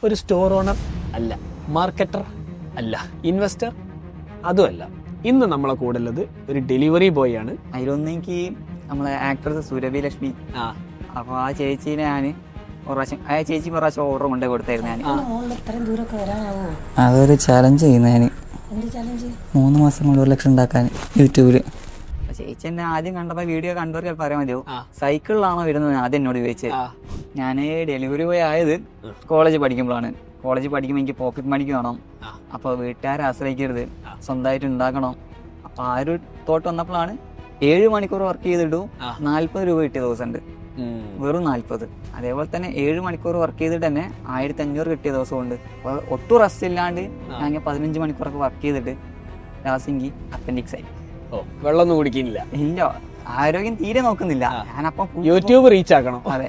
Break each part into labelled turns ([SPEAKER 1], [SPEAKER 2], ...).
[SPEAKER 1] ഒരു store owner അല്ല, marketer അല്ല, ഇൻവെസ്റ്റർ അതുമല്ല. ഇന്ന് നമ്മളെ കൂടെ ഉള്ളത് ഒരു ഡെലിവറി ബോയ് ആണ്.
[SPEAKER 2] അതിലൊന്നും എനിക്ക് നമ്മളെ ആക്ട്രസ് സുരഭി ലക്ഷ്മി. അപ്പോൾ ആ ചേച്ചീനെ ഞാൻ ചേച്ചി പ്രാവശ്യം ഓർഡർ കൊണ്ടേ കൊടുത്തായിരുന്നു ഞാൻ. അതൊരു ചലഞ്ച് ചെയ്യുന്ന ഞാൻ 3 മാസം കൊണ്ട് 1 ലക്ഷം ഉണ്ടാക്കാൻ യൂട്യൂബിൽ. ചേച്ചി എന്നെ ആദ്യം കണ്ടപ്പോൾ വീഡിയോ കണ്ടവർ ചിലപ്പോൾ പറയാൻ മതിയോ സൈക്കിളിലാണോ വരുന്നത് ആദ്യം എന്നോട് ചോദിച്ചത്. ഞാൻ ഡെലിവറി ബോയ് ആയത് കോളേജ് പഠിക്കുമ്പോഴാണ്. കോളേജ് പഠിക്കുമ്പോൾ എനിക്ക് പോക്കറ്റ് മണിക്ക് വേണം, അപ്പോൾ വീട്ടുകാരെ ആശ്രയിക്കരുത്, സ്വന്തമായിട്ട് ഉണ്ടാക്കണം. അപ്പോൾ ആ ഒരു തോട്ട് വന്നപ്പോഴാണ് 7 മണിക്കൂർ വർക്ക് ചെയ്തിട്ടു 40 രൂപ കിട്ടിയ ദിവസമുണ്ട്, വെറും 40. അതേപോലെ തന്നെ 7 മണിക്കൂർ വർക്ക് ചെയ്തിട്ട് തന്നെ 1500 കിട്ടിയ ദിവസമുണ്ട്. അപ്പോൾ ഒട്ടും റെസ്റ്റ് ഇല്ലാണ്ട് ഞാൻ 15 മണിക്കൂറൊക്കെ വർക്ക് ചെയ്തിട്ട് ലാസ്റ്റ് അപ്പൻഡിക്സ് ആയി.
[SPEAKER 1] വെള്ളമൊന്നും കുടിക്കുന്നില്ല,
[SPEAKER 2] ഇല്ല, ആരോഗ്യം തീരെ നോക്കുന്നില്ല. ഞാനപ്പം
[SPEAKER 1] യൂട്യൂബ് റീച്ച് ആക്കണം.
[SPEAKER 2] അതെ,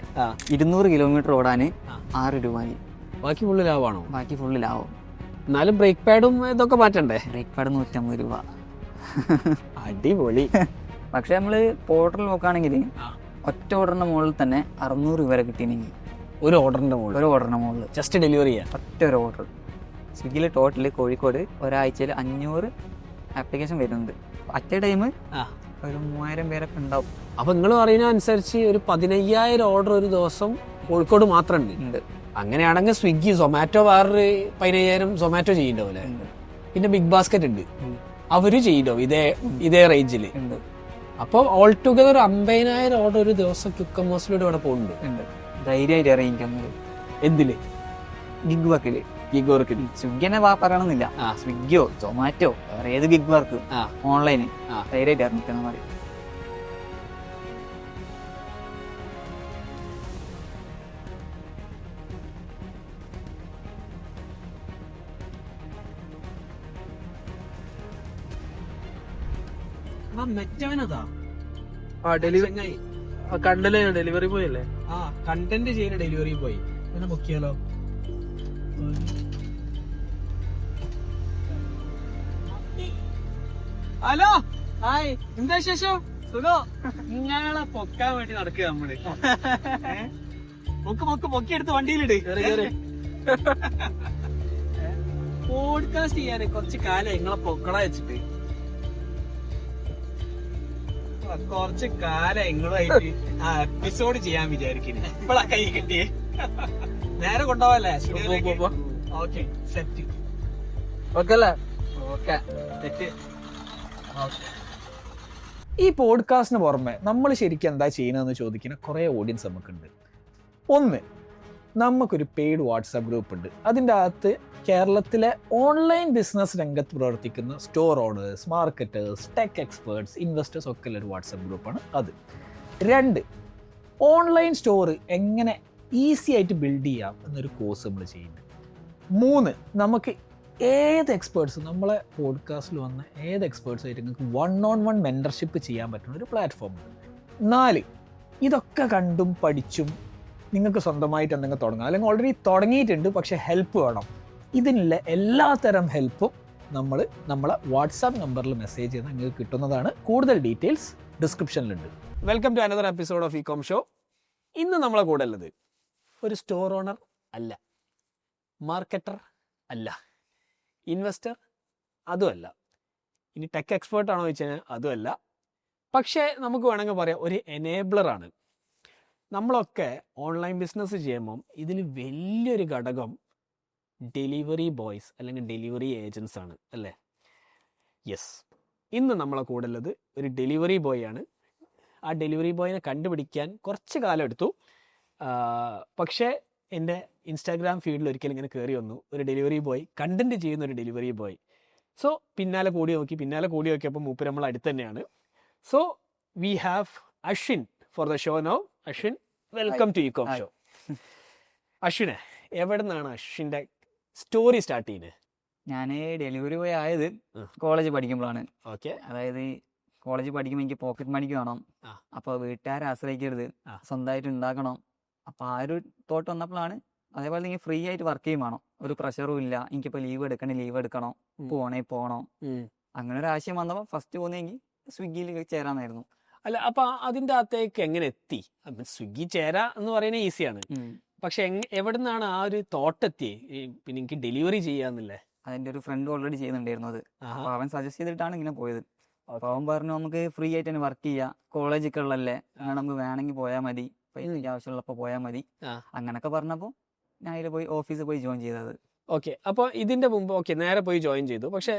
[SPEAKER 2] 200 കിലോമീറ്റർ ഓടാന് 6 രൂപ.
[SPEAKER 1] ബാക്കി ഫുള്ള് ലാഭമാണോ?
[SPEAKER 2] ബാക്കി ഫുള്ള് ലാഭം.
[SPEAKER 1] എന്നാലും ബ്രേക്ക് പാഡും ഇതൊക്കെ മാറ്റണ്ടേ?
[SPEAKER 2] ബ്രേക്ക് പാഡ് 150 രൂപ.
[SPEAKER 1] അടിപൊളി.
[SPEAKER 2] പക്ഷെ നമ്മള് പോർട്ടൽ നോക്കുകയാണെങ്കിൽ ഒറ്റ ഓർഡറിന്റെ മുകളിൽ തന്നെ 600 രൂപ വരെ കിട്ടിയെങ്കിൽ
[SPEAKER 1] ഒരു ഓർഡറിന്റെ
[SPEAKER 2] മുകളിൽ
[SPEAKER 1] ജസ്റ്റ് ഡെലിവറി ചെയ്യാം.
[SPEAKER 2] ഒറ്റ ഒരു ഓർഡർ. സ്വിഗ്ഗിയിൽ ടോട്ടല് കോഴിക്കോട് ഒരാഴ്ചയിൽ 500 ആപ്ലിക്കേഷൻ വരുന്നുണ്ട്. അറ്റ് ടൈം ഒരു 3000 പേരൊക്കെ ഉണ്ടാവും.
[SPEAKER 1] അപ്പൊ നിങ്ങൾ പറയുന്ന അനുസരിച്ച് ഒരു 15,000 ഓർഡർ ഒരു ദിവസം കോഴിക്കോട് മാത്രം ഉണ്ട്. അങ്ങനെയാണെങ്കിൽ സ്വിഗ്ഗി, സൊമാറ്റോ വേറൊരു 15,000 സൊമാറ്റോ ചെയ്യണ്ടാവില്ലേ? പിന്നെ ബിഗ് ബാസ്ക്കറ്റ് ഉണ്ട്, അവര് ചെയ്യണ്ടോ ഇതേ റേഞ്ചില്? അപ്പൊ ഓൾ ടുഗദർ 50,000 ഓർഡർ ഒരു ദിവസം ക്യുക്കമേഴ്സിലൂടെ ഇവിടെ പോകുന്നുണ്ട്.
[SPEAKER 2] ധൈര്യമായിട്ട് ഇറങ്ങിക്കുന്നത്.
[SPEAKER 1] എന്തില്?
[SPEAKER 2] ഗിഗ് വർക്കില്.
[SPEAKER 1] Gig work.
[SPEAKER 2] സ്വിഗ്ഗിനെ പറയണമെന്നില്ല, സ്വിഗ്ഗിയോ സൊമാറ്റോ വേറെ ഏത് ഗിഗ് വർക്ക് ഓൺലൈന് ധൈര്യമായിട്ട് ഇറങ്ങിക്കുന്ന മതി.
[SPEAKER 1] ഡെലിവറി ബോയ് അല്ലേ? കണ്ടന്റ് ചെയ്യുന്ന ഡെലിവറി ബോയ്. പിന്നെ മുക്കിയാലോ? ഹലോ, ഹായ്, എന്താ വിശേഷം? സുഖോ? ഞങ്ങളെ പൊക്കാൻ വേണ്ടി നടക്കുക നമ്മള്. പൊക്കിയെടുത്ത് വണ്ടിയിലിട്. പോഡ്കാസ്റ്റ് ചെയ്യാന് കുറച്ച് കാലം നിങ്ങളെ പൊക്കള വെച്ചിട്ട് കുറച്ച് കാലം നിങ്ങളുമായിട്ട് എപ്പിസോഡ് ചെയ്യാൻ വിചാരിക്കുന്നു. ഇപ്പളാ കൈ കിട്ടിയേ. നേരെ കൊണ്ടുപോവല്ലേ? Okay, set. ഓക്കെ അല്ലേ? Okay, set. ഈ പോഡ്കാസ്റ്റിന് പുറമെ നമ്മൾ ശരിക്കും എന്താ ചെയ്യുന്നതെന്ന് ചോദിക്കുന്ന കുറേ ഓഡിയൻസ് നമുക്കുണ്ട്. ഒന്ന്, നമുക്കൊരു പെയ്ഡ് വാട്സാപ്പ് ഗ്രൂപ്പ് ഉണ്ട്. അതിൻ്റെ അകത്ത് കേരളത്തിലെ ഓൺലൈൻ ബിസിനസ് രംഗത്ത് പ്രവർത്തിക്കുന്ന store owners, marketers, tech experts, investors ഒക്കെ ഉള്ള ഒരു വാട്സാപ്പ് ഗ്രൂപ്പാണ് അത്. 2, ഓൺലൈൻ സ്റ്റോർ എങ്ങനെ ഈസി ആയിട്ട് ബിൽഡ് ചെയ്യാം എന്നൊരു കോഴ്സ് നമ്മൾ ചെയ്യുന്നത്. 3, നമുക്ക് ഏത് എക്സ്പേർട്സ്, നമ്മളെ പോഡ്കാസ്റ്റിൽ വന്ന ഏത് എക്സ്പേർട്സായിട്ട് നിങ്ങൾക്ക് 1-on-1 മെൻറ്റർഷിപ്പ് ചെയ്യാൻ പറ്റുന്ന ഒരു പ്ലാറ്റ്ഫോം ഉണ്ട്. 4, ഇതൊക്കെ കണ്ടും പഠിച്ചും നിങ്ങൾക്ക് സ്വന്തമായിട്ട് എന്തെങ്കിലും തുടങ്ങാം, അല്ലെങ്കിൽ ഓൾറെഡി തുടങ്ങിയിട്ടുണ്ട് പക്ഷേ ഹെൽപ്പ് വേണം. ഇതിനുള്ള എല്ലാത്തരം ഹെൽപ്പും നമ്മളെ വാട്സാപ്പ് നമ്പറിൽ മെസ്സേജ് ചെയ്താൽ നിങ്ങൾക്ക് കിട്ടുന്നതാണ്. കൂടുതൽ ഡീറ്റെയിൽസ് ഡിസ്ക്രിപ്ഷനിലുണ്ട്. Welcome to another episode of ecom show. ഇന്ന് നമ്മളെ കൂടെ ഉള്ളത് ഒരു സ്റ്റോർ ഓണർ അല്ല, മാർക്കറ്റർ അല്ല, ഇൻവെസ്റ്റർ അതുമല്ല, ഇനി ടെക് എക്സ്പേർട്ട് ആണോ ചോദിച്ചു കഴിഞ്ഞാൽ അതുമല്ല. പക്ഷേ നമുക്ക് വേണമെങ്കിൽ പറയാം ഒരു എനേബിളറാണ്. നമ്മളൊക്കെ ഓൺലൈൻ ബിസിനസ് ചെയ്യുമ്പം ഇതിൽ വലിയൊരു ഘടകം ഡെലിവറി ബോയ്സ് അല്ലെങ്കിൽ ഡെലിവറി ഏജൻസ് ആണ് അല്ലേ? യെസ്, ഇന്ന് നമ്മളെ കൂടെ ഉള്ളത് ഒരു ഡെലിവറി ബോയ് ആണ്. ആ ഡെലിവറി ബോയിനെ കണ്ടുപിടിക്കാൻ കുറച്ച് കാലം എടുത്തു. പക്ഷേ എൻ്റെ ഇൻസ്റ്റാഗ്രാം ഫീഡിൽ ഒരിക്കലും ഇങ്ങനെ കയറി വന്നു ഒരു ഡെലിവറി ബോയ്, കണ്ടന്റ് ചെയ്യുന്ന ഒരു ഡെലിവറി ബോയ്. സോ പിന്നാലെ കൂടി നോക്കിയപ്പോൾ മൂപ്പര് നമ്മൾ അടുത്ത് തന്നെയാണ്. So we have Ashwin for the show now. Ashwin, welcome to ecom show. അശ്വിനെ, എവിടെ നിന്നാണ് അശ്വിൻ്റെ സ്റ്റോറി സ്റ്റാർട്ട് ചെയ്യുന്നത്?
[SPEAKER 2] ഞാൻ ഡെലിവറി ബോയ് ആയത് കോളേജ് പഠിക്കുമ്പോഴാണ്.
[SPEAKER 1] ഓക്കെ,
[SPEAKER 2] അതായത് കോളേജ് പഠിക്കുമ്പോൾ എനിക്ക് പോക്കറ്റ് മണിക്ക് വേണം, അപ്പോൾ വീട്ടുകാരെ ആശ്രയിക്കരുത്, സ്വന്തമായിട്ട് ഉണ്ടാക്കണം. അപ്പോൾ ആ ഒരു തോട്ട് വന്നപ്പോഴാണ്. അതേപോലെ എനിക്ക് ഫ്രീ ആയിട്ട് വർക്ക് ചെയ്യും വേണം, ഒരു പ്രഷറും ഇല്ല. എനിക്കിപ്പോൾ ലീവ് എടുക്കണം, പോകണോ. അങ്ങനെ ഒരു ആശയം വന്നപ്പോൾ ഫസ്റ്റ് പോകുന്നെങ്കിൽ സ്വിഗ്ഗിയിൽ ചേരാന്നായിരുന്നു.
[SPEAKER 1] അല്ല, അപ്പൊ അതിൻ്റെ അകത്തേക്ക് എങ്ങനെ എത്തി? സ്വിഗ്ഗി ചേരാ എന്ന് പറയുന്നത് ഈസിയാണ്,
[SPEAKER 3] പക്ഷെ എവിടെ നിന്നാണ് ആ ഒരു തോട്ടെത്തി പിന്നെ എനിക്ക് ഡെലിവറി ചെയ്യാന്നില്ലേ?
[SPEAKER 2] അതിന്റെ ഒരു ഫ്രണ്ട് ഓൾറെഡി ചെയ്യുന്നുണ്ടായിരുന്നു അത്.
[SPEAKER 3] ആഹാ.
[SPEAKER 2] അപ്പൊ അവൻ സജസ്റ്റ് ചെയ്തിട്ടാണ് ഇങ്ങനെ പോയത്. അപ്പൊ അവൻ പറഞ്ഞു നമുക്ക് ഫ്രീ ആയിട്ട് തന്നെ വർക്ക് ചെയ്യാം, കോളേജൊക്കെ ഉള്ളല്ലേ, അങ്ങനെ നമുക്ക് വേണമെങ്കിൽ പോയാൽ മതി, പൈസയ്ക്ക് ആവശ്യമുള്ളപ്പോൾ പോയാൽ മതി,
[SPEAKER 3] ആ.
[SPEAKER 2] അങ്ങനൊക്കെ പറഞ്ഞപ്പോൾ ഞാൻ അതിൽ പോയി ഓഫീസിൽ പോയി ജോയിൻ ചെയ്തത്.
[SPEAKER 3] ഓക്കെ. അപ്പോൾ ഇതിന്റെ മുമ്പ് നേരെ പോയി ജോയിൻ ചെയ്തു. പക്ഷെ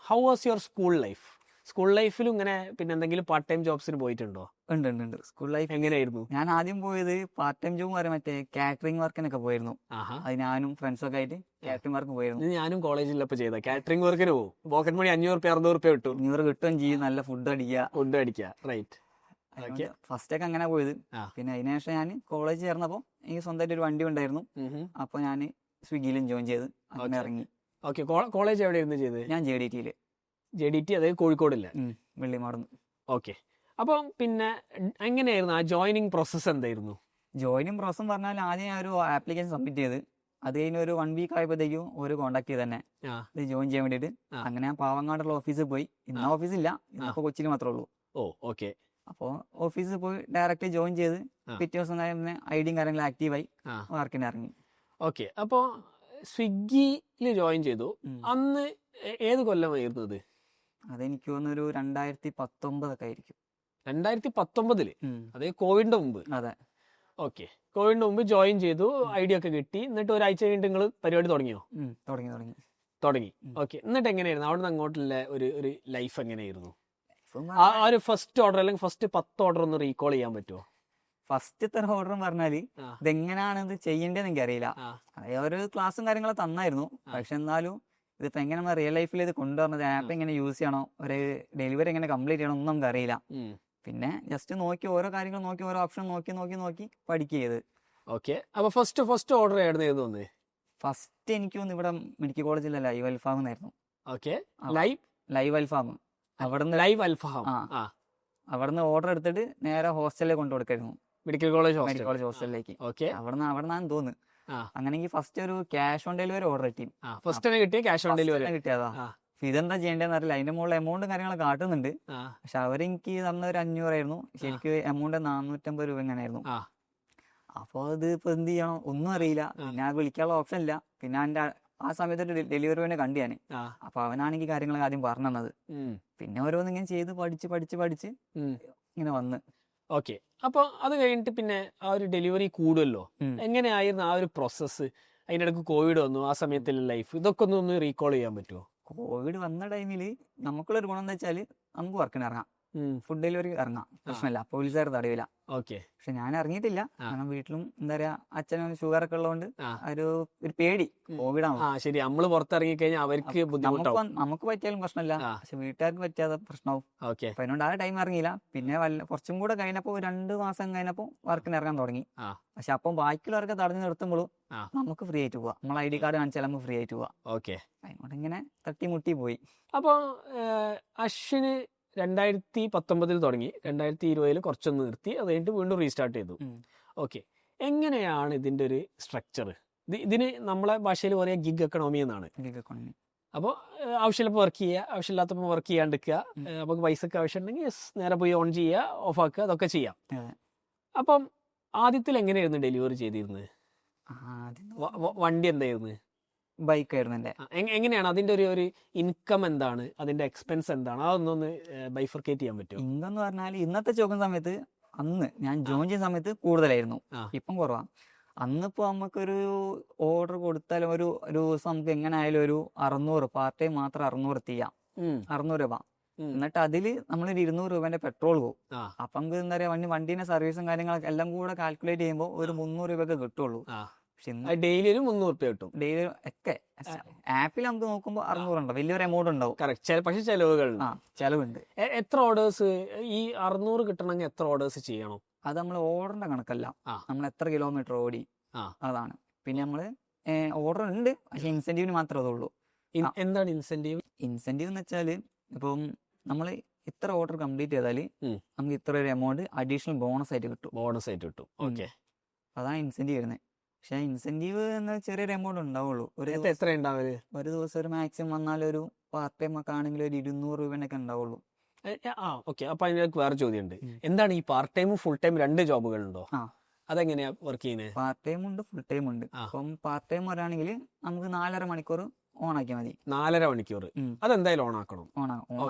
[SPEAKER 3] how was your school life? School ലൈഫിലും ഇങ്ങനെ പിന്നെ എന്തെങ്കിലും പാർട്ട് ടൈം ജോബ്സിന് പോയിട്ടുണ്ടോ?
[SPEAKER 2] ഉണ്ട്. സ്കൂൾ ലൈഫ്
[SPEAKER 3] എങ്ങനെയായിരുന്നു?
[SPEAKER 2] ഞാൻ ആദ്യം പോയത് പാർട്ട് ടൈം ജോബ് വരെ മറ്റേ കാറ്ററിംഗ് വർക്കിനൊക്കെ പോയിരുന്നു.
[SPEAKER 3] ആഹാ.
[SPEAKER 2] അത് ഞാനും ഫ്രണ്ട്സൊക്കെ ആയിട്ട് കാറ്ററിംഗ് വർക്ക് പോയിരുന്നു.
[SPEAKER 3] ഇത് ഞാനും കോളേജിലപ്പോൾ ചെയ്ത കാറ്ററിംഗ് വർക്കിന് പോകും. പോക്കറ്റ് മണി 500-600 കിട്ടും.
[SPEAKER 2] 500 കിട്ടുകയും ചെയ്യും, നല്ല ഫുഡ് അടിക്കുക.
[SPEAKER 3] ഫുഡ് അടിക്കുക. റൈറ്റ്. ഓക്കെ.
[SPEAKER 2] ഫസ്റ്റ് ഒക്കെ അങ്ങനെ പോയത്.
[SPEAKER 3] ആ.
[SPEAKER 2] പിന്നെ അതിനുശേഷം ഞാൻ കോളേജ് ചേർന്നപ്പോൾ എനിക്ക് സ്വന്തമായിട്ട് ഒരു വണ്ടി ഉണ്ടായിരുന്നു. അപ്പോൾ ഞാൻ സ്വിഗ്ഗിയിലും ജോയിൻ ചെയ്ത് അങ്ങനെ
[SPEAKER 3] Okay.
[SPEAKER 2] ഇറങ്ങി.
[SPEAKER 3] ഓക്കെ. കോളേജ് എവിടെയായിരുന്നു ചെയ്തത്?
[SPEAKER 2] ഞാൻ JDTയിൽ
[SPEAKER 3] JDT, അതായത് കോഴിക്കോടില്ല.
[SPEAKER 2] വെള്ളിമാടുന്നു.
[SPEAKER 3] ഓക്കെ. അപ്പം പിന്നെ എങ്ങനെയായിരുന്നു ആ ജോയിനിങ് പ്രോസസ്സ്? എന്തായിരുന്നു
[SPEAKER 2] ജോയിനിങ് പ്രോസസ് പറഞ്ഞാൽ ആദ്യം ഞാൻ ഒരു ആപ്ലിക്കേഷൻ സബ്മിറ്റ് ചെയ്ത് അത് കഴിഞ്ഞ് ഒരു 1 വീക്ക് ആയപ്പോഴത്തേക്കും ഒരു കോൺടാക്ട് ചെയ്ത് തന്നെ ഇത് ജോയിൻ ചെയ്യാൻ വേണ്ടിയിട്ട്. അങ്ങനെ ഞാൻ പാവങ്ങാടുള്ള ഓഫീസിൽ പോയി. ഇന്ന് ഓഫീസില്ല, ഇന്നിപ്പോൾ കൊച്ചിയിൽ മാത്രമേ ഉള്ളൂ.
[SPEAKER 3] ഓക്കെ.
[SPEAKER 2] അപ്പോൾ ഓഫീസിൽ പോയി ഡയറക്റ്റ് ജോയിൻ ചെയ്ത് പിറ്റേ ദിവസം തന്നെ ഐഡിയും കാര്യങ്ങളും ആക്റ്റീവായി വർക്കിന് ഇറങ്ങി.
[SPEAKER 3] ഓക്കെ. അപ്പോൾ സ്വിഗ്ഗിയിൽ ജോയിൻ ചെയ്തു. അന്ന് ഏത് കൊല്ലമായിരുന്നു അത്?
[SPEAKER 2] അതെനിക്ക് തോന്നുന്നൊരു 2019 ഒക്കെ ആയിരിക്കും.
[SPEAKER 3] 2019? അതെ, കോവിഡിന്റെ മുമ്പ്.
[SPEAKER 2] അതെ.
[SPEAKER 3] ഓക്കെ. കോവിഡിന്റെ മുമ്പ് ജോയിൻ ചെയ്തു, ഐഡിയ ഒക്കെ കിട്ടി. എന്നിട്ട് ഒരാഴ്ച കഴിഞ്ഞിട്ട് നിങ്ങൾ പരിപാടി തുടങ്ങിയോ? തുടങ്ങി. ഓക്കെ. എന്നിട്ട് എങ്ങനെയായിരുന്നു അവിടെ നിന്ന് അങ്ങോട്ടുള്ള ഒരു ലൈഫ് എങ്ങനെയായിരുന്നു? ആ ഒരു ഫസ്റ്റ് ഓർഡർ അല്ലെങ്കിൽ ഫസ്റ്റ് 10 ഓർഡർ ഒന്ന് റീകോൾ ചെയ്യാൻ പറ്റുമോ?
[SPEAKER 2] ഫസ്റ്റത്തെ ഓർഡർ പറഞ്ഞാല് ഇതെങ്ങനെയാണ് ഇത് ചെയ്യേണ്ടതെന്ന് എനിക്ക് അറിയില്ല. അതായത് ഒരു ക്ലാസ്സും കാര്യങ്ങളൊക്കെ തന്നായിരുന്നു. പക്ഷെ എന്നാലും ഇതിപ്പോ എങ്ങനെ നമ്മൾ റിയൽ ലൈഫിൽ ഇത് കൊണ്ടുവന്നത്, ആപ്പ് എങ്ങനെ യൂസ് ചെയ്യണോ, ഒരു ഡെലിവറി എങ്ങനെ കംപ്ലീറ്റ് ചെയ്യണോ ഒന്നും നമുക്ക് അറിയില്ല. പിന്നെ ജസ്റ്റ് നോക്കി ഓരോ കാര്യങ്ങൾ നോക്കി ഓരോ ഓപ്ഷൻ നോക്കി പഠിക്കുക ചെയ്ത്.
[SPEAKER 3] ഓക്കെ. അപ്പൊ ഫസ്റ്റ് ഓർഡർ ആയിരുന്നു തോന്നുന്നത്?
[SPEAKER 2] ഫസ്റ്റ് എനിക്ക് തോന്നുന്നു ഇവിടെ മെഡിക്കൽ കോളേജിലെ ലൈവ് അൽഫാം എന്നായിരുന്നു.
[SPEAKER 3] ഓക്കെ.
[SPEAKER 2] ലൈവ് അൽഫാം. അവിടുന്ന്
[SPEAKER 3] ലൈവ് അൽഫാം.
[SPEAKER 2] അവിടുന്ന് ഓർഡർ എടുത്തിട്ട് നേരെ ഹോസ്റ്റലിലേക്ക് കൊണ്ടു കൊടുക്കായിരുന്നു.
[SPEAKER 3] മെഡിക്കൽ കോളേജ്
[SPEAKER 2] ഹോസ്റ്റലിലേക്ക്.
[SPEAKER 3] ഓക്കെ.
[SPEAKER 2] അവിടുന്നാന്ന് തോന്നുന്നു. അങ്ങനെങ്കിൽ ഫസ്റ്റ് ഒരു ക്യാഷ് ഓൺ ഡെലിവറി ഓർഡർ കിട്ടി.
[SPEAKER 3] ഫസ്റ്റ് കിട്ടിയ ക്യാഷ് ഓൺ ഡെലിവറി
[SPEAKER 2] കിട്ടിയതാ. ഇതെന്താ ചെയ്യേണ്ടതെന്ന് അറിയില്ല. അതിന്റെ മുകളിൽ എമൗണ്ടും കാര്യങ്ങളൊക്കെ കാട്ടുന്നുണ്ട്. പക്ഷെ അവരെനിക്ക് തന്ന ഒരു 500 ആയിരുന്നു. ശരിക്കും എമൗണ്ട് 450 രൂപ എങ്ങനെയായിരുന്നു. അപ്പൊ അത് ഇപ്പൊ എന്ത് ചെയ്യണം ഒന്നും അറിയില്ല. പിന്നെ അത് വിളിക്കാനുള്ള ഓപ്ഷൻ ഇല്ല. പിന്നെ എന്റെ ആ സമയത്ത് ഒരു ഡെലിവറി വേണ്ടി കണ്ടു ഞാൻ. അപ്പൊ അവനാണെങ്കിൽ കാര്യങ്ങളൊക്കെ ആദ്യം പറഞ്ഞു തന്നത്. പിന്നെ ഓരോന്ന് ഇങ്ങനെ ചെയ്ത് പഠിച്ച് ഇങ്ങനെ വന്ന്.
[SPEAKER 3] ഓക്കെ. അപ്പൊ അത് കഴിഞ്ഞിട്ട് പിന്നെ ആ ഒരു ഡെലിവറി കൂടുമല്ലോ. എങ്ങനെയായിരുന്നു ആ ഒരു പ്രോസസ്സ്? അതിൻ്റെ ഇടയ്ക്ക് കോവിഡ് വന്നു, ആ സമയത്തുള്ള ലൈഫ്, ഇതൊക്കെ ഒന്ന് റീകോൾ ചെയ്യാൻ പറ്റുമോ?
[SPEAKER 2] കോവിഡ് വന്ന ടൈമില് നമുക്കുള്ളൊരു ഗുണം എന്താ വെച്ചാല് നമുക്ക് വർക്കിന് ഇറങ്ങാം, ഫുഡ് ഡെലിവറി ഇറങ്ങാം, പ്രശ്നമില്ല, പോലീസുകാർ തടവില്ല.
[SPEAKER 3] ഓക്കെ.
[SPEAKER 2] പക്ഷെ ഞാൻ ഇറങ്ങിയിട്ടില്ല. കാരണം വീട്ടിലും എന്താ പറയാ അച്ഛനും ഷുഗർ ഒക്കെ ഉള്ളതുകൊണ്ട് ഒരു പേടി കോവിഡാണ്.
[SPEAKER 3] ശരി, നമ്മള് പുറത്തിറങ്ങി കഴിഞ്ഞാൽ അവർക്ക് ബുദ്ധിമുട്ടാവും.
[SPEAKER 2] നമുക്ക് പറ്റിയാലും പ്രശ്നമില്ല, പക്ഷെ വീട്ടുകാർക്ക് പറ്റാതെ പ്രശ്നമാവും.
[SPEAKER 3] ഓക്കെ.
[SPEAKER 2] അപ്പൊ അതിനോട് ആ ടൈം ഇറങ്ങിയില്ല. പിന്നെ കുറച്ചും കൂടെ കഴിഞ്ഞപ്പോ 2 മാസം കഴിഞ്ഞപ്പോ വർക്കിന് ഇറങ്ങാൻ തുടങ്ങി. പക്ഷെ അപ്പം ബാക്കിയുള്ളവർക്ക് തടഞ്ഞു നിർത്തുമ്പോഴും നമുക്ക് ഫ്രീ ആയിട്ട് പോവാം. നമ്മൾ ID കാർഡ് കാണിച്ചാൽ നമുക്ക് ഫ്രീ ആയിട്ട് പോവാം.
[SPEAKER 3] ഓക്കെ.
[SPEAKER 2] അതിനോട് ഇങ്ങനെ തട്ടിമുട്ടി പോയി.
[SPEAKER 3] അപ്പൊ അശ്വിന് 2019 തുടങ്ങി, 2020 കുറച്ചൊന്ന് നിർത്തി, അത് കഴിഞ്ഞിട്ട് വീണ്ടും റീസ്റ്റാർട്ട് ചെയ്തു. ഓക്കെ. എങ്ങനെയാണ് ഇതിന്റെ ഒരു സ്ട്രക്ചർ? ഇതിന് നമ്മളെ ഭാഷയിൽ പറയാ ഗിഗ് എക്കണോമി എന്നാണ്. അപ്പോൾ ആവശ്യമുള്ളപ്പോൾ വർക്ക് ചെയ്യുക, ആവശ്യമില്ലാത്തപ്പോൾ വർക്ക് ചെയ്യാണ്ടിരിക്കുക. നമുക്ക് പൈസക്ക് ആവശ്യമുണ്ടെങ്കിൽ നേരെ പോയി ഓൺ ചെയ്യുക, ഓഫ് ആക്കുക, അതൊക്കെ ചെയ്യാം. അപ്പം ആദ്യത്തിൽ എങ്ങനെയായിരുന്നു ഡെലിവറി ചെയ്തിരുന്നത്? വണ്ടി എന്തായിരുന്നു?
[SPEAKER 2] ബൈക്കായിരുന്നു എൻ്റെ.
[SPEAKER 3] എങ്ങനെയാണ് അതിന്റെ ഒരു ഇൻകം എന്താണ്, അതിന്റെ എക്സ്പെൻസ് എന്താണ്, അതൊന്നൊന്ന് ബൈഫർക്കേറ്റ് ചെയ്യാൻ പറ്റുമോ?
[SPEAKER 2] ഇൻകം എന്ന് പറഞ്ഞാൽ ഇന്നത്തെ ചോക്കുന്ന സമയത്ത് അന്ന് ഞാൻ ജോയിൻ ചെയ്യുന്ന സമയത്ത് കൂടുതലായിരുന്നു, ഇപ്പം കുറവാണ്. അന്നിപ്പോ നമുക്കൊരു ഓർഡർ കൊടുത്താലും ഒരു ദിവസം നമുക്ക് എങ്ങനെ ആയാലും ഒരു 600, പാർട്ട് ടൈം മാത്രം 600 ചെയ്യാം, 600 രൂപ. എന്നിട്ട് അതില് നമ്മളൊരു 200 രൂപന്റെ പെട്രോൾ പോകും. അപ്പൊ നമുക്ക് എന്താ പറയാ വണ്ടീന്റെ സർവീസും കാര്യങ്ങളൊക്കെ എല്ലാം കൂടെ കാൽക്കുലേറ്റ് ചെയ്യുമ്പോൾ ഒരു 300 രൂപയൊക്കെ കിട്ടുള്ളൂ.
[SPEAKER 3] ഡെയിലി ഒരു 300 രൂപ കിട്ടും.
[SPEAKER 2] ഡെയിലി ഒക്കെ ആപ്പിൽ നമുക്ക് നോക്കുമ്പോൾ 600 ഉണ്ടാവും, വലിയൊരു എമൗണ്ട് ഉണ്ടാവും.
[SPEAKER 3] പക്ഷെ ചെലവുകൾ
[SPEAKER 2] ചെലവുണ്ട്.
[SPEAKER 3] എത്ര ഓർഡേഴ്സ് ഈ 600 കിട്ടണമെങ്കിൽ എത്ര ഓർഡേഴ്സ് ചെയ്യണം?
[SPEAKER 2] അത് നമ്മൾ ഓർഡറിന്റെ കണക്കല്ല, നമ്മൾ എത്ര കിലോമീറ്റർ ഓടി അതാണ്. പിന്നെ നമ്മള് ഓർഡർ ഉണ്ട്, പക്ഷെ ഇൻസെന്റീവിന് മാത്രമേ അതുള്ളൂ.
[SPEAKER 3] എന്താണ് ഇൻസെന്റീവ്?
[SPEAKER 2] ഇൻസെന്റീവ് എന്ന് വെച്ചാല് ഇപ്പം നമ്മൾ ഇത്ര ഓർഡർ കംപ്ലീറ്റ് ചെയ്താൽ നമുക്ക് ഇത്ര ഒരു എമൗണ്ട് അഡീഷണൽ ബോണസ് ആയിട്ട് കിട്ടും.
[SPEAKER 3] ഓക്കെ.
[SPEAKER 2] അതാണ് ഇൻസെന്റീവ് വരുന്നത്. പക്ഷെ ഇൻസെന്റീവ് എന്ന ചെറിയൊരു എമൗണ്ട് ഉണ്ടാവുള്ളൂ.
[SPEAKER 3] എത്ര ഉണ്ടാവില്ല?
[SPEAKER 2] ഒരു ദിവസം ഒരു മാക്സിമം വന്നാൽ ഒരു പാർട്ട് ടൈം ഒക്കെ ആണെങ്കിൽ ഒരു 200 രൂപേനൊക്കെ ഉണ്ടാവുള്ളൂ.
[SPEAKER 3] ഓക്കെ. അപ്പൊ അതിനൊക്കെ വേറെ ചോദ്യമുണ്ട്. എന്താണ് ഈ പാർട്ട് ടൈമും ഫുൾ ടൈം 2 ജോബുകളുണ്ടോ? അതെങ്ങനെയാ വർക്ക് ചെയ്യുന്നത്?
[SPEAKER 2] പാർട്ട് ടൈം ഉണ്ട്, ഫുൾ ടൈം ഉണ്ട്.
[SPEAKER 3] ആ.
[SPEAKER 2] അപ്പം പാർട്ട് ടൈം പറയുകയാണെങ്കിൽ നമുക്ക് 4.5 മണിക്കൂർ ഓൺ ആക്കിയാൽ മതി.
[SPEAKER 3] 4.5 മണിക്കൂർ അതെന്തായാലും ഓൺ ആക്കണം.
[SPEAKER 2] ഓൺ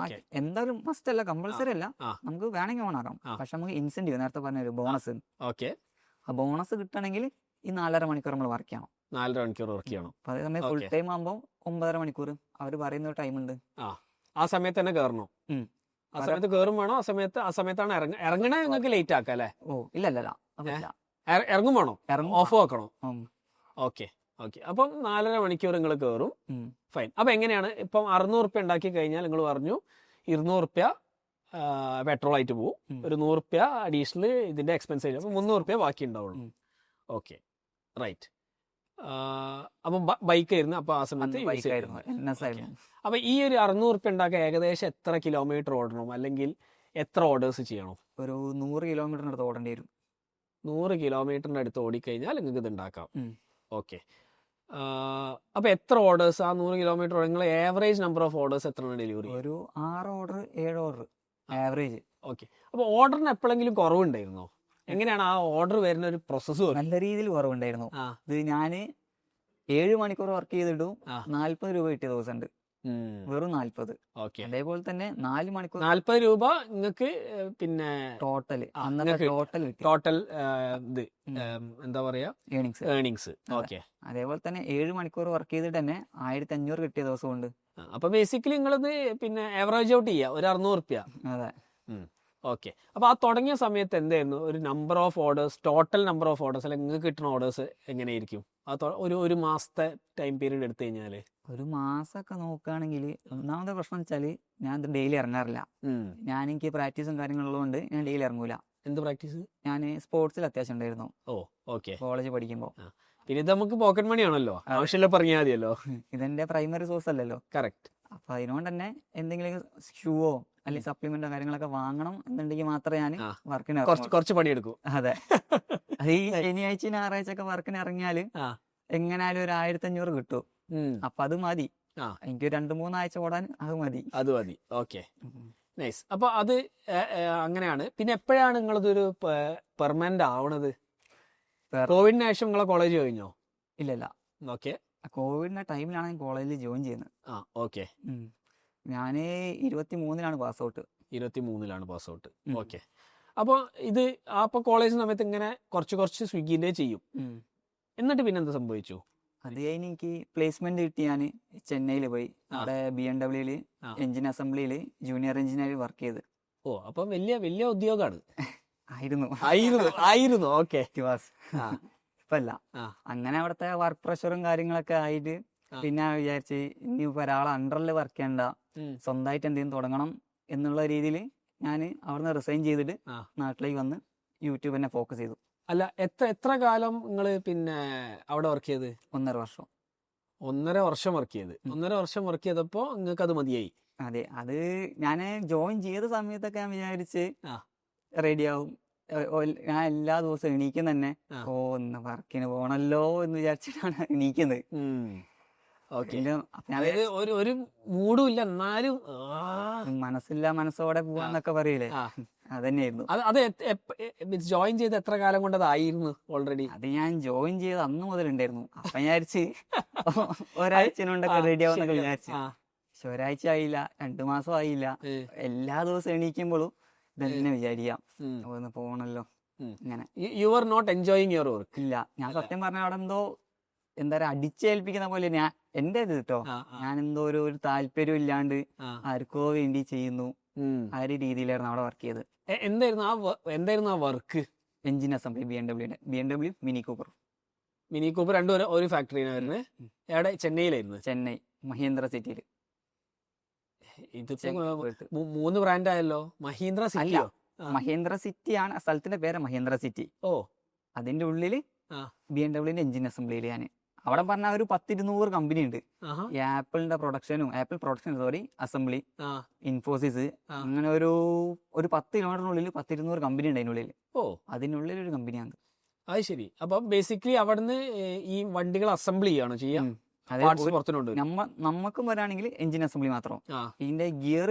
[SPEAKER 2] എന്തായാലും മസ്റ്റ് അല്ല, കമ്പൾസറി അല്ല,
[SPEAKER 3] ആ.
[SPEAKER 2] നമുക്ക് വേണമെങ്കിൽ ഓൺ ആക്കാം.
[SPEAKER 3] ആ.
[SPEAKER 2] പക്ഷെ നമുക്ക് ഇൻസെന്റീവ് നേരത്തെ പറഞ്ഞ ഒരു ബോണസ്,
[SPEAKER 3] ഓക്കെ,
[SPEAKER 2] ആ ബോണസ് കിട്ടണമെങ്കിൽ ഈ 4.5 മണിക്കൂർ നമ്മൾ വർക്ക് ചെയ്യണം.
[SPEAKER 3] 4.5 മണിക്കൂർ വർക്ക് ചെയ്യണം.
[SPEAKER 2] അപ്പൊ അതേ സമയം ഫുൾ
[SPEAKER 3] Okay.
[SPEAKER 2] ടൈം ആകുമ്പോൾ 9.5 മണിക്കൂർ അവർ പറയുന്ന ഒരു ടൈം ഉണ്ട്.
[SPEAKER 3] ആ സമയത്ത് തന്നെ കയറണം.
[SPEAKER 2] ഉം.
[SPEAKER 3] ആ സമയത്ത് കയറും വേണോ? ആ സമയത്താണ് ഇറങ്ങണേ നിങ്ങൾക്ക് ലേറ്റ് ആക്കാം അല്ലേ?
[SPEAKER 2] ഇല്ല അതല്ല,
[SPEAKER 3] ഇറങ്ങും വേണോ?
[SPEAKER 2] ഇറങ്ങും.
[SPEAKER 3] ഓഫ് ആക്കണോ? ഓക്കെ. അപ്പം 4.5 മണിക്കൂർ നിങ്ങൾ കയറും. ഫൈൻ. അപ്പൊ എങ്ങനെയാണ് ഇപ്പം 600 റുപ്യ ഉണ്ടാക്കി കഴിഞ്ഞാൽ നിങ്ങൾ പറഞ്ഞു 200 റുപ്യ പെട്രോൾ ആയിട്ട് പോകും, ഒരു 100 റുപ്യ അഡീഷണൽ ഇതിന്റെ എക്സ്പെൻസ് ആയിട്ട്, അപ്പൊ 300 റുപ്യ ബാക്കി ഉണ്ടാവുള്ളൂ. Okay, right. അപ്പം ബൈക്ക് ആയിരുന്നു അപ്പൊ ആ സമയത്ത് use ചെയ്തിരുന്നത്.
[SPEAKER 2] NS ആയിരുന്നു.
[SPEAKER 3] അപ്പൊ ഈ ഒരു 600 റുപ്യ ഉണ്ടാക്കാൻ ഏകദേശം എത്ര കിലോമീറ്റർ ഓടണം, അല്ലെങ്കിൽ എത്ര ഓർഡേഴ്സ് ചെയ്യണം?
[SPEAKER 2] ഒരു 100 കിലോമീറ്ററിന് അടുത്ത് ഓടേണ്ടി വരും.
[SPEAKER 3] 100 കിലോമീറ്ററിന്റെ അടുത്ത് ഓടിക്കഴിഞ്ഞാൽ നിങ്ങൾക്ക് ഇത് ഉണ്ടാക്കാം. ഓക്കെ. അപ്പൊ എത്ര ഓർഡേഴ്സ് ആ 100 കിലോമീറ്റർ നിങ്ങൾ ഏവറേജ് നമ്പർ ഓഫ് ഓർഡേഴ്സ് എത്ര ഡെലിവറി?
[SPEAKER 2] ഒരു 6 ഓർഡർ 7 ഓർഡർ ആവറേജ്.
[SPEAKER 3] ഓക്കെ. അപ്പൊ ഓർഡറിന് എപ്പോഴെങ്കിലും കുറവുണ്ടായിരുന്നോ? എങ്ങനെയാണ് ആ ഓർഡർ വരുന്ന ഒരു പ്രോസസ്സ്?
[SPEAKER 2] നല്ല രീതിയിൽ കുറവുണ്ടായിരുന്നു. ഇത് ഞാന് 7 മണിക്കൂർ വർക്ക് ചെയ്തിട്ടും 40 രൂപ കിട്ടിയ ദിവസം ഉണ്ട്, വെറും 40.
[SPEAKER 3] ഓക്കെ.
[SPEAKER 2] അതേപോലെ തന്നെ 4 മണിക്കൂർ
[SPEAKER 3] 40 രൂപ നിങ്ങൾക്ക് പിന്നെ
[SPEAKER 2] ടോട്ടൽ
[SPEAKER 3] ടോട്ടൽ ഇത് എന്താ പറയാ
[SPEAKER 2] ഏണിങ്സ്.
[SPEAKER 3] ഓക്കെ.
[SPEAKER 2] അതേപോലെ തന്നെ 7 മണിക്കൂർ വർക്ക് ചെയ്തിട്ട് തന്നെ 1500 കിട്ടിയ ദിവസമുണ്ട്.
[SPEAKER 3] അപ്പൊ ബേസിക്കലി നിങ്ങളിത് പിന്നെ ആവറേജ് ഔട്ട് ചെയ്യാം ഒരു 600 റുപ്യ.
[SPEAKER 2] അതെ.
[SPEAKER 3] ഓക്കെ. അപ്പൊ ആ തുടങ്ങിയ സമയത്ത് എന്തായിരുന്നു ഒരു number of orders, total number of orders, അല്ലെങ്കിൽ നിങ്ങൾക്ക് കിട്ടുന്ന ഓർഡേഴ്സ് എങ്ങനെയായിരിക്കും? ഒരു മാസത്തെ ടൈം പീരീഡ് എടുത്തു കഴിഞ്ഞാല്?
[SPEAKER 2] ഒരു മാസമൊക്കെ നോക്കുകയാണെങ്കിൽ ഒന്നാമത്തെ പ്രശ്നം വെച്ചാല് ഞാൻ ഇത് ഡെയിലി ഇറങ്ങാറില്ല. എനിക്ക് പ്രാക്ടീസും കാര്യങ്ങളുള്ളതുകൊണ്ട് ഞാൻ ഡെയിലി ഇറങ്ങൂല.
[SPEAKER 3] എന്ത് പ്രാക്ടീസ്?
[SPEAKER 2] ഞാൻ സ്പോർട്സിൽ അത്യാവശ്യം ഉണ്ടായിരുന്നു.
[SPEAKER 3] ഓക്കെ.
[SPEAKER 2] കോളേജ് പഠിക്കുമ്പോൾ.
[SPEAKER 3] പിന്നെ ഇത് നമുക്ക് പോക്കറ്റ് മണി ആണല്ലോ, ആവശ്യമില്ല പറഞ്ഞാൽ മതിയല്ലോ.
[SPEAKER 2] ഇതെന്റെ പ്രൈമറി സോഴ്സ് അല്ലല്ലോ.
[SPEAKER 3] കറക്റ്റ്.
[SPEAKER 2] അപ്പൊ അതിനോണ്ട് തന്നെ എന്തെങ്കിലും ഷൂവോ അല്ലെങ്കിൽ സപ്ലിമെന്റോ കാര്യങ്ങളൊക്കെ വാങ്ങണം എന്നുണ്ടെങ്കിൽ മാത്രമേ ഞാൻ വർക്കിന്
[SPEAKER 3] കുറച്ച് പണിയെടുക്കും.
[SPEAKER 2] അതെ. അത് ഈ ശനിയാഴ്ച ഞായറാഴ്ച ഒക്കെ വർക്കിന് ഇറങ്ങിയാല് എങ്ങനെയാലും ഒരു 1500 കിട്ടും. അപ്പൊ അത് മതി. എനിക്ക് 2-3 ആഴ്ച ഓടാൻ അത് മതി.
[SPEAKER 3] Okay, nice. അപ്പൊ അത് അങ്ങനെയാണ്. പിന്നെ എപ്പോഴാണ് നിങ്ങളതൊരു പെർമനന്റ് ആവണത്? കോവിഡിന് ശേഷം നിങ്ങളെ കോളേജ് കഴിഞ്ഞോ?
[SPEAKER 2] ഇല്ലല്ല.
[SPEAKER 3] ഓക്കെ.
[SPEAKER 2] കോവിഡിന്റെ ടൈമിലാണ് ഞാൻ കോളേജിൽ ജോയിൻ ചെയ്യുന്നത്.
[SPEAKER 3] ഓക്കെ.
[SPEAKER 2] ഞാന് 23-ലാണ് പാസ് ഔട്ട്.
[SPEAKER 3] 23-ലാണ് പാസ് ഔട്ട്. ഓക്കെ. അപ്പൊ ഇത് അപ്പൊ കോളേജ് സമയത്ത് ഇങ്ങനെ കുറച്ച് സ്വിഗ്ഗിന്റെ ചെയ്യും. എന്നിട്ട് പിന്നെ എന്താ സംഭവിച്ചു?
[SPEAKER 2] അത് കഴിഞ്ഞ് എനിക്ക് പ്ലേസ്മെന്റ് കിട്ടി. ഞാൻ ചെന്നൈയിൽ പോയി. അവിടെ BMW എഞ്ചിൻ അസംബ്ലിയില് ജൂനിയർ എഞ്ചിനീയർ വർക്ക് ചെയ്ത്.
[SPEAKER 3] അപ്പൊ വലിയ ഉദ്യോഗമാണ്.
[SPEAKER 2] ആയിരുന്നു.
[SPEAKER 3] ഓക്കെ.
[SPEAKER 2] ഇപ്പല്ല. അങ്ങനെ അവിടുത്തെ വർക്ക് പ്രഷറും കാര്യങ്ങളൊക്കെ ആയിട്ട് പിന്നെ വിചാരിച്ച് ഇനി ഒരാളെ അണ്ടറിൽ വർക്ക് ചെയ്യണ്ട, സ്വന്തമായിട്ട് എന്തെങ്കിലും തുടങ്ങണം എന്നുള്ള രീതിയിൽ ഞാൻ അവിടുന്ന് റിസൈൻ ചെയ്തിട്ട് നാട്ടിലേക്ക് വന്ന് യൂട്യൂബ് തന്നെ ഫോക്കസ് ചെയ്തു.
[SPEAKER 3] അല്ല, എത്ര കാലം നിങ്ങൾ പിന്നെ അവിടെ വർക്ക് ചെയ്ത്?
[SPEAKER 2] 1.5 വർഷം.
[SPEAKER 3] 1.5 വർഷം വർക്ക് ചെയ്ത്. 1.5 വർഷം വർക്ക് ചെയ്തപ്പോ നിങ്ങൾക്ക് അത് മതിയായി?
[SPEAKER 2] അതെ. അത് ഞാൻ ജോയിൻ ചെയ്ത സമയത്തൊക്കെ ഞാൻ വിചാരിച്ച് റെഡിയാവും. ഞാൻ എല്ലാ ദിവസവും എണീക്കും തന്നെ ഒന്ന് വർക്കിന് പോണല്ലോ എന്ന് വിചാരിച്ചിട്ടാണ് എണീക്കുന്നത്.
[SPEAKER 3] ഒരു മൂഡും ഇല്ല, എന്നാലും
[SPEAKER 2] മനസ്സോടെ പോവാന്നൊക്കെ പറയില്ലേ, അതന്നെയായിരുന്നു.
[SPEAKER 3] അത് ജോയിൻ ചെയ്ത് എത്ര കാലം കൊണ്ട് അതായിരുന്നു ഓൾറെഡി?
[SPEAKER 2] അത് ഞാൻ ജോയിൻ ചെയ്ത് അന്ന് മുതലുണ്ടായിരുന്നു. അപ്പൊ വിചാരിച്ച് ഒരാഴ്ചനുണ്ടൊക്കെ റെഡി ആവുന്നൊക്കെ വിചാരിച്ചു. പക്ഷെ ഒരാഴ്ച ആയില്ല, 2 മാസം ആയില്ല. എല്ലാ ദിവസവും എണീക്കുമ്പോഴും ഇതന്നെ വിചാരിക്കാം ഒന്ന് പോണല്ലോ. അങ്ങനെ
[SPEAKER 3] you are not enjoying your work?
[SPEAKER 2] ഇല്ല, ഞാൻ സത്യം പറഞ്ഞ അവിടെ എന്തോ എന്താ പറയാ അടിച്ചേൽപ്പിക്കുന്ന പോലെ ഞാൻ എന്റെ ഇത് കേട്ടോ, ഞാൻ എന്തോ ഒരു താല്പര്യം ഇല്ലാണ്ട് ആർക്കോ വേണ്ടി ചെയ്യുന്നു ആ ഒരു രീതിയിലായിരുന്നു അവിടെ വർക്ക് ചെയ്ത്.
[SPEAKER 3] എന്തായിരുന്നു ആ work?
[SPEAKER 2] Engine assembly BMW mini Cooper
[SPEAKER 3] രണ്ടും ഒരു ഫാക്ടറിയിലായിരുന്നു. എവിടെ? ചെന്നൈയിലായിരുന്നു.
[SPEAKER 2] ചെന്നൈ മഹീന്ദ്ര സിറ്റിയിൽ.
[SPEAKER 3] ഇതിപ്പോ 3 ബ്രാൻഡ് ആയല്ലോ. മഹീന്ദ്ര സിറ്റിയോ?
[SPEAKER 2] മഹീന്ദ്ര സിറ്റി ആണ് സ്ഥലത്തിന്റെ പേര്, മഹീന്ദ്ര സിറ്റി. അതിന്റെ ഉള്ളില് BMW എഞ്ചിൻ അസംബ്ലിയിൽ ഞാൻ അവിടെ പറഞ്ഞ ഒരു 10-200 കമ്പനി ഉണ്ട്. ആപ്പിൾ പ്രൊഡക്ഷൻ അസംബ്ലി, ഇൻഫോസിസ്, അങ്ങനെ ഒരു 10 കിലോമീറ്ററിനുള്ളിൽ 10-200 കമ്പനി ഉണ്ട് അതിനുള്ളിൽ. അതിനുള്ളിൽ ഒരു കമ്പനിയാണ്.
[SPEAKER 3] അത് ശരി. അപ്പൊ ബേസിക്കലി അവിടുന്ന് ഈ വണ്ടികൾ അസംബിൾ ചെയ്യാണ് ചെയ്യാം.
[SPEAKER 2] നമുക്കും വരാണെങ്കിൽ എഞ്ചിൻ അസംബ്ലി മാത്രം. ഇതിന്റെ ഗിയർ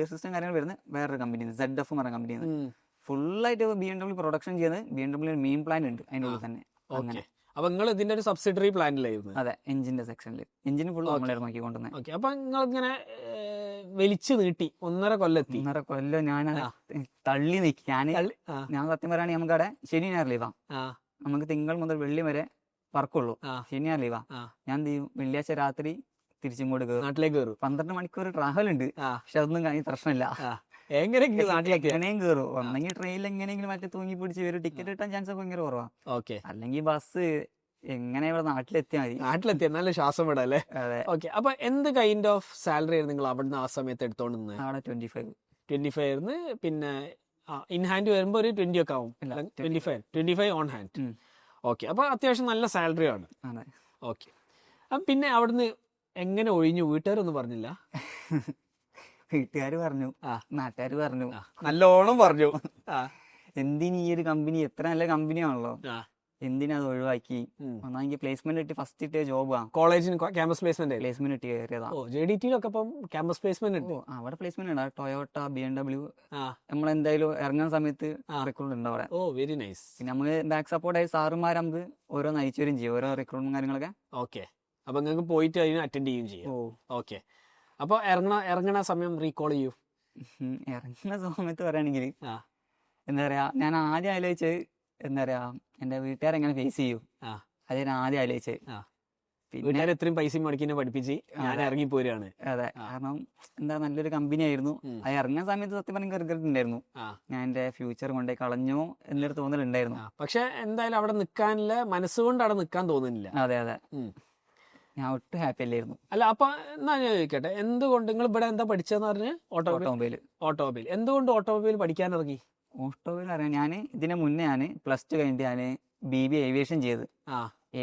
[SPEAKER 2] സിസ്റ്റം കാര്യങ്ങൾ വരുന്നത് വേറൊരു കമ്പനി, ZF എന്ന് പറഞ്ഞ കമ്പനിയാണ്. ഫുള്ളായിട്ട് BMW പ്രൊഡക്ഷൻ ചെയ്യുന്നത് BMW മെയിൻ പ്ലാന്റ് ഉണ്ട് അതിൻ്റെ ഉള്ളിൽ തന്നെ.
[SPEAKER 3] ഓക്കെ. അപ്പൊ നിങ്ങൾ ഇതിന്റെ ഒരു സബ്സിഡറി പ്ലാനിലായിരുന്നു?
[SPEAKER 2] അതെ, എഞ്ചിന്റെ സെക്ഷനിൽ. എഞ്ചിന് ഫുൾ നമ്മളായിരുന്നു നോക്കിക്കൊണ്ടുവന്നത്.
[SPEAKER 3] ഓക്കെ. അപ്പൊ നിങ്ങൾ ഇങ്ങനെ വലിച്ചു നീട്ടി 1.5 കൊല്ലെത്തി.
[SPEAKER 2] 1.5 കൊല്ലം ഞാൻ തള്ളി നിൽക്കി. ഞാൻ സത്യം പറയുകയാണെങ്കിൽ നമുക്ക് അവിടെ ശനി ഞായർ ലീവാ. നമുക്ക് തിങ്കൾ മുതൽ വെള്ളി വരെ വർക്കുള്ളൂ, ശനി ഞായർ ലീവാ. ഞാൻ എന്ത് ചെയ്യും, വെള്ളിയാഴ്ച രാത്രി തിരിച്ചിങ്ങോട്ട് കയറും, നാട്ടിലേക്ക് കയറും. 12 മണിക്കൂർ ട്രാവൽ ഉണ്ട്, പക്ഷെ അതൊന്നും കഴിഞ്ഞ പ്രശ്നമില്ല. എങ്ങനെയും കയറും. ഒന്നെങ്കിൽ ട്രെയിനിൽ എങ്ങനെയെങ്കിലും മറ്റേ തൂങ്ങി പിടിച്ച് വരും. ടിക്കറ്റ് കിട്ടാൻ ചാൻസ് ഒക്കെ ഭയങ്കര കുറവാ. അല്ലെങ്കിൽ ബസ് എങ്ങനെ ഇവിടെ നാട്ടിലെത്തിയാൽ നല്ല ശ്വാസം വിടാം അല്ലേ?
[SPEAKER 3] ഓക്കെ. അപ്പൊ എന്ത് കൈൻഡ് ഓഫ് സാലറി ആയിരുന്നു നിങ്ങൾ അവിടുന്ന് ആ സമയത്ത് എടുത്തോണ്ടിരുന്നത്?
[SPEAKER 2] അവിടെ 25
[SPEAKER 3] ആയിരുന്നു. പിന്നെ ഇൻ ഹാൻഡ് വരുമ്പോ ഒരു 20 ഒക്കെ ആവും. 25 ഓൺ ഹാൻഡ്. ഓക്കെ. അപ്പൊ അത്യാവശ്യം നല്ല സാലറി ആണ്. ഓക്കെ. അപ്പം പിന്നെ അവിടുന്ന് എങ്ങനെ ഒഴിഞ്ഞു? വീട്ടുകാരൊന്നും പറഞ്ഞില്ല?
[SPEAKER 2] വീട്ടുകാർ പറഞ്ഞു, നാട്ടുകാർ പറഞ്ഞു,
[SPEAKER 3] നല്ലോണം പറഞ്ഞു.
[SPEAKER 2] എന്തിനീ ഒരു കമ്പനി, എത്ര നല്ല കമ്പനിയാണല്ലോ, എന്തിനാ അത് ഒഴിവാക്കി? ഒന്നാണെങ്കിൽ പ്ലേസ്മെന്റ് കിട്ടി, ഫസ്റ്റ് കിട്ടിയ ജോബാ.
[SPEAKER 3] കോളേജിന് ക്യാമ്പസ് പ്ലേസ്മെന്റ്
[SPEAKER 2] കിട്ടി കയറിയതാ.
[SPEAKER 3] JDT-ലൊക്കെ അവിടെ പ്ലേസ്മെന്റ് ഉണ്ട്.
[SPEAKER 2] Toyota, BMW. നമ്മളെന്തായാലും ഇറങ്ങുന്ന സമയത്ത് റിക്രൂട്ട് ഉണ്ട് അവിടെ.
[SPEAKER 3] Very nice.
[SPEAKER 2] പിന്നെ നമുക്ക് ബാക്ക് സപ്പോർട്ട് ആയി സാറുമാർ നമുക്ക് ഓരോ നയിച്ചുവരും ചെയ്യും, ഓരോ റിക്രൂട്ട്മെന്റ് കാര്യങ്ങളൊക്കെ.
[SPEAKER 3] ഓക്കെ. അപ്പൊ നിങ്ങൾക്ക് പോയിട്ട് അതിന് അറ്റൻഡ് ചെയ്യുകയും ചെയ്യും. ഓക്കെ. അപ്പൊ ഇറങ്ങണ സമയം റീകോൾ ചെയ്യൂ.
[SPEAKER 2] ഇറങ്ങുന്ന സമയത്ത് പറയുകയാണെങ്കിൽ എന്താ പറയാ, ഞാൻ ആദ്യം ആലോചിച്ചത് എന്താ പറയാ, എന്റെ വീട്ടുകാരെങ്ങനെ ഫേസ് ചെയ്യും, അത് ഞാൻ ആദ്യം ആലോചിച്ചത്.
[SPEAKER 3] പിന്നെ എത്രയും പൈസ മുടക്കി പഠിപ്പിച്ച് ഞാൻ ഇറങ്ങി പോരുകയാണ്.
[SPEAKER 2] അതെ, കാരണം എന്താ നല്ലൊരു കമ്പനി ആയിരുന്നു. അത് ഇറങ്ങുന്ന സമയത്ത് സത്യം പറഞ്ഞ റിഗ്രറ്റ് ഉണ്ടായിരുന്നു, ഞാൻ എന്റെ ഫ്യൂച്ചർ കൊണ്ടേ കളഞ്ഞോ എന്നൊരു തോന്നലുണ്ടായിരുന്നു.
[SPEAKER 3] പക്ഷെ എന്തായാലും അവിടെ നിൽക്കാനില്ല, മനസ്സുകൊണ്ട് അവിടെ നിൽക്കാൻ തോന്നുന്നില്ല.
[SPEAKER 2] അതെ, ഞാൻ ഒട്ടും ഹാപ്പി അല്ലായിരുന്നു.
[SPEAKER 3] അല്ല, അപ്പൊ എന്നാ ഞാൻ ചോദിക്കട്ടെ, എന്തുകൊണ്ട് നിങ്ങൾ ഇവിടെ എന്താ പഠിച്ചതെന്ന് പറഞ്ഞ്? ഓട്ടോമൊബൈൽ. എന്തുകൊണ്ട് ഓട്ടോമൊബൈൽ പഠിക്കാൻ ഇറങ്ങി?
[SPEAKER 2] ഓട്ടോമൊബൈൽ അറിയാം, ഞാൻ ഇതിന് മുന്നേ ഞാൻ +2 കഴിഞ്ഞിട്ട് ഞാൻ BBA ഏവിയേഷൻ ചെയ്ത്.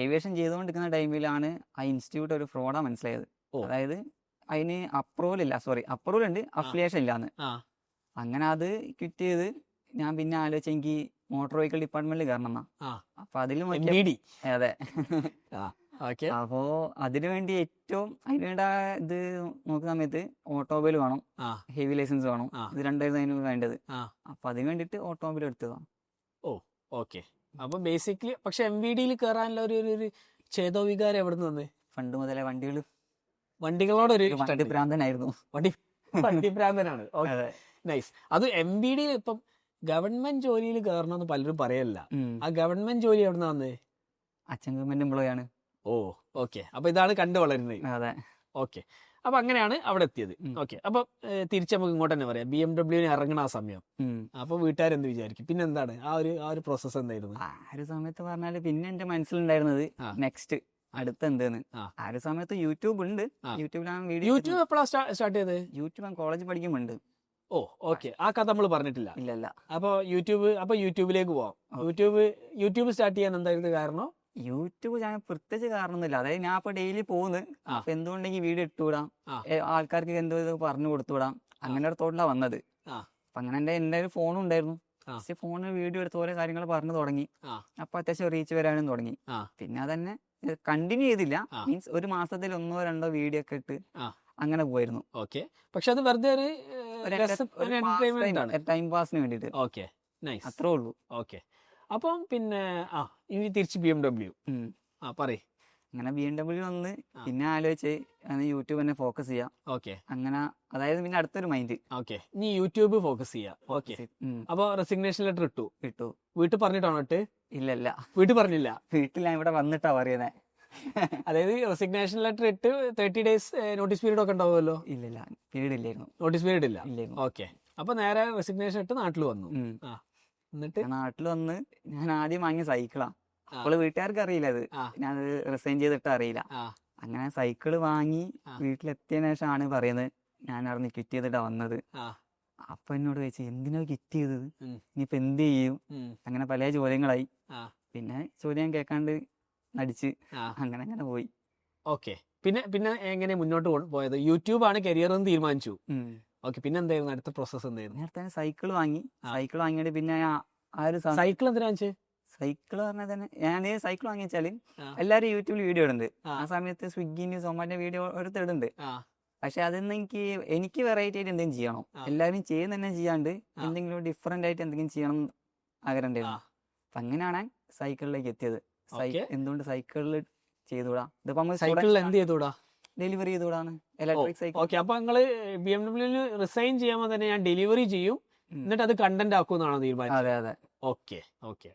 [SPEAKER 2] ഏവിയേഷൻ ചെയ്തുകൊണ്ടിരിക്കുന്ന ടൈമിലാണ് ആ ഇൻസ്റ്റിറ്റ്യൂട്ട് ഒരു ഫ്രോഡാ മനസ്സിലായത്. അതായത് അതിന് അപ്രൂവൽ ഉണ്ട്, അഫിലിയേഷൻ ഇല്ലാന്ന്. അങ്ങനെ അത് ക്വിറ്റ് ചെയ്ത് ഞാൻ പിന്നെ ആലോചിച്ച എനിക്ക് മോട്ടോർ വെഹിക്കിൾ ഡിപ്പാർട്ട്മെന്റിൽ കയറണം എന്നാ. അപ്പൊ അതിൽ അതെ. അപ്പോ അതിനുവേണ്ടി അതിനുവേണ്ട ഇത് നോക്കുന്ന സമയത്ത് ഓട്ടോമൊബൈൽ വേണം, ഹെവി ലൈസൻസ് വേണം. ഇത് രണ്ടായിരുന്നു അതിന് വേണ്ടത്. അപ്പൊ അതിന് വേണ്ടിട്ട് ഓട്ടോമൊബൈൽ എടുത്തതാണ്.
[SPEAKER 3] ഓക്കെ. അപ്പൊ ബേസിക്കലി പക്ഷെ MVD-യിൽ കയറാനുള്ള ഒരു ചേതോ വികാരം എവിടെ നിന്ന് വന്നേ?
[SPEAKER 2] പണ്ട് മുതലേ
[SPEAKER 3] വണ്ടികളോടൊരു
[SPEAKER 2] ഭ്രാന്തനായിരുന്നു.
[SPEAKER 3] വണ്ടി ഭ്രാന്തനാണ്. നൈസ്. അത് MVD ഇപ്പം ഗവൺമെന്റ് ജോലിയിൽ കയറണമെന്ന് പലരും പറയല്ല. ആ ഗവൺമെന്റ് ജോലി എവിടെ നിന്ന് വന്നേ?
[SPEAKER 2] അച്ഛൻ ഗവൺമെന്റ് എംപ്ലോയി ആണ്.
[SPEAKER 3] ഓക്കെ. അപ്പൊ ഇതാണ് കണ്ടു വളരുന്നത്.
[SPEAKER 2] അതെ.
[SPEAKER 3] ഓക്കെ. അപ്പൊ അങ്ങനെയാണ് അവിടെ എത്തിയത്. ഓക്കെ. അപ്പൊ തിരിച്ച് നമുക്ക് ഇങ്ങോട്ട് തന്നെ പറയാം, BMW-ന് ഇറങ്ങണ ആ സമയം. അപ്പൊ വീട്ടുകാരെന്ത് വിചാരിക്കും? പിന്നെ എന്താണ് ആ ഒരു പ്രോസസ് എന്തായിരുന്നു?
[SPEAKER 2] ആ ഒരു സമയത്ത് പറഞ്ഞാല് പിന്നെ എന്റെ മനസ്സിലുണ്ടായിരുന്നത് നെക്സ്റ്റ് അടുത്ത എന്തെന്ന്. ആ ഒരു സമയത്ത് യൂട്യൂബ് ഉണ്ട്, യൂട്യൂബിലാണ് വീഡിയോ.
[SPEAKER 3] യൂട്യൂബ് എപ്പോഴാണ് സ്റ്റാർട്ട് ചെയ്തത്?
[SPEAKER 2] യൂട്യൂബ് ഞാൻ കോളേജ് പഠിക്കുമ്പോണ്ട്.
[SPEAKER 3] ഓക്കെ. ആ കഥ നമ്മൾ പറഞ്ഞിട്ടില്ല.
[SPEAKER 2] ഇല്ല.
[SPEAKER 3] അപ്പൊ യൂട്യൂബിലേക്ക് പോവാം. യൂട്യൂബ് സ്റ്റാർട്ട് ചെയ്യാൻ എന്തായിരുന്നു കാരണം?
[SPEAKER 2] യൂട്യൂബ് ഞാൻ പ്രത്യേകിച്ച് കാരണമൊന്നുമില്ല. അതായത് ഞാൻ ഇപ്പൊ ഡെയിലി പോകുന്നത്, അപ്പൊ എന്തുകൊണ്ടെങ്കിൽ വീഡിയോ ഇട്ടുവിടാം, ആൾക്കാർക്ക് എന്തോ ഇത് പറഞ്ഞു കൊടുത്തുവിടാം, അങ്ങനെ ഒരു തോട്ടിലാ വന്നത്. അപ്പൊ അങ്ങനെ എന്റെ ഒരു ഫോണും ഉണ്ടായിരുന്നു. പക്ഷെ ഫോണിൽ വീഡിയോ എടുത്ത് ഓരോ കാര്യങ്ങൾ പറഞ്ഞു തുടങ്ങി. അപ്പൊ അത്യാവശ്യം റീച്ച് വരാനും തുടങ്ങി. പിന്നെ അതന്നെ കണ്ടിന്യൂ ചെയ്തില്ല, മീൻസ് ഒരു മാസത്തിൽ 1-2 വീഡിയോ ഒക്കെ ഇട്ട് അങ്ങനെ പോയിരുന്നു.
[SPEAKER 3] ഓക്കെ. പക്ഷെ അത് വെറുതെ ഒരു
[SPEAKER 2] ടൈം പാസിന് വേണ്ടിട്ട്.
[SPEAKER 3] Okay, nice.
[SPEAKER 2] അത്രേ ഉള്ളൂ.
[SPEAKER 3] ഓക്കെ. അപ്പം പിന്നെ ഇനി തിരിച്ച് BMW പറയ്.
[SPEAKER 2] അങ്ങനെ BMW വന്ന് പിന്നെ ആലോചിച്ച് യൂട്യൂബ് തന്നെ ഫോക്കസ് ചെയ്യാം.
[SPEAKER 3] ഓക്കെ.
[SPEAKER 2] അങ്ങനെ അതായത് പിന്നെ അടുത്തൊരു മൈൻഡ്.
[SPEAKER 3] ഓക്കെ, നീ യൂട്യൂബ് ഫോക്കസ് ചെയ്യാം. ഓക്കെ. അപ്പൊ റെസിഗ്നേഷൻ ലെറ്റർ ഇട്ടു? വീട്ടിൽ പറഞ്ഞിട്ടാണോ ഇട്ട്?
[SPEAKER 2] ഇല്ല,
[SPEAKER 3] വീട്ടിൽ പറഞ്ഞില്ല.
[SPEAKER 2] വീട്ടിൽ ഞാൻ ഇവിടെ വന്നിട്ടാ പറയുന്നത്.
[SPEAKER 3] അതായത് റെസിഗ്നേഷൻ ലെറ്റർ ഇട്ട് 30 days നോട്ടീസ് പീരീഡ് ഒക്കെ ഉണ്ടാവുമല്ലോ?
[SPEAKER 2] ഇല്ല, പീരീഡ് ഇല്ലായിരുന്നു.
[SPEAKER 3] നോട്ടീസ് പീരീഡ് ഇല്ല. ഓക്കെ. അപ്പൊ നേരെ റെസിഗ്നേഷൻ ഇട്ട് നാട്ടിൽ വന്നു. എന്നിട്ട്
[SPEAKER 2] നാട്ടിൽ വന്ന് ഞാൻ ആദ്യം വാങ്ങിയ സൈക്കിളാ. അപ്പോൾ വീട്ടുകാർക്ക് അറിയില്ല, അത് ഞാൻ റിസൈൻ ചെയ്തിട്ട് അറിയില്ല. അങ്ങനെ സൈക്കിള് വാങ്ങി വീട്ടിലെത്തിയതിനു ശേഷമാണ് പറയുന്നത് ഞാൻ അവിടെ നിന്ന് ക്വിറ്റ് ചെയ്തിട്ടാ വന്നത്. അപ്പൊ എന്നോട് ചോദിച്ചു, എന്തിനാ ക്വിറ്റ് ചെയ്തത്, ഇനിയിപ്പൊ എന്ത് ചെയ്യും? അങ്ങനെ പല ചോദ്യങ്ങളായി. പിന്നെ ചോദ്യം കേൾക്കാണ്ട് നടിച്ച് അങ്ങനെ പോയി.
[SPEAKER 3] ഓക്കെ. പിന്നെ എങ്ങനെ മുന്നോട്ട് പോയത്? യൂട്യൂബ് ആണ് കരിയർ എന്ന് തീരുമാനിച്ചു. ഓക്കെ. പിന്നെ എന്തായിരുന്നു അടുത്ത പ്രോസസ്? എന്തായിരുന്നു?
[SPEAKER 2] നേരത്തെ സൈക്കിൾ വാങ്ങിയിട്ട് പിന്നെ ആ ഒരു
[SPEAKER 3] സൈക്കിൾ എന്തിനാ വെച്ചത്?
[SPEAKER 2] സൈക്കിൾ പറഞ്ഞാൽ തന്നെ ഞാൻ സൈക്കിൾ വാങ്ങി വെച്ചാല് എല്ലാരും യൂട്യൂബിൽ വീഡിയോ ഇടുന്നുണ്ട്. ആ സമയത്ത് സ്വിഗ്ഗിന്റെ സൊമാറ്റോ വീഡിയോ എടുത്തിടുന്നുണ്ട്. പക്ഷെ അതൊന്നും എനിക്ക് വെറൈറ്റി ആയിട്ട് എന്തെങ്കിലും ചെയ്യണം. എല്ലാവരും ചെയ്യുന്ന തന്നെ ചെയ്യാണ്ട് എന്തെങ്കിലും ഡിഫറെന്റ് ആയിട്ട് എന്തെങ്കിലും ചെയ്യണം ആഗ്രഹം ഉണ്ടായിരുന്നു. അപ്പൊ അങ്ങനെയാണ് സൈക്കിളിലേക്ക് എത്തിയത്. എന്തുകൊണ്ട് സൈക്കിളിൽ ചെയ്തുകൂടാ? ഇതിപ്പോ
[SPEAKER 3] സൈക്കിളിൽ എന്ത് ചെയ്തുകൂടാ?
[SPEAKER 2] ഡെലിവറി ചെയ്തുകൂടാണ് ഇലക്ട്രിക് സൈക്കിൾ.
[SPEAKER 3] ഓക്കെ, അപ്പൊ നിങ്ങള് BMW റിസൈൻ ചെയ്യുമ്പോൾ തന്നെ ഞാൻ ഡെലിവറി ചെയ്യും, എന്നിട്ട് അത് കണ്ടന്റ് ആക്കുമെന്നാണോ തീരുമാനിച്ചത്?
[SPEAKER 2] അതെ അതെ.
[SPEAKER 3] ഓക്കെ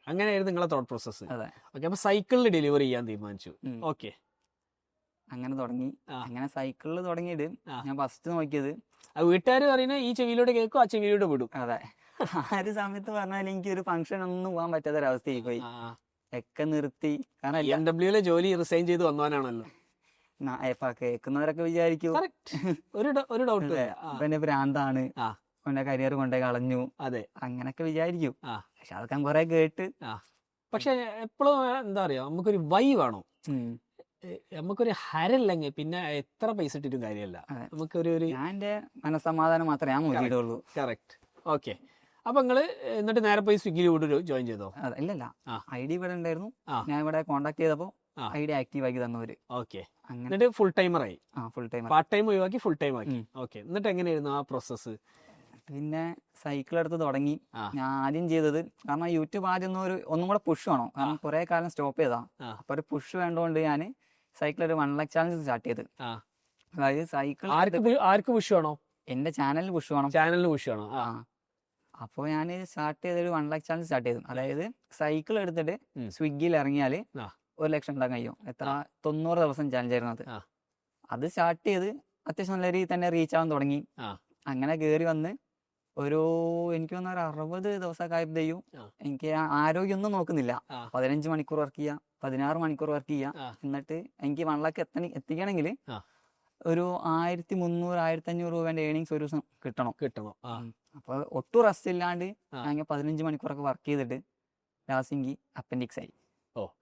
[SPEAKER 3] അങ്ങനെയായിരുന്നു നിങ്ങളെ തോട്ട് പ്രോസസ്.
[SPEAKER 2] അതെ.
[SPEAKER 3] ഓക്കെ, അപ്പൊ സൈക്കിളിൽ ഡെലിവറി ചെയ്യാൻ തീരുമാനിച്ചു. ഓക്കെ,
[SPEAKER 2] അങ്ങനെ തുടങ്ങി. അങ്ങനെ സൈക്കിളിൽ തുടങ്ങിയിട്ട് ഞാൻ ഫസ്റ്റ് നോക്കിയത്,
[SPEAKER 3] വീട്ടുകാർ പറയുന്നത് ഈ ചെവിയിലൂടെ കേൾക്കും, ആ ചെവിയിലൂടെ വിടും.
[SPEAKER 2] അതെ. ആ ഒരു സമയത്ത് പറഞ്ഞാൽ എനിക്ക് ഒരു ഫംഗ്ഷൻ ഒന്നും പോകാൻ പറ്റാത്തൊരവസ്ഥയായി പോയി. ഒക്കെ നിർത്തി. കാരണം
[SPEAKER 3] BMW ജോലി റിസൈൻ ചെയ്ത് വന്നവനാണല്ലോ.
[SPEAKER 2] കേൾക്കുന്നവരൊക്കെ വിചാരിക്കും
[SPEAKER 3] ഒരു ഡൗട്ട്
[SPEAKER 2] എന്റെ ഭ്രാന്താണ്, എന്റെ കരിയർ കൊണ്ടേ കളഞ്ഞു,
[SPEAKER 3] അതെ,
[SPEAKER 2] അങ്ങനൊക്കെ വിചാരിക്കും. പക്ഷെ അതൊക്കെ കുറെ കേട്ട്.
[SPEAKER 3] പക്ഷെ എപ്പോഴും എന്താ പറയാ, നമുക്കൊരു വൈ വേണം, നമുക്കൊരു ഹരല്ലെങ്കിൽ പിന്നെ എത്ര പൈസ ഇട്ടിട്ടും കാര്യമല്ല. നമുക്കൊരു ഞാൻ
[SPEAKER 2] എന്റെ മനസ്സമാധാനം മാത്രമേ ഞാൻ നോക്കിയിട്ടുള്ളൂ.
[SPEAKER 3] കറക്റ്റ്. ഓക്കെ, അപ്പൊ നിങ്ങള് എന്നിട്ട് നേരെ പോയി സ്വിഗ്ഗിയിൽ കൂടെ ജോയിൻ ചെയ്തോ?
[SPEAKER 2] ഇല്ലല്ല, ID ഇവിടെ ഉണ്ടായിരുന്നു. ഞാൻ ഇവിടെ കോണ്ടാക്ട് ചെയ്തപ്പോ ID ആക്റ്റീവ് ആക്കി തന്നവര്.
[SPEAKER 3] ഓക്കെ, എന്നിട്ട് ഫുൾ ടൈമറായി.
[SPEAKER 2] ഫുൾ ടൈം,
[SPEAKER 3] പാർട്ട് ടൈം ഒഴിവാക്കി ഫുൾ ടൈം ആക്കി. ഓക്കെ, എന്നിട്ട് എങ്ങനെയായിരുന്നു ആ പ്രോസസ്സ്?
[SPEAKER 2] പിന്നെ സൈക്കിൾ എടുത്ത് തുടങ്ങി. ഞാൻ ആദ്യം ചെയ്തത്, കാരണം യൂട്യൂബ് ആദ്യം ഒന്നും കൂടെ പുഷ് വേണം, കാരണം കുറെ കാലം സ്റ്റോപ്പ് ചെയ്താ. അപ്പൊ ഒരു പുഷ് വേണ്ടതുകൊണ്ട് ഞാൻ സൈക്കിൾ ഒരു 1 ലക്ഷം ചാലഞ്ച് സ്റ്റാർട്ട് ചെയ്ത്. അതായത് സൈക്കിൾ
[SPEAKER 3] ആർക്ക് പുഷ് വേണോ?
[SPEAKER 2] എന്റെ ചാനലിൽ പുഷ് വേണം.
[SPEAKER 3] ചാനലിൽ പുഷ് വേണോ?
[SPEAKER 2] അപ്പോൾ ഞാൻ സ്റ്റാർട്ട് ചെയ്തൊരു 1 ലക്ഷം ചാലഞ്ച് സ്റ്റാർട്ട് ചെയ്തു. അതായത് സൈക്കിൾ എടുത്തിട്ട് സ്വിഗ്ഗിയിൽ ഇറങ്ങിയാല് 1 ലക്ഷം ഉണ്ടാക്കാൻ കഴിയും. എത്ര 90 ദിവസം ചാലഞ്ച് ആയിരുന്നു അത്. അത് സ്റ്റാർട്ട് ചെയ്ത് അത്യാവശ്യം നല്ല രീതിയിൽ തന്നെ റീച്ച് ആവാൻ തുടങ്ങി. അങ്ങനെ കയറി വന്ന് എനിക്ക് തോന്നുന്ന ഒരു 60 ദിവസമൊക്കെ ആയപ്പോഴേക്കും എനിക്ക് ആരോഗ്യം ഒന്നും നോക്കുന്നില്ല. 15 മണിക്കൂർ വർക്ക് ചെയ്യുക, 16 മണിക്കൂർ വർക്ക് ചെയ്യുക. എന്നിട്ട് എനിക്ക് 1 ലക്ഷം എത്തിക്കണമെങ്കിൽ ഒരു 1300-1500 രൂപേന്റെ ഏണിങ്സ് ഒരു ദിവസം കിട്ടണം. അപ്പൊ ഒട്ടും റെസ്റ്റ് ഇല്ലാണ്ട് ഞാൻ 15 മണിക്കൂറൊക്കെ വർക്ക് ചെയ്തിട്ട് ലാസ്റ്റ് അപ്പൻഡിക്സ് ആയി.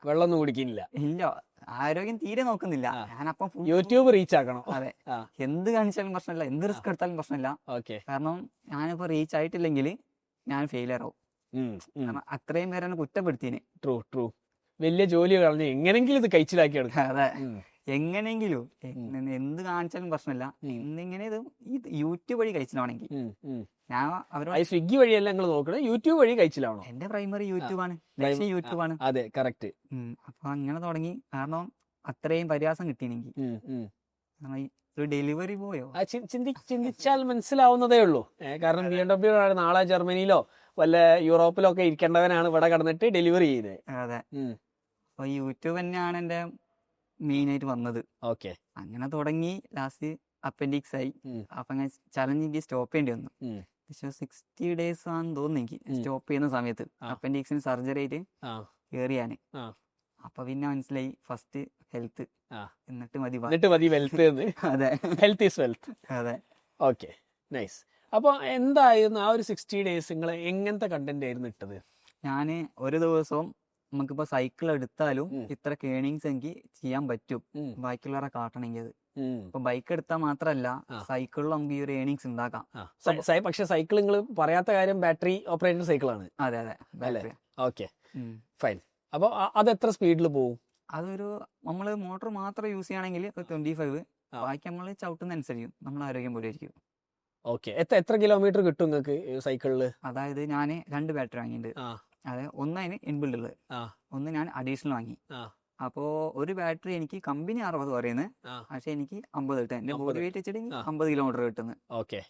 [SPEAKER 3] വെള്ളം ഒന്നും കുടിക്കുന്നില്ല.
[SPEAKER 2] ഇല്ല, ആരോഗ്യം തീരെ നോക്കുന്നില്ല. ഞാനപ്പം
[SPEAKER 3] യൂട്യൂബ് റീച്ച് ആക്കണം.
[SPEAKER 2] അതെ, എന്ത് കാണിച്ചാലും പ്രശ്നമില്ല, എന്ത് റിസ്ക് എടുത്താലും പ്രശ്നമില്ല. കാരണം ഞാനിപ്പോ റീച്ച് ആയിട്ടില്ലെങ്കിൽ ഞാൻ ഫെയിലിയർ ആവും. കാരണം അത്രയും പേരെ എന്നെ കുറ്റപ്പെടുത്തിന്.
[SPEAKER 3] ട്രൂ. വലിയ ജോലി കളഞ്ഞ് എങ്ങനെങ്കിലും ഇത് കഴിച്ചിലാക്കി എടുക്കാം.
[SPEAKER 2] അതെ, എങ്ങനെയെങ്കിലും എന്ത് കാണിച്ചാലും പ്രശ്നമില്ല. എന്തെങ്ങനെ ഇത് യൂട്യൂബ് വഴി കഴിച്ചിലാണെങ്കിൽ ഞാൻ അവരോട്
[SPEAKER 3] സ്വിഗ്ഗി വഴിയല്ല നിങ്ങൾ നോക്കണേ, യൂട്യൂബ് വഴി കഴിച്ചിലാവണം.
[SPEAKER 2] എന്റെ പ്രൈമറി യൂട്യൂബാണ്, യൂട്യൂബാണ്.
[SPEAKER 3] അതെ, കറക്റ്റ്.
[SPEAKER 2] അപ്പൊ അങ്ങനെ തുടങ്ങി. കാരണം അത്രയും പ്രയാസം കിട്ടിയെങ്കിൽ ഒരു ഡെലിവറി പോയോ
[SPEAKER 3] ചിന്തിച്ചാൽ മനസ്സിലാവുന്നതേ ഉള്ളൂ. കാരണം BMW നാളെ ജർമ്മനിയിലോ വല്ല യൂറോപ്പിലോ ഒക്കെ ഇരിക്കേണ്ടവനാണ് ഇവിടെ കടന്നിട്ട് ഡെലിവറി ചെയ്തത്.
[SPEAKER 2] അതെ, അപ്പൊ യൂട്യൂബ് തന്നെയാണ് എന്റെ മെയിൻ ആയിട്ട് വന്നത്.
[SPEAKER 3] ഓക്കെ,
[SPEAKER 2] അങ്ങനെ തുടങ്ങി. ലാസ്റ്റ് അപ്പൻഡിക്സ് ആയി. അപ്പൊ അങ്ങനെ ചലഞ്ച് എനിക്ക് സ്റ്റോപ്പ് ചെയ്യേണ്ടി വന്നു. 60 ഡേയ്സ് ആണെന്ന് തോന്നുന്നു എനിക്ക് സ്റ്റോപ്പ് ചെയ്യുന്ന സമയത്ത്. അപ്പൻഡിക്സിന് സർജറി ആയിട്ട് കേറിയാന്. അപ്പൊ പിന്നെ മനസ്സിലായി ഫസ്റ്റ് ഹെൽത്ത്, എന്നിട്ട് മതി വെൽത്ത്. അതെ,
[SPEAKER 3] ഹെൽത്ത് ഈസ് വെൽത്ത്.
[SPEAKER 2] അതെ,
[SPEAKER 3] ഓക്കെ, നൈസ്. അപ്പൊ എന്തായിരുന്നു ആ ഒരു 60 ഡേയ്സ് നിങ്ങൾ എങ്ങനത്തെ കണ്ടന്റ് ആയിരുന്നു ഇട്ടത്?
[SPEAKER 2] ഞാന് ഒരു ദിവസവും നമുക്കിപ്പോ സൈക്കിൾ എടുത്താലും ഇത്ര ഏണിങ്സ് എനിക്ക് ചെയ്യാൻ പറ്റും ബാക്കിയുള്ളവരെ കാട്ടണമെങ്കിൽ. ഇപ്പൊ ബൈക്ക് എടുത്താൽ മാത്രല്ല സൈക്കിളിൽ നമുക്ക് ഈ ഒരു ഏണിങ്സ് ഉണ്ടാക്കാം.
[SPEAKER 3] പക്ഷെ സൈക്കിൾ നിങ്ങൾ പറയാത്ത കാര്യം ബാറ്ററി ഓപ്പറേറ്റഡ് സൈക്കിളാണ്.
[SPEAKER 2] അതെ അതെ.
[SPEAKER 3] Okay, fine. അപ്പൊ അത് എത്ര സ്പീഡിൽ പോകും?
[SPEAKER 2] അതൊരു നമ്മള് മോട്ടോർ മാത്രം യൂസ് ചെയ്യുകയാണെങ്കിൽ 25. ബാക്കി നമ്മള് ചവിട്ടുന്ന അനുസരിക്കും നമ്മുടെ ആരോഗ്യം പോലെ ആയിരിക്കും.
[SPEAKER 3] ഓക്കെ, എത്ര കിലോമീറ്റർ കിട്ടും നിങ്ങൾക്ക് സൈക്കിളില്?
[SPEAKER 2] അതായത് ഞാൻ 2 ബാറ്ററി വാങ്ങിയിട്ടുണ്ട്. അതെ, ഒന്ന് അതിന് ഇൻബിൽഡ് ഉള്ളത്, ഒന്ന് ഞാൻ അഡീഷണൽ വാങ്ങി. അപ്പോ ഒരു ബാറ്ററി എനിക്ക് കമ്പനി 60 പറയുന്നത്, പക്ഷെ എനിക്ക് 50 കിട്ടും. എന്റെ ബോഡി വെയിറ്റ് വെച്ചിട്ട് 50 കിലോമീറ്റർ കിട്ടുന്നത്.
[SPEAKER 3] ഓക്കെ,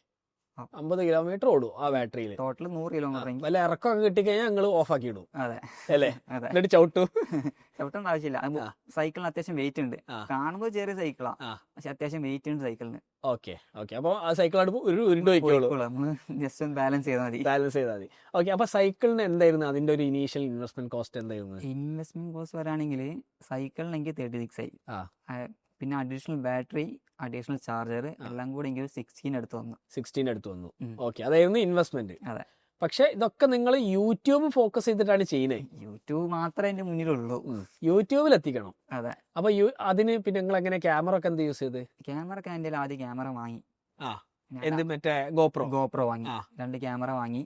[SPEAKER 3] 50 കിലോമീറ്റർ ഓടും ആ ബാറ്ററിയിൽ.
[SPEAKER 2] Total 100 kilometre.
[SPEAKER 3] വല്ല ഇറക്കമൊക്കെ കിട്ടിക്കഴിഞ്ഞാൽ ഞങ്ങൾ ഓഫ് ആക്കി ഇടും.
[SPEAKER 2] അതെ
[SPEAKER 3] അല്ലേ?
[SPEAKER 2] എന്നിട്ട് ചവിട്ടേണ്ട ആവശ്യമില്ല. സൈക്കിളിന് അത്യാവശ്യം വെയിറ്റ് ഉണ്ട്. കാണുമ്പോൾ ചെറിയ സൈക്കിളാ, പക്ഷെ അത്യാവശ്യം വെയിറ്റ് ഉണ്ട് സൈക്കിളിന്.
[SPEAKER 3] ഓക്കെ, അപ്പൊ ആ സൈക്കിൾ ഉരുണ്ട് പോയിക്കോളൂ.
[SPEAKER 2] ജസ്റ്റ് ഒന്ന് ബാലൻസ് ചെയ്താൽ മതി.
[SPEAKER 3] ഓക്കെ, അപ്പൊ സൈക്കിളിന് എന്തായിരുന്നു അതിന്റെ ഒരു ഇനീഷ്യൽ ഇൻവെസ്റ്റ്മെന്റ് കോസ്റ്റ്? എന്തായിരുന്നു
[SPEAKER 2] ഇൻവെസ്റ്റ്മെന്റ് കോസ്റ്റ് വരാണെങ്കിൽ സൈക്കിളിന് എനിക്ക് 36 ആയി. പിന്നെ അഡീഷണൽ ബാറ്ററി, അഡീഷണൽ ചാർജർ എല്ലാം കൂടി എനിക്ക് 16 അടുത്ത് വന്നു. ഓക്കെ, അതായിരുന്നു ഇൻവെസ്റ്റ്മെന്റ്. അതെ,
[SPEAKER 3] പക്ഷെ ഇതൊക്കെ നിങ്ങൾ യൂട്യൂബ് ഫോക്കസ് ചെയ്തിട്ടാണ് ചെയ്യുന്നത്.
[SPEAKER 2] യൂട്യൂബ് മാത്രമേ എന്റെ മുന്നിലുള്ളൂ,
[SPEAKER 3] യൂട്യൂബിൽ എത്തിക്കണം.
[SPEAKER 2] അതെ.
[SPEAKER 3] അപ്പൊ അതിന് പിന്നെ നിങ്ങൾ എങ്ങനെ ക്യാമറ ഒക്കെ എന്ത് യൂസ് ചെയ്ത്?
[SPEAKER 2] ക്യാമറ ഒക്കെ എന്റെ ആദ്യം ക്യാമറ വാങ്ങി.
[SPEAKER 3] മറ്റേ ഗോപ്രോ
[SPEAKER 2] വാങ്ങി. 2 ക്യാമറ വാങ്ങി.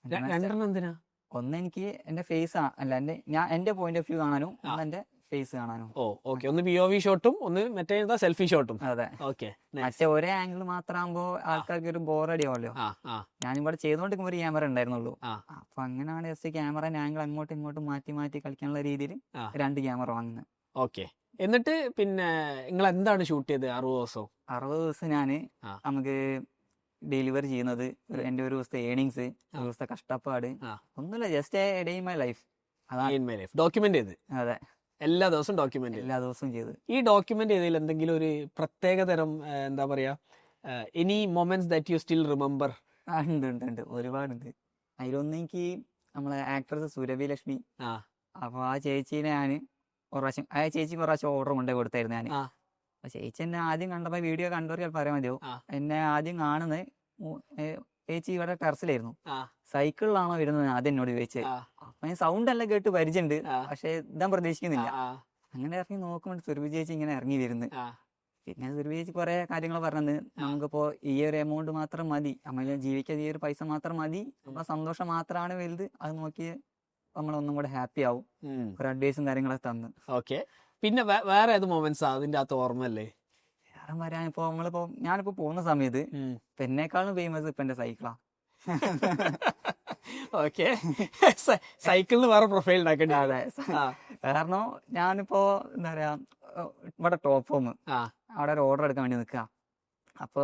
[SPEAKER 3] 2 എന്തിനാ?
[SPEAKER 2] ഒന്ന് എനിക്ക് എന്റെ ഫേസ് അല്ല, എന്റെ പോയിന്റ് ഓഫ് വ്യൂ കാണാനും, എന്റെ ഫേസ് കാണാനും.
[SPEAKER 3] ഓ ഓക്കെ, ഒന്ന് POV ഷോട്ടും ഒന്ന് മറ്റേ സെൽഫി ഷോട്ടും.
[SPEAKER 2] അതെ,
[SPEAKER 3] ഓക്കെ,
[SPEAKER 2] മറ്റേ ഒരേ ആംഗിൾ മാത്രമാകുമ്പോ ആൾക്കാർക്ക് ഒരു ബോറടി ആവുമല്ലോ. ഞാനിവിടെ ചെയ്തോണ്ടിരിക്കുമ്പോ ഒരു ക്യാമറ ഉണ്ടായിരുന്നുള്ളൂ. അപ്പൊ അങ്ങനെയാണ് ജസ്റ്റ് ക്യാമറ ആംഗിൾ അങ്ങോട്ടും ഇങ്ങോട്ടും മാറ്റി മാറ്റി കളിക്കാനുള്ള രീതിയിൽ 2 ക്യാമറ വാങ്ങുന്നത്.
[SPEAKER 3] ഓക്കെ, എന്നിട്ട് പിന്നെ നിങ്ങൾ എന്താണ് ഷൂട്ട് ചെയ്തത് 60 ദിവസം?
[SPEAKER 2] 60 ദിവസം ഞാന് നമുക്ക് ഡെലിവറി ചെയ്യുന്നത് എന്റെ ഒരു ദിവസത്തെ ഏണിങ്സ്, ഒരു ദിവസത്തെ കഷ്ടപ്പാട്, ഒന്നുമില്ല, just day in my life. അതാണ്
[SPEAKER 3] ഡോക്യുമെന്റ് ചെയ്ത്.
[SPEAKER 2] അതെ,
[SPEAKER 3] എല്ലാ ദിവസവും ഡോക്യുമെന്റ്
[SPEAKER 2] എല്ലാ ദിവസവും ചെയ്ത്.
[SPEAKER 3] ഈ ഡോക്യുമെന്റ് ചെയ്തതിൽ എന്തെങ്കിലും ഒരു പ്രത്യേക തരം എന്താ പറയാ, any moments that you still remember?
[SPEAKER 2] ഉണ്ട്, ഒരുപാടുണ്ട്. അതിലൊന്നും എനിക്ക് നമ്മളെ ആക്ട്രസ് സുരഭി ലക്ഷ്മി, അപ്പൊ ആ ചേച്ചീനെ ഞാൻ ആ ചേച്ചിക്ക് ഒരു പ്രാവശ്യം ഓർഡർ കൊണ്ടേ കൊടുത്തായിരുന്നു ഞാൻ. അപ്പൊ ചേച്ചി എന്നെ ആദ്യം കണ്ടപ്പോ വീഡിയോ കണ്ടവർ ചിലപ്പോൾ പറയാൻ മതിയോ, എന്നെ ആദ്യം കാണുന്നത് ചേച്ചി ഇവിടെ ടെറസിലായിരുന്നു, സൈക്കിളിലാണോ വരുന്നത് ആദ്യം എന്നോട് ചോദിച്ചത്. അപ്പൊ ഞാൻ സൗണ്ട് എല്ലാം കേട്ട് പരിചയമുണ്ട്, പക്ഷെ ഇതാൻ പ്രതീക്ഷിക്കുന്നില്ല. അങ്ങനെ ഇറങ്ങി നോക്കുമ്പോൾ സുരഭി ചേച്ചി ഇങ്ങനെ ഇറങ്ങി വരുന്നത്. പിന്നെ സുരഭി ചേച്ചി കുറെ കാര്യങ്ങൾ പറഞ്ഞത്, നമുക്കിപ്പോ ഈ ഒരു എമൗണ്ട് മാത്രം മതി, നമ്മൾ ജീവിക്കാൻ ഈ ഒരു പൈസ മാത്രം മതി, അപ്പൊ സന്തോഷം മാത്രമാണ് വലുത്, അത് നോക്കി നമ്മളൊന്നും കൂടെ ഹാപ്പി ആവും, ഒരു അഡ്വൈസും കാര്യങ്ങളൊക്കെ തന്നു.
[SPEAKER 3] ഓക്കെ, പിന്നെ വേറെ ഏത് മൊമെന്റ്സ് അതിന്റെ അകത്ത് ഓർമ്മല്ലേ?
[SPEAKER 2] വേറെ വരാനിപ്പോ ഞാനിപ്പോ പോകുന്ന സമയത്ത് എന്നെക്കാളും ഫേമസ് ഇപ്പൊ എന്റെ സൈക്കിളാ.
[SPEAKER 3] ഓക്കെ, സൈക്കിളിന് വേറെ പ്രൊഫൈൽ ഉണ്ടാക്കേണ്ടി.
[SPEAKER 2] അതെ, കാരണം ഞാനിപ്പോ എന്താ പറയാ, ഇവിടെ ടോപ്പ് ഫോം അവിടെ ഒരു ഓർഡർ എടുക്കാൻ വേണ്ടി നിൽക്കുക. അപ്പൊ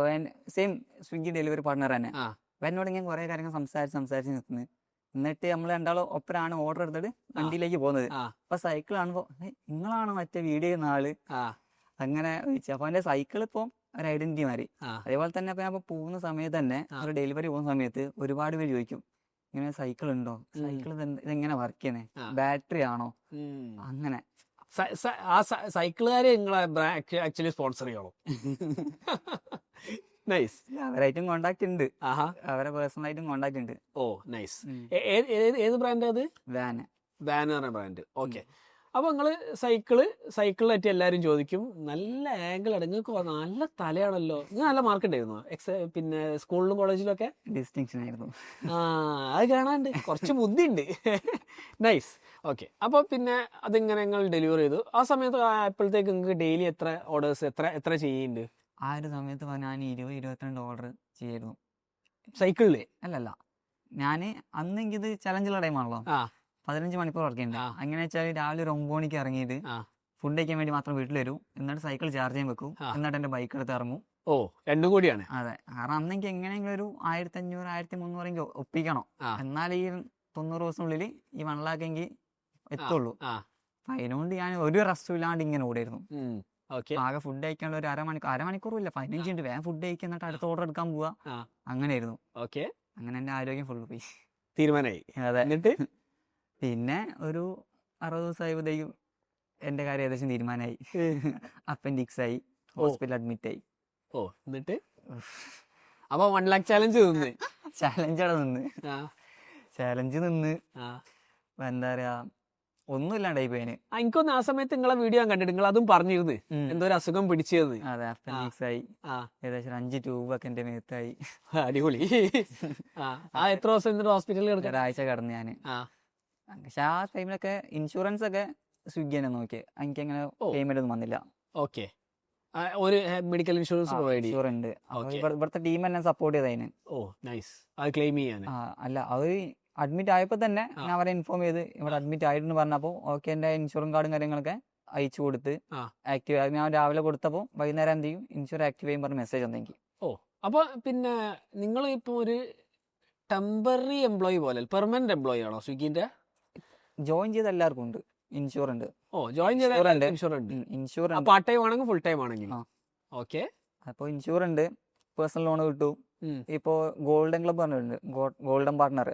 [SPEAKER 2] സെയിം സ്വിഗ്ഗി ഡെലിവറി പാർട്ണർ തന്നെ. അപ്പൊ എന്നോട് ഞാൻ കുറെ കാര്യങ്ങൾ സംസാരിച്ച് നിൽക്കുന്നത്. എന്നിട്ട് നമ്മൾ രണ്ടാളും ഒപ്പരാണ് ഓർഡർ എടുത്തിട്ട് വണ്ടിയിലേക്ക് പോകുന്നത്. അപ്പൊ സൈക്കിൾ കാണുമ്പോ നിങ്ങളാണോ മറ്റേ വീഡിയോ ചെയ്യുന്ന ആള്, അങ്ങനെ ചോദിച്ചു. അപ്പൊ അവന്റെ സൈക്കിൾ ഇപ്പൊ ഒരു ഐഡന്റിറ്റി മാറി. അതേപോലെ തന്നെ അപ്പൊ ഞാൻ പോകുന്ന സമയത്ത് തന്നെ ഒരു ഡെലിവറി പോകുന്ന സമയത്ത് ഒരുപാട് പേര് ചോദിക്കും, ഇങ്ങനെ സൈക്കിൾ ഉണ്ടോ, സൈക്കിൾ ഇതെങ്ങനെ വർക്ക് ചെയ്യണേ, ബാറ്ററി ആണോ, അങ്ങനെ.
[SPEAKER 3] ആ സൈക്കിളുകാരെ നിങ്ങളെ ആക്ച്വലി സ്പോൺസർ ചെയ്യണം. നൈസ്.
[SPEAKER 2] അവരായിട്ടും കോണ്ടാക്ട് ഉണ്ട്, അവരെ പേഴ്സണൽ ആയിട്ടും കോണ്ടാക്ട് ഉണ്ട്.
[SPEAKER 3] ഓ നൈസ്. ഏത് ബ്രാൻഡ് അത്?
[SPEAKER 2] വാൻ
[SPEAKER 3] പറഞ്ഞ ബ്രാൻഡ്. ഓക്കെ, അപ്പൊ നിങ്ങള് സൈക്കിളിലായിട്ട് എല്ലാരും ചോദിക്കും, നല്ല ആംഗിൾ ആണ് നിങ്ങൾക്ക്, നല്ല തലയാണല്ലോ, നിങ്ങൾ നല്ല മാർക്ക് ഉണ്ടായിരുന്നു പിന്നെ സ്കൂളിലും കോളേജിലും ഒക്കെ?
[SPEAKER 2] ഡിസ്റ്റിങ്ഷൻ ആയിരുന്നു.
[SPEAKER 3] അത് കാണാണ്ട് കുറച്ച് ബുദ്ധി ഉണ്ട്. നൈസ്. ഓക്കെ, അപ്പൊ പിന്നെ അതിങ്ങനെ നിങ്ങൾ ഡെലിവറി ചെയ്തു. ആ സമയത്ത് ആയപ്പോഴത്തേക്ക് നിങ്ങൾക്ക് ഡെയിലി എത്ര ഓർഡേഴ്സ് എത്ര ചെയ്യുന്നുണ്ട്?
[SPEAKER 2] ആ ഒരു സമയത്ത് ഞാൻ 20-22 ഓർഡർ ചെയ്യായിരുന്നു
[SPEAKER 3] സൈക്കിളില്.
[SPEAKER 2] അല്ലല്ല, ഞാന് അന്ന് എനിക്കിത് ചലഞ്ചുള്ള ടൈമാണല്ലോ, 15 മണിക്കൂർ വർക്ക് ചെയ്യണ്ട. അങ്ങനെ വെച്ചാൽ രാവിലെ ഒരു 9 മണിക്ക് ഇറങ്ങിയിട്ട് ഫുഡ് കഴിക്കാൻ വേണ്ടി മാത്രം വീട്ടിൽ വരും, എന്നിട്ട് സൈക്കിൾ ചാർജ് ചെയ്യാൻ വെക്കും, എന്നിട്ട് എന്റെ ബൈക്ക് എടുത്ത് ഇറങ്ങും.
[SPEAKER 3] ഓ, രണ്ടും കൂടിയാണ്.
[SPEAKER 2] അതെ, കാരണം അന്ന് എനിക്ക് എങ്ങനെയെങ്കിലും ഒരു 1500-1300 ഒപ്പിക്കണം, എന്നാൽ ഈ 90 ദിവസത്തിനുള്ളിൽ ഈ 1 lakh എങ്കിൽ എത്തുള്ളൂ. അപ്പൊ അതിനോണ്ട് ഞാൻ ഒരു റെസ്റ്റും ഇല്ലാണ്ട് ഇങ്ങനെ ഓടിയായിരുന്നു. ആകെ ഫുഡ് കഴിക്കാനുള്ള ഒരു അരമണിക്കൂറും ഇല്ല, 15 മിനിറ്റ് വേഗം ഫുഡ് കഴിക്കുക, എന്നിട്ട് അടുത്ത ഓർഡർ എടുക്കാൻ പോവാ, അങ്ങനെയായിരുന്നു.
[SPEAKER 3] ഓക്കെ,
[SPEAKER 2] അങ്ങനെ എന്റെ ആരോഗ്യം ഫുള്ള് പോയി,
[SPEAKER 3] തീരുമാനമായി.
[SPEAKER 2] അതെ.
[SPEAKER 3] എന്നിട്ട്
[SPEAKER 2] പിന്നെ ഒരു 60 ദിവസമായപ്പോഴത്തേക്കും എന്റെ കാര്യം ഏകദേശം തീരുമാനമായി. അപ്പൻഡിക്സ് ആയി, ഹോസ്പിറ്റൽ അഡ്മിറ്റ് ആയി.
[SPEAKER 3] ഓ, എന്നിട്ട് അപ്പൊ 1 lakh ചാലഞ്ച് നിന്ന്
[SPEAKER 2] ചാലഞ്ച് നിന്ന് എന്താ പറയാ, ഒന്നുമില്ലാണ്ടായി പോയതിന്.
[SPEAKER 3] എനിക്കൊന്ന് ആ സമയത്ത് നിങ്ങളെ വീഡിയോ ഞാൻ കണ്ടിട്ട് നിങ്ങൾ അതും പറഞ്ഞിരുന്നു, എന്തോ ഒരു അസുഖം പിടിച്ചത്.
[SPEAKER 2] അതെ, അപ്പൻഡിക്സ് ആയി, ഏകദേശം 5 ട്യൂബൊക്കെ എന്റെ മേത്തായി.
[SPEAKER 3] അടിപൊളി. എത്ര ദിവസം എന്നിട്ട് ഹോസ്പിറ്റലിൽ കിടക്കാം?
[SPEAKER 2] ഒരാഴ്ച കിടന്നു ഞാന്. പക്ഷെ ആ ടൈമിലൊക്കെ ഇൻഷുറൻസ് ഒക്കെ സ്വിഗ്ഗി തന്നെ നോക്കി, എനിക്ക് അങ്ങനെ പേയ്മെന്റ് ഒന്നും വന്നില്ല.
[SPEAKER 3] ഓക്കെ, ഒരു മെഡിക്കൽ ഇൻഷുറൻസ് പ്രൊവൈഡ്
[SPEAKER 2] ഇൻഷുറൻസ് ഇവിടുത്തെ ടീം എന്നെ സപ്പോർട്ട് ചെയ്തതിന്.
[SPEAKER 3] ഓ നൈസ്. അത് ക്ലെയിം ചെയ്യാൻ?
[SPEAKER 2] അല്ല, അവര് അഡ്മിറ്റ് ആയപ്പോ തന്നെ ഞാൻ അവരെ ഇൻഫോം ചെയ്ത് ഇവിടെ അഡ്മിറ്റ് ആയിട്ടെന്ന് പറഞ്ഞപ്പോ ഓക്കെ, എന്റെ ഇൻഷുറൻസ് കാർഡും കാര്യങ്ങളൊക്കെ അയച്ചു കൊടുത്ത് ആക്റ്റീവ്. ഞാൻ രാവിലെ കൊടുത്തപ്പോ വൈകുന്നേരം എന്ത് ചെയ്യും, ഇൻഷുർ ആക്റ്റീവ് ചെയ്യും പറഞ്ഞ മെസ്സേജ് വന്നെങ്കിൽ.
[SPEAKER 3] ഓ, അപ്പൊ പിന്നെ നിങ്ങൾ ഇപ്പൊ ഒരു ടെമ്പററി എംപ്ലോയി പോലെ പെർമനന്റ് എംപ്ലോയി ആണോ സ്വിഗ്ഗിന്റെ?
[SPEAKER 2] ജോയിൻ ചെയ്ത എല്ലാവർക്കും ഉണ്ട് ഇൻഷുറൻസ്.
[SPEAKER 3] ഓ, ജോയിൻ ചെയ്ത ഇൻഷുറൻസ് പാർട്ട് ടൈം ആണെങ്കിൽ ഫുൾ ടൈം ആണെങ്കിൽ. ഓക്കെ,
[SPEAKER 2] അപ്പൊ ഇൻഷുറൻസ് പേഴ്സണൽ ലോൺ കിട്ടും. ഇപ്പോ ഗോൾഡൻ ക്ലബ് പറഞ്ഞിട്ടുണ്ട്, ഗോൾഡൻ പാർട്ട്ണർ.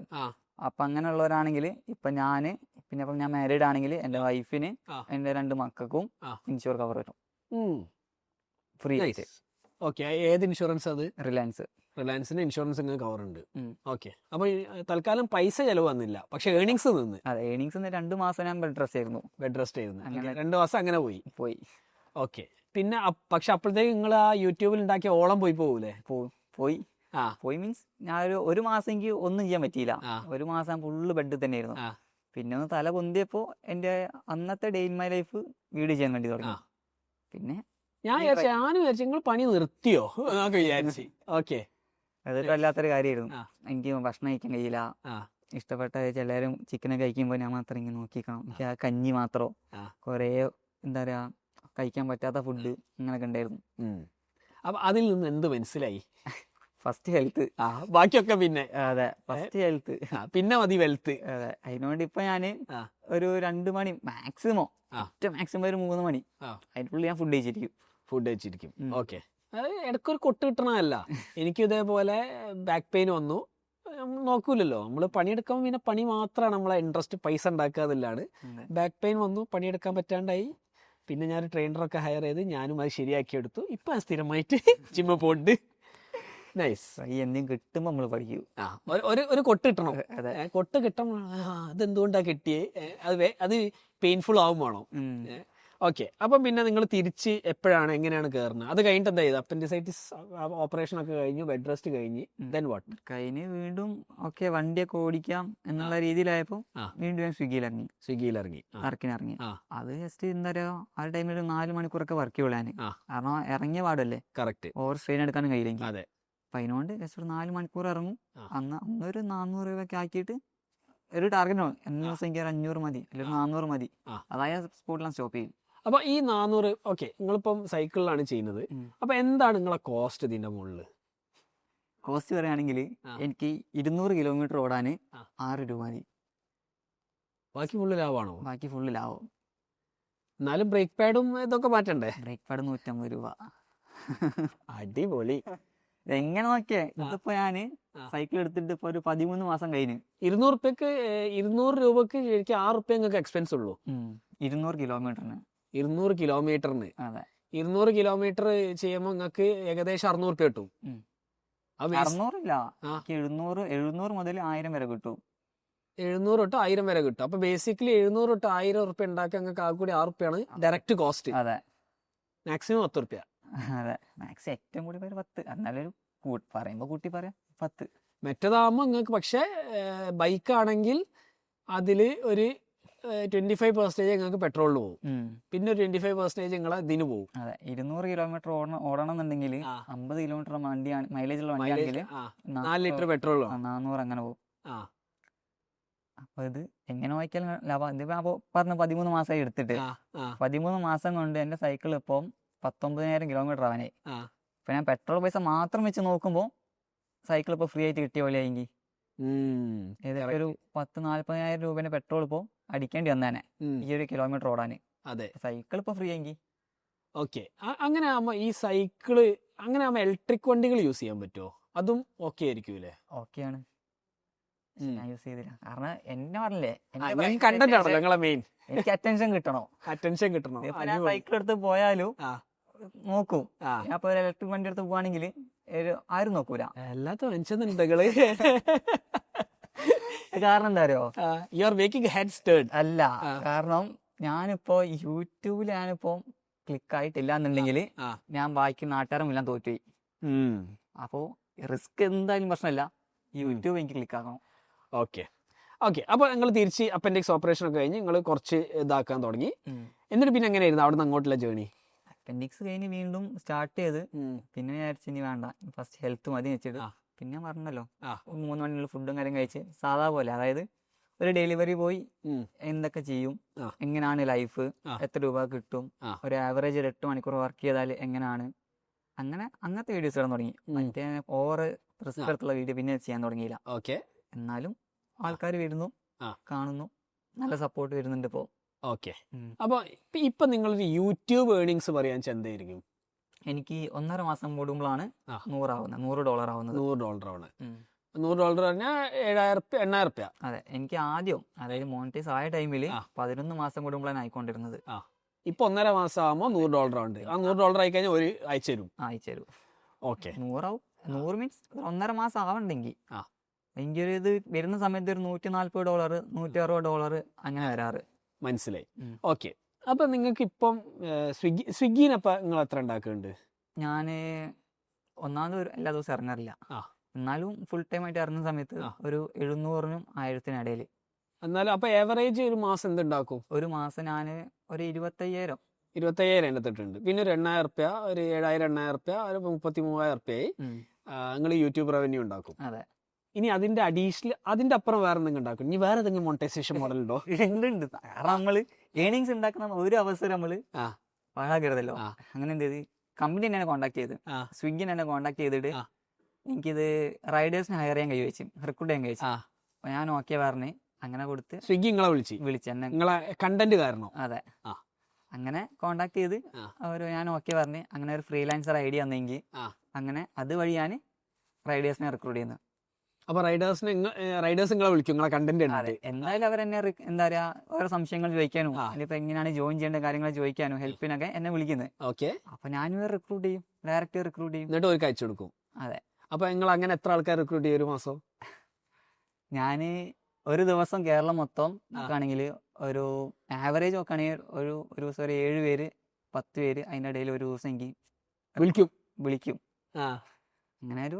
[SPEAKER 2] അപ്പൊ അങ്ങനെയുള്ളവരാണെങ്കിൽ ഇപ്പൊ ഞാന്, പിന്നെ ഇപ്പൊ ഞാൻ മാരീഡ് ആണെങ്കിൽ എന്റെ വൈഫിന് എന്റെ 2 മക്കൾക്കും ഇൻഷുർ കവർ കിട്ടും ഫ്രീ ആയിട്ട്.
[SPEAKER 3] ഓക്കെ, ഏത് ഇൻഷുറൻസ് അത്?
[SPEAKER 2] റിലയൻസിന്
[SPEAKER 3] ഇൻഷുറൻസ് കവർ ഉണ്ട്. ഓക്കെ, അപ്പൊ തൽക്കാലം പൈസ ചെലവ് വന്നില്ല, പക്ഷെ ഏണിങ്സ് നിന്ന്.
[SPEAKER 2] അതെ, ഏണിങ്സ് 2 മാസം ഞാൻ ബെഡ് റെസ്റ്റ് ആയിരുന്നു.
[SPEAKER 3] അങ്ങനെ 2 മാസം അങ്ങനെ പോയി. ഓക്കെ, പിന്നെ പക്ഷെ അപ്പോഴത്തേക്ക് നിങ്ങൾ ആ യൂട്യൂബിൽ ഉണ്ടാക്കിയ ഓളം പോകൂലേ?
[SPEAKER 2] പോയി മീൻസ് ഞാൻ ഒരു മാസം എനിക്ക് ഒന്നും ചെയ്യാൻ പറ്റിയില്ല. ഒരു മാസം ഫുള്ള് ബെഡ് തന്നെയായിരുന്നു. പിന്നെ ഒന്ന് തല പൊന്തിയപ്പോ എൻ്റെ അന്നത്തെ day in my life video ചെയ്യാൻ വേണ്ടി തുടങ്ങി. പിന്നെ
[SPEAKER 3] ഞാനും വിചാരിച്ചു നിങ്ങൾ പണി നിർത്തിയോ എന്നൊക്കെ വിചാരിച്ചു. ഓക്കെ,
[SPEAKER 2] അതൊരു വല്ലാത്തൊരു കാര്യമായിരുന്നു. എനിക്ക് ഭക്ഷണം കഴിക്കാൻ കഴിയില്ല. ഇഷ്ടപ്പെട്ട എല്ലാവരും ചിക്കനൊക്കെ കഴിക്കുമ്പോൾ ഞാൻ മാത്രം ഇങ്ങനെ നോക്കിക്കണം. എനിക്ക് ആ കഞ്ഞി മാത്രം, കുറേ എന്താ പറയാ കഴിക്കാൻ പറ്റാത്ത ഫുഡ് അങ്ങനെയൊക്കെ ഉണ്ടായിരുന്നു.
[SPEAKER 3] അപ്പൊ അതിൽ നിന്ന് എന്ത് മനസ്സിലായി?
[SPEAKER 2] ഫസ്റ്റ് ഹെൽത്ത്,
[SPEAKER 3] ബാക്കിയൊക്കെ പിന്നെ.
[SPEAKER 2] അതെ, ഫസ്റ്റ് ഹെൽത്ത്,
[SPEAKER 3] പിന്നെ മതി വെൽത്ത്.
[SPEAKER 2] അതെ, അതിനോണ്ട് ഇപ്പൊ ഞാന് ഒരു 2 മണി മാക്സിമം, ഏറ്റവും മാക്സിമം ഒരു 3 മണി അതിനുള്ളിൽ ഞാൻ ഫുഡ് കഴിച്ചിരിക്കും.
[SPEAKER 3] ഓക്കെ, അത് ഇടയ്ക്കൊരു കൊട്ട് കിട്ടണമല്ല. എനിക്കും ഇതേപോലെ ബാക്ക് പെയിൻ വന്നു. നോക്കൂലല്ലോ, നമ്മൾ പണിയെടുക്കാൻ പിന്നെ പണി മാത്രമാണ് നമ്മളെ ഇൻട്രസ്റ്റ്, പൈസ ഉണ്ടാക്കാതില്ലാണ്. ബാക്ക് പെയിൻ വന്നു, പണിയെടുക്കാൻ പറ്റാണ്ടായി. പിന്നെ ഞാൻ ട്രെയിനറൊക്കെ ഹയർ ചെയ്ത് ഞാനും അത് ശരിയാക്കി എടുത്തു. ഇപ്പം സ്ഥിരമായിട്ട് ജിമ്മ് പോണ്ട്. നൈസ്.
[SPEAKER 2] എന്തെങ്കിലും കിട്ടുമ്പോൾ നമ്മൾ പഠിക്കൂ.
[SPEAKER 3] ഒരു കൊട്ട് കിട്ടണം. കൊട്ട് കിട്ടണം. അതെന്തുകൊണ്ടാണ് കിട്ടിയേ? അത് പെയിൻഫുൾ ആവും വേണം. ഓക്കെ, അപ്പം പിന്നെ നിങ്ങൾ തിരിച്ച് എപ്പോഴാണ് എങ്ങനെയാണ് കയറുന്നത്? അത് കഴിഞ്ഞിട്ട് എന്താ ചെയ്ത്? അപ്പൻഡിസൈറ്റിസ് ഓപ്പറേഷൻ ഒക്കെ കഴിഞ്ഞു, ബെഡ് റെസ്റ്റ് കഴിഞ്ഞ്, ദെൻ വാട്ട്?
[SPEAKER 2] കഴിഞ്ഞ് വീണ്ടും ഓക്കെ വണ്ടിയൊക്കെ ഓടിക്കാം എന്നുള്ള രീതിയിലായപ്പോൾ വീണ്ടും ഞാൻ സ്വിഗ്ഗിയിലിറങ്ങി വർക്കിനിറങ്ങി. അത് ജസ്റ്റ് എന്താ പറയുക, ആ ടൈമിൽ 4 മണിക്കൂറൊക്കെ വർക്ക് ചെയ്യാൻ, കാരണം ഇറങ്ങിയ പാടല്ലേ, കറക്റ്റ് ഓവർ സ്ട്രെയിൻ എടുക്കാനും കഴിയില്ലെങ്കിൽ. അതെ, അപ്പം അതിനോണ്ട് ജസ്റ്റ് ഒരു 4 മണിക്കൂർ ഇറങ്ങും. അന്നൊരു 400 രൂപയൊക്കെ ആക്കിയിട്ട് ഒരു ടാർഗറ്റ് എന്ന ദിവസം എനിക്ക് 500 മതി, അല്ലെങ്കിൽ 400 മതി, അതായത് സ്പോട്ടിലാണ് സ്റ്റോപ്പ് ചെയ്യും.
[SPEAKER 3] അപ്പൊ ഈ 400, ഓക്കെ, നിങ്ങളിപ്പം സൈക്കിളിലാണ് ചെയ്യുന്നത്. അപ്പൊ എന്താണ് നിങ്ങളെ കോസ്റ്റ് ഇതിന്റെ മുകളിൽ?
[SPEAKER 2] കോസ്റ്റ് പറയുകയാണെങ്കിൽ എനിക്ക് 200 കിലോമീറ്റർ ഓടാൻ 6 രൂപ മതി.
[SPEAKER 3] ബാക്കി ഫുള്ള് ലാഭമാണോ?
[SPEAKER 2] ബാക്കി ഫുള്ള് ലാഭം.
[SPEAKER 3] എന്നാലും ബ്രേക്ക് പാഡും ഇതൊക്കെ മാറ്റണ്ടേ?
[SPEAKER 2] ബ്രേക്ക് പാഡ് 150 രൂപ.
[SPEAKER 3] അടിപൊളി.
[SPEAKER 2] എങ്ങനെ നോക്കിയേ, ഇതിപ്പോ ഞാന് സൈക്കിൾ എടുത്തിട്ട് ഇപ്പൊ ഒരു 13 മാസം കഴിഞ്ഞു.
[SPEAKER 3] 200 രൂപക്ക് ശരിക്കും 6 റുപ്യ നിങ്ങൾക്ക് എക്സ്പെൻസ് ഉള്ളൂ.
[SPEAKER 2] 200 കിലോമീറ്ററിന്.
[SPEAKER 3] 200 കിലോമീറ്ററിന്.
[SPEAKER 2] അതെ,
[SPEAKER 3] 200 കിലോമീറ്റർ ചെയ്യുമ്പോൾ നിങ്ങൾക്ക് ഏകദേശം 600 റുപ്യ കിട്ടും.
[SPEAKER 2] 600 ഇല്ല, 700 മുതൽ 1000 വരെ കിട്ടും.
[SPEAKER 3] 700 തൊട്ട് 1000 വരെ കിട്ടും. അപ്പൊ ബേസിക്കലി 700 തൊട്ട് 1000 റുപ്യ ഉണ്ടാക്കി നിങ്ങൾക്ക് ആ കൂടി 6 റുപ്യാണ് ഡയറക്റ്റ് കോസ്റ്റ്.
[SPEAKER 2] അതെ,
[SPEAKER 3] മാക്സിമം 10 റുപ്യ.
[SPEAKER 2] അതെ, മാക്സിമം ഏറ്റവും കൂടി 10. എന്നാലും പറയുമ്പോ കൂട്ടി പറയാം 10.
[SPEAKER 3] മറ്റേതാകുമ്പോൾ നിങ്ങൾക്ക് പക്ഷേ ബൈക്കാണെങ്കിൽ അതില് ഒരു 25% നിങ്ങൾക്ക് പെട്രോളിന് പോകും, പിന്നെ ഒരു 25% നിങ്ങളെ ഇതിന് പോകും.
[SPEAKER 2] അതെ, 200 കിലോമീറ്റർ ഓടണം എന്നുണ്ടെങ്കിൽ 50 കിലോമീറ്റർ വണ്ടിയാണ്, മൈലേജ് ഉള്ള വണ്ടിയാണെങ്കിൽ
[SPEAKER 3] 4 ലിറ്റർ പെട്രോൾ
[SPEAKER 2] 400 അങ്ങനെ പോകും. അപ്പൊ ഇത് എങ്ങനെ നോക്കിയാലും ലാഭം. ഇതിപ്പോ അപ്പൊ പറഞ്ഞ 13 മാസമായി എടുത്തിട്ട് 13 മാസം കൊണ്ട് എന്റെ സൈക്കിൾ ഇപ്പം 19,000 കിലോമീറ്റർ ആവാനായി. ഇപ്പൊ ഞാൻ പെട്രോൾ പൈസ മാത്രം വെച്ച് നോക്കുമ്പോൾ സൈക്കിൾ ഇപ്പൊ ഫ്രീ ആയിട്ട് കിട്ടിയ പോലെ ആയെങ്കിൽ ഏകദേശം ഒരു 40,000-40,000 രൂപേന്റെ പെട്രോൾ ഇപ്പൊ അടിക്കേണ്ടി വന്നേനെ ഈ ഒരു കിലോമീറ്റർ ഓടാന്.
[SPEAKER 3] അതെ,
[SPEAKER 2] സൈക്കിൾ ഇപ്പൊ ഫ്രീ ആയെങ്കിൽ.
[SPEAKER 3] ഓക്കെ, അങ്ങനെ ആകുമ്പോ ഈ സൈക്കിള് അങ്ങനെ ആകുമ്പോ ഇലക്ട്രിക് വണ്ടികൾ യൂസ് ചെയ്യാൻ പറ്റുമോ? അതും ഓക്കെ ആയിരിക്കൂലേ?
[SPEAKER 2] ഓക്കെയാണ്, ഞാൻ യൂസ് ചെയ്തില്ല. കാരണം എന്നെ പറഞ്ഞില്ലേ,
[SPEAKER 3] കണ്ടന്റ് ആണല്ലോ നിങ്ങളെ മെയിൻ.
[SPEAKER 2] എനിക്ക് അറ്റൻഷൻ കിട്ടണോ. ഞാൻ സൈക്കിൾ എടുത്ത് പോയാലും നോക്കും. ഞാൻ ഇപ്പൊ ഒരു ഇലക്ട്രിക് വണ്ടി എടുത്ത് പോവാണെങ്കിൽ ആരും നോക്കൂല.
[SPEAKER 3] എല്ലാത്ത മനുഷ്യന്നുണ്ടെങ്കില്
[SPEAKER 2] കാരണം എന്താ അറിയോ,
[SPEAKER 3] you are making head stirred.
[SPEAKER 2] അല്ല, കാരണം ഞാനിപ്പോ യൂട്യൂബിൽ ഞാനിപ്പോ ക്ലിക്ക് ആയിട്ടില്ല എന്നുണ്ടെങ്കിൽ ഞാൻ ബാക്കി നാട്ടുകാരും എല്ലാം തോറ്റുപോയി. അപ്പോ റിസ്ക് എന്തായാലും പ്രശ്നമില്ല, യൂട്യൂബ് എനിക്ക് ക്ലിക്ക് ആക്കണം.
[SPEAKER 3] ഓക്കെ, അപ്പൊ നിങ്ങൾ തിരിച്ച് അപ്പൻഡിക്സ് ഓപ്പറേഷൻ ഒക്കെ കഴിഞ്ഞ് നിങ്ങൾ കുറച്ച് ഇതാക്കാൻ തുടങ്ങി. എന്നിട്ട് പിന്നെ എങ്ങനെയായിരുന്നു അവിടെ നിന്ന് അങ്ങോട്ടുള്ള ജേണി?
[SPEAKER 2] അപ്പൻഡിക്സ് കഴിഞ്ഞ് വീണ്ടും സ്റ്റാർട്ട് ചെയ്ത് പിന്നെ വിചാരിച്ചു ഇനി വേണ്ട, ഫസ്റ്റ് ഹെൽത്ത് മതി വെച്ചിട്ട് പിന്നെ പറഞ്ഞല്ലോ 3 മണിയുള്ള ഫുഡും കാര്യം കഴിച്ച് സാധാ പോലെ, അതായത് ഒരു ഡെലിവറി പോയി എന്തൊക്കെ ചെയ്യും, എങ്ങനെയാണ് ലൈഫ്, എത്ര രൂപ കിട്ടും, ഒരു ആവറേജ് ഒരു 8 മണിക്കൂർ വർക്ക് ചെയ്താൽ എങ്ങനെയാണ്, അങ്ങനത്തെ വീഡിയോസ് ഇടാൻ തുടങ്ങി. മറ്റേ ഓവർ റിസ്ക് എടുത്തുള്ള വീഡിയോ പിന്നെ ചെയ്യാൻ തുടങ്ങിയില്ല.
[SPEAKER 3] ഓക്കെ,
[SPEAKER 2] എന്നാലും ആൾക്കാർ വരുന്നു, കാണുന്നു, നല്ല സപ്പോർട്ട് വരുന്നുണ്ട് ഇപ്പോ.
[SPEAKER 3] ഓക്കെ, അപ്പൊ ഇപ്പൊ നിങ്ങളൊരു യൂട്യൂബ് ഏർണിങ്സ് പറയാൻ എന്തായിരിക്കും?
[SPEAKER 2] എനിക്ക് 1.5 മാസം കൂടുമ്പോഴാണ് $100 ആവുന്നത്. $100 ആവുന്നത്.
[SPEAKER 3] $100 പറഞ്ഞാൽ 7,000-8,000 റുപ്യ.
[SPEAKER 2] അതെ, എനിക്ക് ആദ്യം അതായത് മോണിറ്റൈസ് ആയ ടൈമിൽ 11 മാസം കൂടുമ്പോഴാണ് ആയിക്കൊണ്ടിരുന്നത്.
[SPEAKER 3] ഇപ്പൊ 1.5 മാസം ആകുമ്പോൾ $100 ഉണ്ട്. ആ $100 ആയി കഴിഞ്ഞാൽ ഒരു അയച്ചു തരും. ഓക്കെ, 100
[SPEAKER 2] ആവും. 100 മീൻസ് 1.5 മാസം ആവണ്ടെങ്കിൽ എനിക്കൊരു ഇത് വരുന്ന സമയത്ത് ഒരു $140, $160 അങ്ങനെ വരാറ്.
[SPEAKER 3] മനസ്സിലായി. ഓക്കെ, അപ്പൊ നിങ്ങൾക്ക് ഇപ്പം സ്വിഗ്ഗിനപ്പ നിങ്ങൾ എത്ര ഉണ്ടാക്കുന്നുണ്ട്?
[SPEAKER 2] ഞാന് ഒന്നാമത് എല്ലാ ദിവസവും ഇറങ്ങാറില്ല, എന്നാലും ഫുൾ ടൈം ആയിട്ട് ഇറങ്ങുന്ന സമയത്ത് ഒരു 700-നും 1000-നും ഇടയിൽ.
[SPEAKER 3] എന്നാലും അപ്പൊ ഏവറേജ് ഒരു മാസം എന്തുണ്ടാക്കും?
[SPEAKER 2] ഒരു മാസം ഞാൻ ഒരു 25,000
[SPEAKER 3] എടുത്തിട്ടുണ്ട്. പിന്നെ ഒരു 8,000 റുപ്യ, ഒരു 7,000-8,000 റുപ്യ, ഒരു 33,000 റുപ്യയായി നിങ്ങൾ യൂട്യൂബ് റവന്യൂ ഉണ്ടാക്കും.
[SPEAKER 2] അതെ.
[SPEAKER 3] ഇനി അതിന്റെ അഡീഷണൽ അതിന്റെ അപ്പുറം വേറെ എന്തെങ്കിലും ഉണ്ടാക്കും? ഇനി വേറെ ഏതെങ്കിലും മോണിറ്റൈസേഷൻ മോഡൽ ഉണ്ടോ?
[SPEAKER 2] ഉണ്ട്. കാരണം നമ്മള് ഏണിങ്സ് ഉണ്ടാക്കുന്ന ഒരു അവസരം നമ്മള് പാഴാക്കരുതല്ലോ. അങ്ങനെ എന്ത് ചെയ്ത് കമ്പനി എന്നെ കോൺടാക്ട് ചെയ്ത്, സ്വിഗ്ഗിനെ എന്നെ കോൺടാക്ട് ചെയ്തിട്ട് എനിക്കിത് റൈഡേഴ്സിനെ ഹയർ ചെയ്യാൻ കഴിച്ചു, റിക്രൂട്ട് ചെയ്യാൻ കഴിച്ചു. അപ്പൊ ഞാൻ ഓക്കെ പറഞ്ഞ് അങ്ങനെ കൊടുത്ത്
[SPEAKER 3] സ്വിഗ്ഗി നിങ്ങളെ വിളിച്ച് എന്നെ നിങ്ങളെ കണ്ടന്റ് കാരണം.
[SPEAKER 2] അതെ. അങ്ങനെ കോണ്ടാക്ട് ചെയ്ത് ഞാൻ ഓക്കെ പറഞ്ഞ് അങ്ങനെ ഒരു ഫ്രീലാൻസർ ഐഡിയ വന്നെങ്കിൽ അങ്ങനെ അതുവഴി ഞാൻ റൈഡേഴ്സിനെ റിക്രൂട്ട് ചെയ്യുന്നു.
[SPEAKER 3] അപ്പൊ റൈഡേഴ്സ് നിങ്ങളെ വിളിക്കും നിങ്ങളെ കണ്ടന്റ്?
[SPEAKER 2] എന്തായാലും അവരെന്നെ എന്താ പറയാ ഓരോ സംശയങ്ങൾ ചോദിക്കാനും അതിലിപ്പോ എങ്ങനെയാണ് ജോയിൻ ചെയ്യേണ്ട കാര്യങ്ങൾ ചോദിക്കാനും ഹെൽപ്പിനൊക്കെ എന്നെ വിളിക്കുന്നത്.
[SPEAKER 3] ഓക്കെ.
[SPEAKER 2] അപ്പൊ ഞാനും റിക്രൂട്ട് ചെയ്യും, ഡയറക്റ്റ് റിക്രൂട്ട് ചെയ്യും,
[SPEAKER 3] എന്നിട്ട് ഒരു അയച്ചു കൊടുക്കും.
[SPEAKER 2] അതെ.
[SPEAKER 3] അപ്പൊ നിങ്ങൾ അങ്ങനെ എത്ര ആൾക്കാർ റിക്രൂട്ട് ചെയ്യും ഒരു മാസം?
[SPEAKER 2] ഞാന് ഒരു ദിവസം കേരളം മൊത്തം നോക്കുകയാണെങ്കിൽ ഒരു ആവറേജ് നോക്കുകയാണെങ്കിൽ ഒരു ദിവസം ഒരു 7 പേര് 10 പേര് അതിൻ്റെ ഇടയിൽ ഒരു ദിവസം എനിക്ക് വിളിക്കും. അങ്ങനെ ഒരു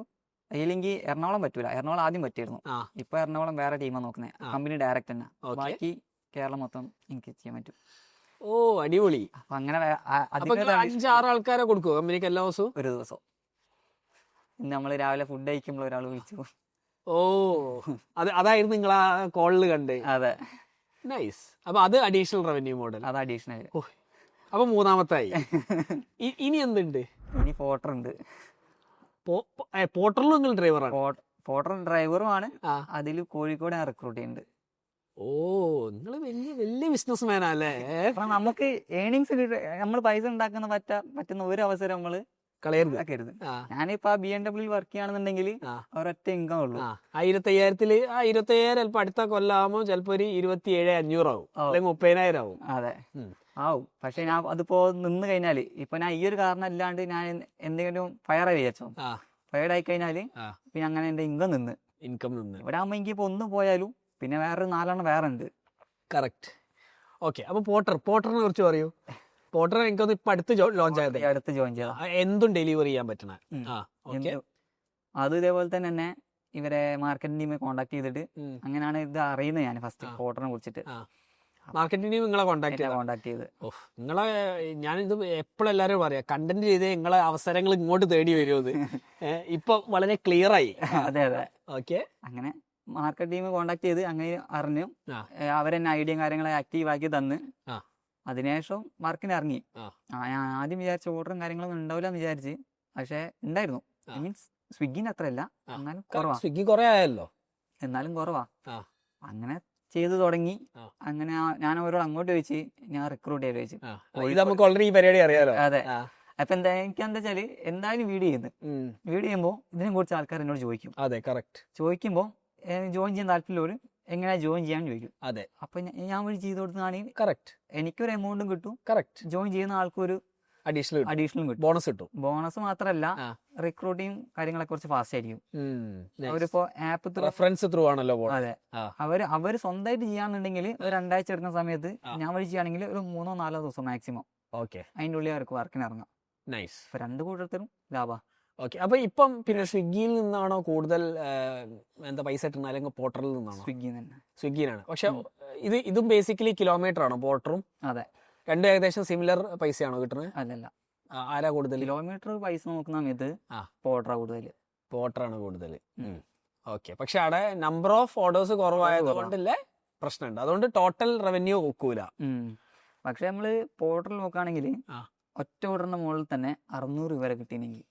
[SPEAKER 2] അതിലെങ്കിൽ എറണാകുളം പറ്റൂല. എറണാകുളം ആദ്യം പറ്റിയിരുന്നു. ഇപ്പൊ എറണാകുളം വേറെ ടീമാണ് നോക്കുന്നത്, കമ്പനി ഡയറക്റ്റ് തന്നെ. ബാക്കി കേരളം മൊത്തം എനിക്ക് ചെയ്യാൻ പറ്റും.
[SPEAKER 3] ഓ അടിപൊളി.
[SPEAKER 2] അപ്പൊ അങ്ങനെ
[SPEAKER 3] 5-6 ആൾക്കാരെ കൊടുക്കുമോ കമ്പനിക്ക് എല്ലാ ദിവസവും?
[SPEAKER 2] ഒരു ദിവസം. ഇന്ന് നമ്മള് രാവിലെ ഫുഡ് കഴിക്കുമ്പോൾ ഒരാൾ വിളിച്ചു.
[SPEAKER 3] ഓ അതായിരുന്നു നിങ്ങൾ ആ കോളില് കണ്ടേ?
[SPEAKER 2] അതെ.
[SPEAKER 3] നൈസ്. അപ്പൊ അത് അഡീഷണൽ റവന്യൂ മോഡൽ.
[SPEAKER 2] അത് അഡീഷണൽ.
[SPEAKER 3] അപ്പൊ മൂന്നാമത്തായി. ഇനി എന്തുണ്ട്?
[SPEAKER 2] ഇനി പോർട്ടർ ഉണ്ട്.
[SPEAKER 3] പോർട്ടറിലും നിങ്ങൾ ഡ്രൈവറാണ്?
[SPEAKER 2] പോർട്ടർ ഡ്രൈവറുമാണ്. അതിൽ കോഴിക്കോട് ഞാൻ റിക്രൂട്ട് ചെയ്യുന്നുണ്ട്.
[SPEAKER 3] ഓ നിങ്ങൾ വലിയ ബിസിനസ് മാനല്ലേ.
[SPEAKER 2] നമുക്ക് ഏണിങ്സ് നമ്മൾ പൈസ ഉണ്ടാക്കുന്ന പറ്റുന്ന ഒരു അവസരം നമ്മള് കളയരുത്. ഞാനിപ്പോ BMW വർക്ക് ചെയ്യുകയാണെന്നുണ്ടെങ്കിൽ ഒരൊറ്റ ഇൻകം ഉള്ളൂ.
[SPEAKER 3] 25,000 ചിലപ്പോ അടുത്ത കൊല്ലാകുമ്പോ ചിലപ്പോ ഒരു 27,500 ആവും, അല്ലെങ്കിൽ 30,000 ആവും.
[SPEAKER 2] അതെ ആവും. പക്ഷെ ഞാൻ അതിപ്പോ നിന്ന് കഴിഞ്ഞാല് ഇപ്പൊ ഞാൻ ഈ ഒരു കാരണം അല്ലാണ്ട് ഞാൻ എന്തെങ്കിലും ഫയറായി വിചാരിച്ചോ, ഫയർഡ് ആയി കഴിഞ്ഞാല് പിന്നെ അങ്ങനെ എന്റെ ഇൻകം നിന്ന് ഇവിടെ ആകുമ്പോ എനിക്ക് ഇപ്പൊ ഒന്ന് പോയാലും പിന്നെ വേറെ 4 വേറെ ഉണ്ട്.
[SPEAKER 3] കറക്റ്റ്. ഓക്കെ. അപ്പൊ പോർട്ടറിനെ കുറിച്ച് പറയൂ. പോർട്ടർ എനിക്കൊന്ന് ഇപ്പൊ അടുത്ത് ജോയിൻ ചെയ്ത എന്തും ഡെലിവറി ചെയ്യാൻ പറ്റണ.
[SPEAKER 2] അത് ഇതേപോലെ തന്നെ ഇവരെ മാർക്കറ്റിംഗ് ടീമിനെ കോൺടാക്ട് ചെയ്തിട്ട് അങ്ങനെയാണ് ഇത് അറിയുന്നത്. ഞാൻ ഫസ്റ്റ് പോർട്ടറിനെ കുറിച്ചിട്ട്
[SPEAKER 3] മാർക്കറ്റിംഗ് ടീം നിങ്ങളെ കോൺടാക്ട്
[SPEAKER 2] ചെയ്ത്
[SPEAKER 3] നിങ്ങളെ ഞാനിത് എപ്പോഴും എല്ലാവരും പറയാം കണ്ടന്റ് ചെയ്ത് നിങ്ങളെ അവസരങ്ങൾ ഇങ്ങോട്ട് തേടി വരുമത്. ഇപ്പൊ വളരെ ക്ലിയർ ആയി.
[SPEAKER 2] അതെ.
[SPEAKER 3] ഓക്കെ.
[SPEAKER 2] അങ്ങനെ മാർക്കറ്റ് ടീം കോൺടാക്ട് ചെയ്ത് അങ്ങനെ അറിഞ്ഞു അവരെന്നെ ഐഡിയയും കാര്യങ്ങളെ ആക്റ്റീവ് ആക്കി തന്ന് അതിനുശേഷം വർക്കിന് ഇറങ്ങി. ഞാൻ ആദ്യം വിചാരിച്ച ഓർഡറും കാര്യങ്ങളൊന്നും ഉണ്ടാവില്ല എന്ന് വിചാരിച്ച്, പക്ഷെ ഉണ്ടായിരുന്നു. മീൻസ് സ്വിഗ്ഗിന് അത്രയല്ല, എന്നാലും കുറവാ.
[SPEAKER 3] സ്വിഗ്ഗി കുറെ ആയല്ലോ,
[SPEAKER 2] എന്നാലും കുറവാ. അങ്ങനെ ചെയ്തു തുടങ്ങി. അങ്ങനെ ഞാൻ അവരോട് അങ്ങോട്ട് ചോദിച്ച് ഞാൻ റിക്രൂട്ട് ചെയ്ത് ചോദിച്ചു.
[SPEAKER 3] നമുക്ക് ഓൾറെഡി ഈ പരിപാടി അറിയാലോ.
[SPEAKER 2] അതെ. അപ്പൊ എനിക്ക് എന്താ വെച്ചാല് എന്തായാലും വീഡിയോ ചെയ്യുമ്പോ ഇതിനെ കുറിച്ച് ആൾക്കാർ എന്നോട് ചോദിക്കും.
[SPEAKER 3] അതെ കറക്റ്റ്.
[SPEAKER 2] ചോദിക്കുമ്പോ ജോയിൻ ചെയ്യാൻ താല്പര്യമുള്ളവര് എങ്ങനെയാ ജോയിൻ ചെയ്യാൻ ചോദിക്കും.
[SPEAKER 3] അതെ.
[SPEAKER 2] അപ്പൊ ഞാൻ വഴി ചെയ്ത് കൊടുത്തതാണെങ്കിൽ
[SPEAKER 3] കറക്റ്റ്
[SPEAKER 2] എനിക്കൊരു എമൗണ്ടും കിട്ടും,
[SPEAKER 3] കറക്റ്റ്.
[SPEAKER 2] ജോയിൻ ചെയ്യുന്ന ആൾക്കൊരു അഡീഷണൽ കിട്ടും, ബോണസ് കിട്ടും. ബോണസ് മാത്രമല്ല റിക്രൂട്ടിങ് കാര്യങ്ങളെ കുറിച്ച് ഫാസ്റ്റ് ആയിരിക്കും. അവരിപ്പോ ആപ്പ്
[SPEAKER 3] റെഫറൻസ് ത്രൂ ആണല്ലോ.
[SPEAKER 2] അതെ. അവര് സ്വന്തമായിട്ട് ചെയ്യാന്നുണ്ടെങ്കിൽ ഒരു 2 ആഴ്ച എടുക്കുന്ന സമയത്ത് ഞാൻ വഴി ചെയ്യുകയാണെങ്കിൽ ഒരു 3-4 ദിവസം മാക്സിമം.
[SPEAKER 3] ഓക്കെ.
[SPEAKER 2] അതിന്റെ ഉള്ളിൽ അവർക്ക് വർക്കിന് ഇറങ്ങാം.
[SPEAKER 3] നൈസ്.
[SPEAKER 2] 2 കൂട്ടത്തിലും ലാഭ.
[SPEAKER 3] ഓക്കെ. അപ്പൊ ഇപ്പം പിന്നെ സ്വിഗ്ഗിയിൽ നിന്നാണോ കൂടുതൽ എന്താ പൈസ കിട്ടുന്നത്, അല്ലെങ്കിൽ പോർട്ടറിൽ നിന്നാണോ? സ്വിഗ്ഗിനാണ്. പക്ഷെ ഇതും ബേസിക്കലി കിലോമീറ്റർ ആണോ പോർട്ടറും?
[SPEAKER 2] അതെ.
[SPEAKER 3] രണ്ടും ഏകദേശം സിമിലർ പൈസയാണോ കിട്ടുന്നത്?
[SPEAKER 2] അല്ലല്ല.
[SPEAKER 3] ആരാ കൂടുതൽ?
[SPEAKER 2] കിലോമീറ്റർ പൈസ നോക്കുന്ന സമയത്ത്
[SPEAKER 3] പോർട്ടറാണ് കൂടുതൽ. ഓക്കെ. പക്ഷെ അവിടെ നമ്പർ ഓഫ് ഓർഡേഴ്സ് കുറവായത് കൊണ്ടല്ലേ പ്രശ്നമുണ്ട്. അതുകൊണ്ട് ടോട്ടൽ റവന്യൂ നോക്കൂല.
[SPEAKER 2] പക്ഷെ നമ്മള് പോർട്ടറിൽ നോക്കുകയാണെങ്കിൽ ഒറ്റ ഓർഡറിന്റെ മുകളിൽ തന്നെ 600 രൂപ വരെ കിട്ടിയെങ്കിൽ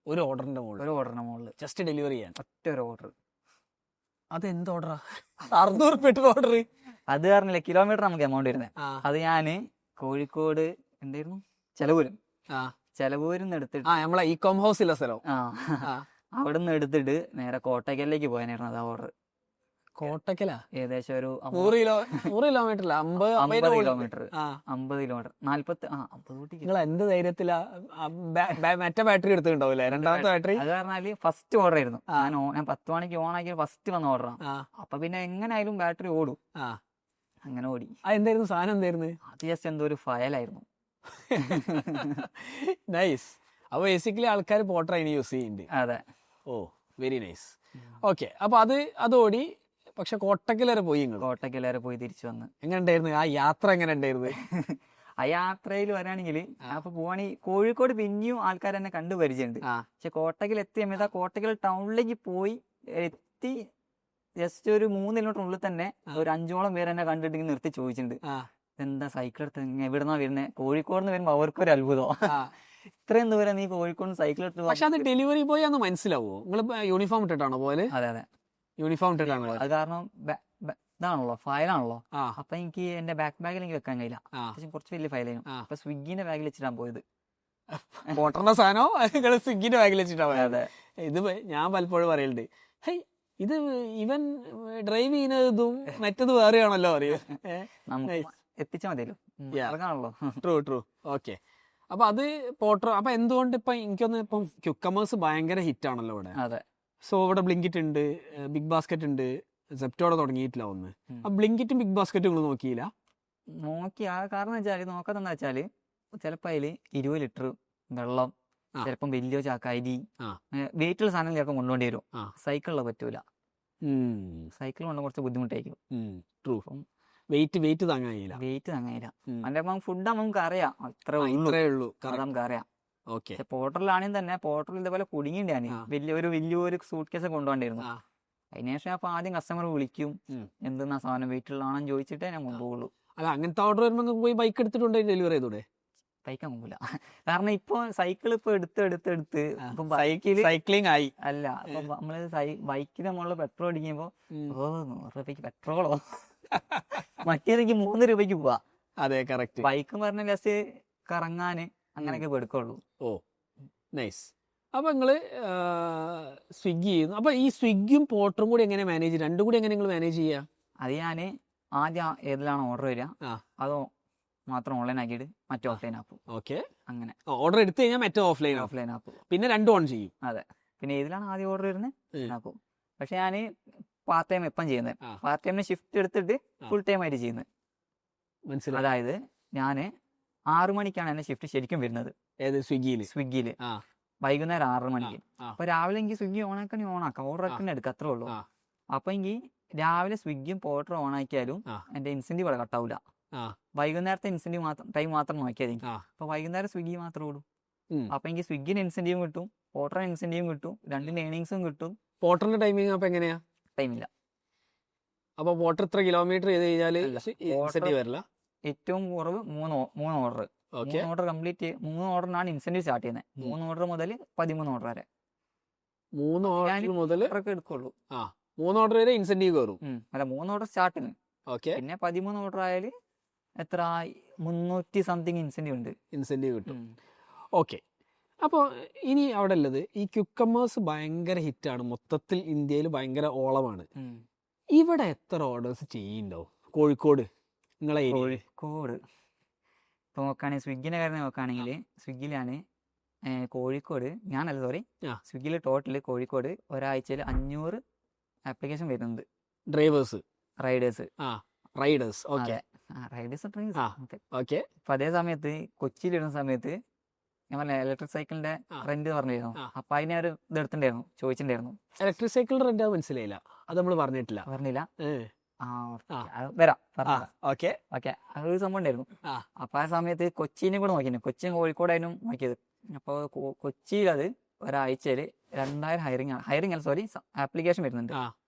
[SPEAKER 3] ഒരു ഓർഡറിന്റെ മുകളിൽ ജസ്റ്റ് ഡെലിവറി ചെയ്യാൻ
[SPEAKER 2] ഒറ്റ ഒരു ഓർഡർ.
[SPEAKER 3] അതെന്ത് ഓർഡറാ 600 രൂപ ഓർഡർ?
[SPEAKER 2] അത് പറഞ്ഞില്ലേ കിലോമീറ്റർ നമുക്ക് എമൗണ്ട് വരുന്നത്. അത് ഞാന് കോഴിക്കോട് എന്തായിരുന്നു ചെലവൂരിന്ന് എടുത്തിട്ട്
[SPEAKER 3] നമ്മളെ ഇകോം ഹൗസിലെ സ്ഥലം
[SPEAKER 2] അവിടെ നിന്ന് എടുത്തിട്ട് നേരെ കോട്ടയ്ക്കലിലേക്ക് പോയാനായിരുന്നു അത് ഓർഡർ.
[SPEAKER 3] കോട്ടക്കലാ?
[SPEAKER 2] ഏകദേശം ഒരു
[SPEAKER 3] 100 കിലോമീറ്റർ 50
[SPEAKER 2] കിലോമീറ്റർ 50 കിലോമീറ്റർ 40
[SPEAKER 3] നിങ്ങൾ എന്ത് ധൈര്യത്തിലാ മറ്റേ ബാറ്ററി എടുത്തിട്ടുണ്ടാവില്ലേ? രണ്ടാമത്തെ ബാറ്ററി.
[SPEAKER 2] അത് പറഞ്ഞാല് ഫസ്റ്റ് ഓർഡർ ആയിരുന്നു. ഞാൻ 10 മണിക്ക് ഓൺ ആക്കി ഫസ്റ്റ് വന്ന ഓർഡറാണ്. അപ്പൊ പിന്നെ എങ്ങനെയായാലും ബാറ്ററി ഓടും. അങ്ങനെ ഓടി.
[SPEAKER 3] എന്തായിരുന്നു സാധനം? എന്തായിരുന്നു
[SPEAKER 2] അത്? ജസ്റ്റ് എന്തോ ഒരു ഫയലായിരുന്നു.
[SPEAKER 3] നൈസ്. അപ്പൊ ബേസിക്കലി ആൾക്കാർ പോർട്ടർ അതിന് യൂസ് ചെയ്യുന്നുണ്ട്.
[SPEAKER 2] അതെ.
[SPEAKER 3] ഓ വെരി നൈസ്. ഓക്കെ. അപ്പൊ അത് ഓടി. പക്ഷെ കോട്ടക്കൽ വരെ പോയി നിങ്ങൾ.
[SPEAKER 2] കോട്ടയ്ക്കൽ വരെ പോയി തിരിച്ചു വന്ന്.
[SPEAKER 3] എങ്ങനെ ഉണ്ടായിരുന്നു ആ യാത്ര? എങ്ങനെ ഉണ്ടായിരുന്നു?
[SPEAKER 2] ആ യാത്രയിൽ വരാണെങ്കിൽ അപ്പൊ പോവാണെങ്കിൽ കോഴിക്കോട് പിന്നെയും ആൾക്കാർ എന്നെ കണ്ടു പരിചയമുണ്ട്. പക്ഷെ കോട്ടയ്ക്കൽ എത്തിയ സമയത്ത് ആ കോട്ടയ്ക്കൽ ടൗണിലേക്ക് പോയി എത്തി ജസ്റ്റ് ഒരു 3 കിലോമീറ്ററിനുള്ളിൽ തന്നെ ഒരു 5ഓളം പേര് എന്നെ കണ്ടിട്ട് നിർത്തി ചോദിച്ചിട്ടുണ്ട്, എന്താ സൈക്കിൾ എടുത്ത് എവിടുന്നാ വരുന്നത്? കോഴിക്കോട് നിന്ന് വരുമ്പോ അവർക്കൊരു അത്ഭുതം, ഇത്രയും ദൂരം നീ കോഴിക്കോട് സൈക്കിൾ എടുത്ത്.
[SPEAKER 3] പക്ഷെ അത് ഡെലിവറി ബോയ് ആണെന്ന് മനസ്സിലാവോ? നിങ്ങൾ യൂണിഫോം ഇട്ടിട്ടാണോ പോലെ?
[SPEAKER 2] അതെ അതെ,
[SPEAKER 3] യൂണിഫോം ഇട്ടിട്ടാണോ?
[SPEAKER 2] അത് കാരണം ഇതാണല്ലോ, ഫയലാണല്ലോ. അപ്പൊ എനിക്ക് എന്റെ ബാഗിൽ എനിക്ക് വെക്കാൻ കഴിയില്ല, കുറച്ച് വലിയ ഫയലായിരുന്നു. അപ്പൊ സ്വിഗ്ഗിന്റെ ബാഗിൽ വെച്ചിട്ടാണ് പോയത്.
[SPEAKER 3] പോട്ടറിന്റെ സാധനോ നിങ്ങൾ സ്വിഗ്ഗിന്റെ ബാഗിൽ വെച്ചിട്ടാ പോയത്?
[SPEAKER 2] അതെ.
[SPEAKER 3] ഇത് ഞാൻ പലപ്പോഴും പറയലുണ്ട്, ഹൈ ഇത് ഇവൻ ഡ്രൈവ് ചെയ്യുന്നതും മറ്റത് വേറെയാണല്ലോ അറിയോ.
[SPEAKER 2] എത്തിച്ചാൽ മതിയല്ലോ, ഇറങ്ങാണല്ലോ.
[SPEAKER 3] ട്രൂ. ഓക്കെ. അപ്പൊ അത് പോട്ടർ. അപ്പൊ എന്തുകൊണ്ട് ഇപ്പൊ എനിക്കൊന്ന് ഇപ്പം ക്യുക്കമേഴ്സ് ഭയങ്കര ഹിറ്റ് ആണല്ലോ ഇവിടെ.
[SPEAKER 2] അതെ.
[SPEAKER 3] സോ ഇവിടെ ബ്ലിങ്കിറ്റ് ഉണ്ട്, ബിഗ് ബാസ്ക്കറ്റ് ഉണ്ട്, സെപ്റ്റോടെ തുടങ്ങിയിട്ടില്ല ഒന്ന്. ആ ബ്ലിങ്കിറ്റും ബിഗ് ബാസ്ക്കറ്റും നിങ്ങൾ നോക്കിയില്ല?
[SPEAKER 2] നോക്കി. ആ കാരണം വെച്ചാല് നോക്കാതെന്താ വെച്ചാല് ചിലപ്പോ അതില് 20 ലിറ്റർ വെള്ളം, ചിലപ്പം വലിയ ചാക്ക അരി, വെയിറ്റുള്ള സാധനം ചിലപ്പം കൊണ്ടുപോണ്ടി വരും. സൈക്കിളിൽ പറ്റൂല, സൈക്കിൾ കൊണ്ട് കുറച്ച് ബുദ്ധിമുട്ടായിരിക്കും.
[SPEAKER 3] ട്രൂ. വെയിറ്റ് താങ്ങാൻ കഴിയില്ല.
[SPEAKER 2] അതിന്റെ ഫുഡ് നമുക്ക് അറിയാം, ഇത്രേ ഉള്ളൂ, നമുക്ക് അറിയാം.
[SPEAKER 3] ഓക്കെ.
[SPEAKER 2] പോർട്ടറിലാണെങ്കിൽ തന്നെ പോർട്ടറിൽ ഇതേപോലെ കുടുങ്ങിണ്ടാണ്, വലിയൊരു സൂട്ട് കേസ് കൊണ്ടുപോകണ്ടായിരുന്നു. അതിനുശേഷം അപ്പൊ ആദ്യം കസ്റ്റമർ വിളിക്കും, എന്തെന്നാ സാധനം വെയിറ്റുള്ളതാണെന്ന് ചോദിച്ചിട്ടേ ഞാൻ കൊണ്ടുപോകുള്ളൂ.
[SPEAKER 3] അല്ല, അങ്ങനത്തെ ഓർഡർ വരുമ്പോൾ പോയി ബൈക്ക് എടുത്തിട്ടുണ്ട് ഡെലിവറി ചെയ്തൂടെ?
[SPEAKER 2] ബൈക്കാൻ പോകില്ല, കാരണം ഇപ്പൊ സൈക്കിൾ ഇപ്പൊ എടുത്ത്
[SPEAKER 3] സൈക്ലിംഗ് ആയി.
[SPEAKER 2] അല്ല, അപ്പൊ നമ്മള് ബൈക്കിൽ നമ്മള് പെട്രോൾ അടിക്കുമ്പോ 100 രൂപയ്ക്ക് പെട്രോളോ, മറ്റേതെങ്കിൽ 3 രൂപയ്ക്ക് പോവാ.
[SPEAKER 3] അതെ, കറക്റ്റ്.
[SPEAKER 2] ബൈക്ക് പറഞ്ഞ ലെസ് കറങ്ങാന് അങ്ങനെയൊക്കെ എടുക്കുള്ളൂ.
[SPEAKER 3] ഓ, നൈസ്. അപ്പൊ നിങ്ങള് സ്വിഗ്ഗി ചെയ്യുന്നു. അപ്പൊ ഈ സ്വിഗ്ഗിയും പോർട്ടറും കൂടി എങ്ങനെ മാനേജ് ചെയ്യും? രണ്ടും കൂടി എങ്ങനെ നിങ്ങൾ മാനേജ് ചെയ്യാ?
[SPEAKER 2] അത് ഞാന് ആദ്യം ഏതിലാണ് ഓർഡർ വരിക അതോ മാത്രം ഓൺലൈൻ ആക്കിയിട്ട് മറ്റേ ഓഫ്ലൈൻ ആക്കും.
[SPEAKER 3] ഓക്കെ.
[SPEAKER 2] അങ്ങനെ
[SPEAKER 3] ഓർഡർ എടുത്തു കഴിഞ്ഞാൽ മറ്റേ ഓഫ്ലൈൻ
[SPEAKER 2] ആക്കും,
[SPEAKER 3] പിന്നെ രണ്ടും ഓൺ ചെയ്യും.
[SPEAKER 2] അതെ. പിന്നെ ഏതിലാണ് ആദ്യം ഓർഡർ വരുന്നത് ആക്കും. പക്ഷെ ഞാന് പാർട്ട് ടൈം എപ്പം ചെയ്യുന്നത്, പാർട്ട് ടൈമിന് ഷിഫ്റ്റ് എടുത്തിട്ട് ഫുൾ ടൈം ആയിട്ട് ചെയ്യുന്നത്.
[SPEAKER 3] മനസ്സിലായി.
[SPEAKER 2] അതായത് ഞാന് 6 മണിക്കാണ് എന്റെ ഷിഫ്റ്റ് ശരിക്കും വരുന്നത്.
[SPEAKER 3] ഏത്? സ്വിഗ്ഗിയില്
[SPEAKER 2] വൈകുന്നേരം 6 മണിക്ക്. അപ്പൊ രാവിലെ എനിക്ക് സ്വിഗ്ഗി ഓണാക്കാം, ഓർഡർ ഒക്കെ എടുക്കുക, അത്രേ ഉള്ളൂ. അപ്പൊ എനിക്ക് രാവിലെ സ്വിഗ്ഗിയും പോർട്ടർ ഓൺ ആക്കിയാലും എന്റെ ഇൻസെന്റീവ് അവിടെ കട്ടാവൂല. വൈകുന്നേരത്തെ ഇൻസെന്റീവ് ടൈം മാത്രം നോക്കിയാൽ എനിക്ക്. അപ്പൊ വൈകുന്നേരം സ്വിഗ്ഗി മാത്രമേ ഉള്ളൂ. അപ്പൊ എനിക്ക് സ്വിഗ്ഗിന് ഇൻസെന്റീവും കിട്ടും, പോർട്ടറിന് ഇൻസെന്റീവും കിട്ടും, രണ്ടിന് ഏണിങ്സും കിട്ടും.
[SPEAKER 3] പോർട്ടറിന്റെ ടൈമിംഗ് അപ്പൊ എങ്ങനെയാ?
[SPEAKER 2] ടൈമില്ല.
[SPEAKER 3] അപ്പൊ പോർട്ടർ ഇത്ര കിലോമീറ്റർ ചെയ്ത് കഴിഞ്ഞാല് ഇൻസെന്റീവ് വരില്ല?
[SPEAKER 2] ഏറ്റവും കുറവ് 3 ഓർഡർ. 3 ഓർഡർ കംപ്ലീറ്റ്, 3 ഓർഡറിനാണ് ഇൻസെന്റീവ് സ്റ്റാർട്ട് ചെയ്യുന്നത്. 3 ഓർഡർ മുതൽ 13 ഓർഡർ വരെ.
[SPEAKER 3] 3 ഓർഡർ മുതൽ
[SPEAKER 2] എടുക്കുള്ളൂ.
[SPEAKER 3] 3 ഓർഡർ വരെ ഇൻസെന്റീവ് കയറും.
[SPEAKER 2] അല്ല, 3 ഓർഡർ സ്റ്റാർട്ടിങ്.
[SPEAKER 3] ഓക്കെ.
[SPEAKER 2] പിന്നെ 13 ഓർഡർ ആയാല് എത്ര 300 സംതിങ് ഇൻസെന്റീവ് കിട്ടും.
[SPEAKER 3] ഓക്കെ. അപ്പോൾ ഇനി അവിടെ ഉള്ളത് ഈ ക്യുക്കമേഴ്സ് ഭയങ്കര ഹിറ്റാണ്, മൊത്തത്തിൽ ഇന്ത്യയിൽ ഭയങ്കര ഓളമാണ്. ഇവിടെ എത്ര ഓർഡേഴ്സ് ചെയ്യുന്നുണ്ടോ കോഴിക്കോട്? നിങ്ങളെ
[SPEAKER 2] കോഴിക്കോട് ഇപ്പൊ നോക്കുകയാണെങ്കിൽ സ്വിഗ്ഗിന്റെ കാര്യം നോക്കുകയാണെങ്കിൽ സ്വിഗ്ഗിയിലാണ് കോഴിക്കോട്, സ്വിഗ്ഗിയിൽ ടോട്ടല് കോഴിക്കോട് ഒരാഴ്ചയിൽ 500 ആപ്ലിക്കേഷൻ വരുന്നുണ്ട്. റൈഡേഴ്സ്.
[SPEAKER 3] ഓക്കെ.
[SPEAKER 2] അപ്പൊ അതേ സമയത്ത് കൊച്ചിയിലിടുന്ന സമയത്ത് ഞാൻ പറഞ്ഞ ഇലക്ട്രിക് സൈക്കിളിന്റെ റെന്റ് പറഞ്ഞിരുന്നു. അപ്പൊ അതിനെ ഒരു ഇതെടുത്തിട്ടുണ്ടായിരുന്നു, ചോദിച്ചിട്ടുണ്ടായിരുന്നു.
[SPEAKER 3] ഇലക്ട്രിക് സൈക്കിളിന്റെ റെന്റ് അത് മനസ്സിലായില്ല, അത് നമ്മൾ പറഞ്ഞില്ല.
[SPEAKER 2] വരാം.
[SPEAKER 3] ഓക്കെ.
[SPEAKER 2] അതൊരു സംഭവം ഉണ്ടായിരുന്നു. അപ്പൊ ആ സമയത്ത് കൊച്ചിനെ കൂടെ നോക്കിയിരുന്നു, കൊച്ചിയും കോഴിക്കോടായിരുന്നു നോക്കിയത്. അപ്പൊ കൊച്ചിയിൽ അത് ഒരാഴ്ചയില് 2000 ഹയറിംഗ് ആപ്ലിക്കേഷൻ വരുന്നുണ്ട്.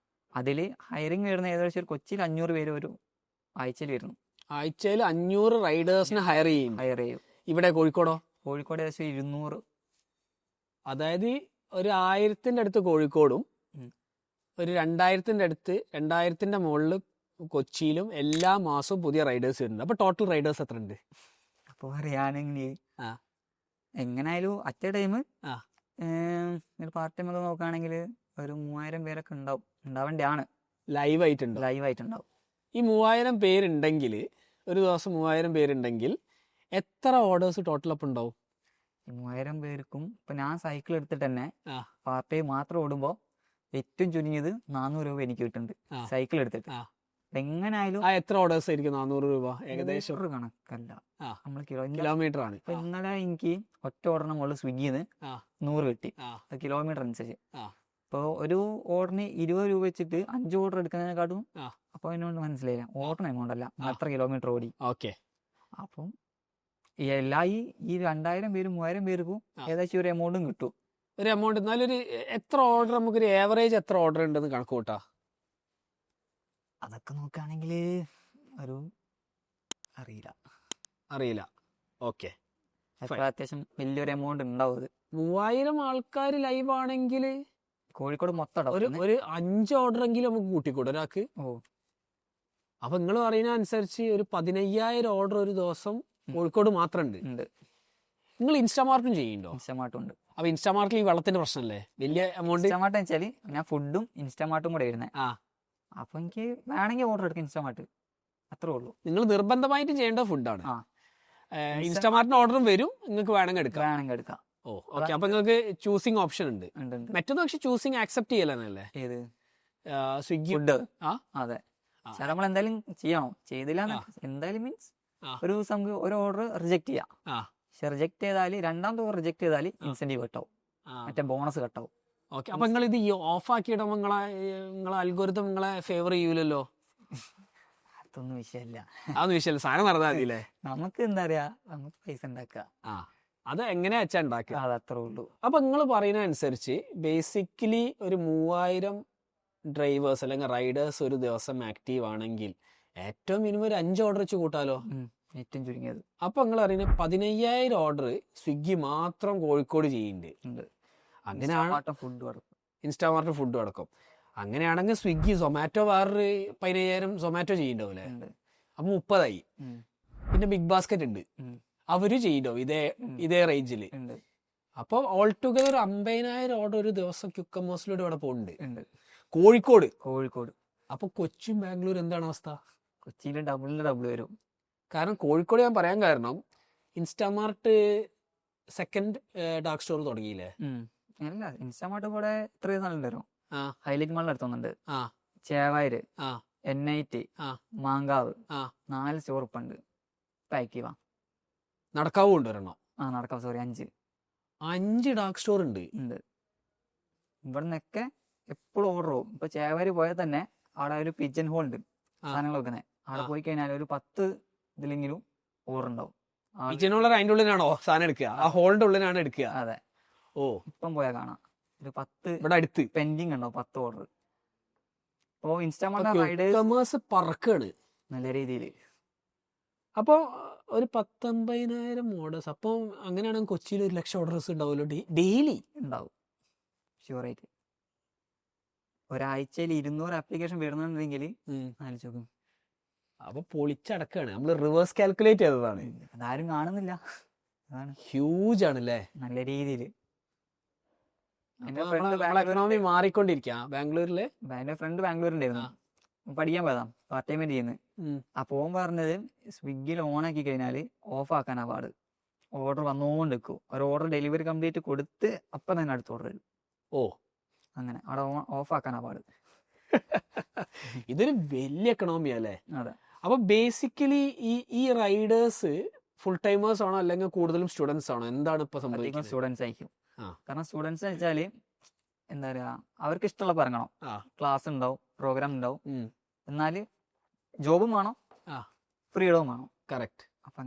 [SPEAKER 2] അതില് ഹയറിംഗ് വരുന്ന ഏകദേശം കൊച്ചിയിൽ 500 പേര് ഒരു ആഴ്ചയിൽ വരുന്നു.
[SPEAKER 3] ആഴ്ചയിൽ 500 റൈഡേഴ്സിനെ ഹയർ ചെയ്യും. ഇവിടെ കോഴിക്കോട്
[SPEAKER 2] ഏകദേശം 200.
[SPEAKER 3] അതായത് ഒരു 1000-ന്റെ അടുത്ത് കോഴിക്കോടും ഒരു 2000-ന്റെ അടുത്ത് 2000-ന്റെ മുകളിൽ കൊച്ചിയിലും എല്ലാ മാസവും പുതിയ റൈഡേഴ്സ് വരുന്നുണ്ട്. അപ്പൊ ടോട്ടൽ റൈഡേഴ്സ് എത്ര ഉണ്ട്?
[SPEAKER 2] അപ്പൊ പറയാനെങ്കിൽ എങ്ങനായാലും at A time part time ഒക്കെ നോക്കുകയാണെങ്കിൽ ഒരു 3000 പേരൊക്കെ ഉണ്ടാവേണ്ടതാണ്.
[SPEAKER 3] ലൈവ് ആയിട്ടുണ്ടാവും. ഈ 3000 പേരുണ്ടെങ്കിൽ, ഒരു ദിവസം 3000 പേരുണ്ടെങ്കിൽ എത്ര ഓർഡേഴ്സ് ടോട്ടൽ അപ്പ് ഉണ്ടാവും?
[SPEAKER 2] 3000 പേർക്കും ഇപ്പൊ ഞാൻ സൈക്കിൾ എടുത്തിട്ട് തന്നെ പാർട്ട് ടൈം മാത്രം ഓടുമ്പോ ഏറ്റവും ചുരുങ്ങിയത് 400 രൂപ എനിക്ക് കിട്ടുന്നുണ്ട് സൈക്കിൾ എടുത്തിട്ട്. എങ്ങനായാലും
[SPEAKER 3] എത്ര ഓർഡേഴ്സ് ആയിരിക്കും 400 രൂപ? ഏകദേശം
[SPEAKER 2] കണക്കല്ല, നമ്മൾ
[SPEAKER 3] കിലോമീറ്റർ ആണ്.
[SPEAKER 2] ഇപ്പൊ ഇന്നലെ എനിക്ക് ഒറ്റ ഓർഡറിന് മുകളിൽ സ്വിഗ്ഗിന്ന് 100 കിട്ടി, കിലോമീറ്റർ അനുസരിച്ച്. ഇപ്പോൾ ഒരു ഓർഡറിന് 20 രൂപ വെച്ചിട്ട് 5 ഓർഡർ എടുക്കുന്നതിനെക്കാട്ടും
[SPEAKER 3] ആ.
[SPEAKER 2] അപ്പോൾ അതിനോട് മനസ്സിലായില്ല, ഓർഡറിന് എമൗണ്ട് അല്ല, എത്ര കിലോമീറ്റർ ഓടി.
[SPEAKER 3] ഓക്കെ.
[SPEAKER 2] അപ്പം ഈ 2000 പേരും 3000 പേർക്കും ഏകദേശം ഒരു എമൗണ്ടും കിട്ടും.
[SPEAKER 3] ഒരു എമൗണ്ട്. എന്നാലും ഒരു എത്ര ഓർഡർ, നമുക്കൊരു ഏവറേജ് എത്ര ഓർഡർ ഉണ്ടെന്ന് കണക്ക് കൂട്ടാ?
[SPEAKER 2] അതൊക്കെ നോക്കുകയാണെങ്കിൽ ഒരു
[SPEAKER 3] അറിയില്ല. ഓക്കെ.
[SPEAKER 2] അത്യാവശ്യം വലിയൊരു എമൗണ്ട് ഉണ്ടാവും. അത്
[SPEAKER 3] 3000 ആൾക്കാർ ലൈവ് ആണെങ്കിൽ
[SPEAKER 2] കോഴിക്കോട് മൊത്തം
[SPEAKER 3] ഒരു 5 ഓർഡർ എങ്കിലും നമുക്ക് കൂട്ടിക്കൂടെ ഒരാൾക്ക്? അപ്പൊ നിങ്ങൾ പറയുന്ന അനുസരിച്ച് ഒരു 15000 ഓർഡർ ഒരു ദിവസം കോഴിക്കോട് മാത്രം ഉണ്ട്. നിങ്ങൾ ഇൻസ്റ്റാമാർട്ടും ചെയ്യുന്നുണ്ടോ?
[SPEAKER 2] ഇൻസ്റ്റാമാർട്ടും ഉണ്ട്.
[SPEAKER 3] അപ്പൊ ഇൻസ്റ്റാമാർട്ടിൽ ഈ വെള്ളത്തിന്റെ പ്രശ്നമല്ലേ, വലിയ എമൗണ്ട്?
[SPEAKER 2] ഇൻസ്റ്റാമാർട്ട് വെച്ചാല് ഞാൻ ഫുഡും ഇൻസ്റ്റാമാർട്ടും കൂടെ വരുന്നത്. അപ്പൊ എനിക്ക് വേണമെങ്കിൽ ഓർഡർ എടുക്കാം ഇൻസ്റ്റാമാർട്ട്, അത്രേ ഉള്ളൂ.
[SPEAKER 3] നിങ്ങൾ നിർബന്ധമായിട്ടും ചെയ്യേണ്ട ഫുഡാണ്. ഇൻസ്റ്റാമാർട്ടിന് ഓർഡറും വരും, നിങ്ങൾക്ക് വേണമെങ്കിൽ എടുക്കാം. ഓ ഓക്കെ. അപ്പൊ നിങ്ങൾക്ക് ചൂസിങ് ഓപ്ഷൻ ഉണ്ട്. മറ്റൊന്ന് പക്ഷെ ചൂസിങ് ആക്സെപ്റ്റ് ചെയ്യലല്ലേ?
[SPEAKER 2] ഏത്?
[SPEAKER 3] സ്വിഗ്ഗി
[SPEAKER 2] ഫുഡ്. അതെ. നമ്മൾ എന്തായാലും ചെയ്യണം. ചെയ്തില്ല എന്തായാലും മീൻസ് ഒരു ദിവസം നമുക്ക് ഒരു ഓർഡർ റിജക്ട് ചെയ്യാം. പക്ഷെ റിജക്ട് ചെയ്താൽ രണ്ടാമത്തെ ഓർഡർ റിജക്ട് ചെയ്താൽ ഇൻസെന്റീവ് കട്ടാവും, മറ്റേ ബോണസ് കട്ടാവും.
[SPEAKER 3] ഓക്കെ. അപ്പൊ നിങ്ങൾ ഇത് ഓഫ് ആക്കിയിടുമ്പോ നിങ്ങളെ അൽഗോരിതം നിങ്ങളെ ഫേവർ ചെയ്യൂലല്ലോ?
[SPEAKER 2] അതൊന്നും വിഷയമല്ല.
[SPEAKER 3] അതൊന്നും വിഷയമല്ല, സാധനം നടന്നാൽ മതിയില്ലേ?
[SPEAKER 2] നമുക്ക് എന്താ പറയാ, നമുക്ക് പൈസ ഉണ്ടാക്കുക.
[SPEAKER 3] അത് എങ്ങനെയാ വെച്ചാ ഉണ്ടാക്കുക,
[SPEAKER 2] അത് അത്രേ ഉള്ളൂ.
[SPEAKER 3] അപ്പൊ നിങ്ങൾ പറയുന്ന അനുസരിച്ച് ബേസിക്കലി ഒരു 3000 ഡ്രൈവേഴ്സ് അല്ലെങ്കിൽ റൈഡേഴ്സ് ഒരു ദിവസം ആക്റ്റീവ് ആണെങ്കിൽ ഏറ്റവും മിനിമം ഒരു 5 ഓർഡർ വെച്ച് കൂട്ടാലോ,
[SPEAKER 2] ഏറ്റവും ചുരുങ്ങിയത്.
[SPEAKER 3] അപ്പൊ നിങ്ങൾ അറിയുന്നത് 15000 ഓർഡർ സ്വിഗ്ഗി മാത്രം കോഴിക്കോട് ചെയ്യുന്നുണ്ട്. അങ്ങനെയാണ് ഇൻസ്റ്റാമാർട്ട് ഫുഡ് അടക്കം. അങ്ങനെയാണെങ്കിൽ സ്വിഗ്ഗി സൊമാറ്റോ വേറൊരു 15000 സൊമാറ്റോ ചെയ്യുന്നുണ്ടാവില്ലേ? അപ്പൊ 30 പിന്നെ ബിഗ് ബാസ്ക്കറ്റ് ഉണ്ട്, അവര് ചെയ്യണ്ടോ ഇതേ റേഞ്ചില്? അപ്പൊ ഓൾ ടുഗദർ 50000 ഓർഡർ ഒരു ദിവസം ക്യുക്കമേഴ്സിലൂടെ ഇവിടെ പോകുന്നുണ്ട് കോഴിക്കോട്. അപ്പൊ കൊച്ചിയും ബാംഗ്ലൂർ എന്താണ് അവസ്ഥ?
[SPEAKER 2] കൊച്ചിയിൽ ഡബിൾ വരും.
[SPEAKER 3] കാരണം കോഴിക്കോട് ഞാൻ പറയാൻ കാരണം ഇൻസ്റ്റാമാർട്ട് സെക്കൻഡ് ഡാർക്ക് സ്റ്റോർ തുടങ്ങിയില്ലേ?
[SPEAKER 2] അല്ല, ഇൻസ്റ്റാമാർട്ട് കൂടെ ഇത്രയും സ്ഥലം വരും. ഹൈലൈറ്റ് മാളിൽ അടുത്തുന്നുണ്ട്, ചേവായൂര്, NIT, മാങ്കാവ്, 4 സ്റ്റോർ ഇപ്പൊ ഉണ്ട്. പാക്കീവാ
[SPEAKER 3] നടക്കാവ് കൊണ്ടുവരണം.
[SPEAKER 2] നടക്കാവ്, സോറി,
[SPEAKER 3] 5 ഡാർക്ക് സ്റ്റോർ ഉണ്ട്.
[SPEAKER 2] ഇവിടുന്നൊക്കെ എപ്പോഴും ഓർഡർ പോകും. ഇപ്പൊ ചേവാര് പോയാൽ തന്നെ അവിടെ ഒരു പിജൻ ഹോൾ ഉണ്ട് സാധനങ്ങൾ വെക്കുന്നത്. അവിടെ പോയി കഴിഞ്ഞാൽ ഒരു 10 ഇതിലെങ്കിലും ഓർഡർ ഉണ്ടാവും.
[SPEAKER 3] പിജൻ ഹോൾ അതിന്റെ ഉള്ളിലാണോ സാധനം എടുക്കുക? ആ ഹോളിന്റെ ഉള്ളിലാണ് എടുക്കുക?
[SPEAKER 2] അതെ.
[SPEAKER 3] ഓ,
[SPEAKER 2] ഇപ്പം പോയാൽ കാണാം ഒരു 10
[SPEAKER 3] ഇവിടെ അടുത്ത്
[SPEAKER 2] പെൻഡിങ് ഉണ്ടാവും, 10 ഓർഡർ. അപ്പോ ഇൻസ്റ്റാമാർട്ട്
[SPEAKER 3] പറക്കാണ്
[SPEAKER 2] നല്ല രീതിയിൽ.
[SPEAKER 3] അപ്പൊ ഒരു 10-50,000 ഓർഡേഴ്സ്. അപ്പൊ അങ്ങനെയാണെങ്കിൽ കൊച്ചിയിൽ 1,00,000 ഓർഡേഴ്സ് ഉണ്ടാവുമല്ലോ ഡെയിലി?
[SPEAKER 2] ഉണ്ടാവും, ഷുവറായിട്ട്. ഒരാഴ്ചയിൽ 200 ആപ്ലിക്കേഷൻ വരുന്നുണ്ടെങ്കിൽ ആലോചിക്കും.
[SPEAKER 3] അപ്പൊ പൊളിച്ചടക്കാണ്. നമ്മള് റിവേഴ്സ് കാൽക്കുലേറ്റ് ചെയ്തതാണ്.
[SPEAKER 2] അതാരും കാണുന്നില്ല. അതാണ്
[SPEAKER 3] ഹ്യൂജ് ആണല്ലേ,
[SPEAKER 2] നല്ല രീതിയിൽ.
[SPEAKER 3] എക്കണോമി മാറിക്കൊണ്ടിരിക്കുക. ബാംഗ്ലൂരിലെ
[SPEAKER 2] ഫ്രണ്ട് ബാംഗ്ലൂരുണ്ടായിരുന്നു, പഠിക്കാൻ പോയതാ, പാർട്ട് ടൈം ചെയ്യുന്നത്. അപ്പൊ ഓൻ പറഞ്ഞത് സ്വിഗ്ഗിയിൽ ഓൺ ആക്കി കഴിഞ്ഞാല് ഓഫ് ആക്കാനാ പാട്. ഓർഡർ വന്നുകൊണ്ട് നിൽക്കും. ഒരു ഓർഡർ ഡെലിവറി കംപ്ലീറ്റ് കൊടുത്ത് അപ്പം തന്നെ അടുത്ത ഓർഡർ വരും.
[SPEAKER 3] ഓ,
[SPEAKER 2] അങ്ങനെ അവിടെ ഓഫ് ആക്കാനാ പാട്.
[SPEAKER 3] ഇതൊരു വലിയ എക്കണോമിയാ അല്ലേ?
[SPEAKER 2] അതെ.
[SPEAKER 3] അപ്പൊ ബേസിക്കലി ഈ റൈഡേഴ്സ് ഫുൾ ടൈമേഴ്സ് ആണോ അല്ലെങ്കിൽ കൂടുതലും സ്റ്റുഡൻസ് ആണോ? എന്താണ് ഇപ്പൊ സംഭവിക്കുന്നത്?
[SPEAKER 2] സ്റ്റുഡൻസ് ആയിരിക്കും. കാരണം സ്റ്റുഡൻസ് വെച്ചാല് എന്താ പറയാ, അവർക്ക് ഇഷ്ടമുള്ള പറയണം. ക്ലാസ് ഉണ്ടാവും, പ്രോഗ്രാം ഉണ്ടാവും, എന്നാല് ജോബും വേണം, ഫ്രീഡവും വേണം.
[SPEAKER 3] കറക്റ്റ്.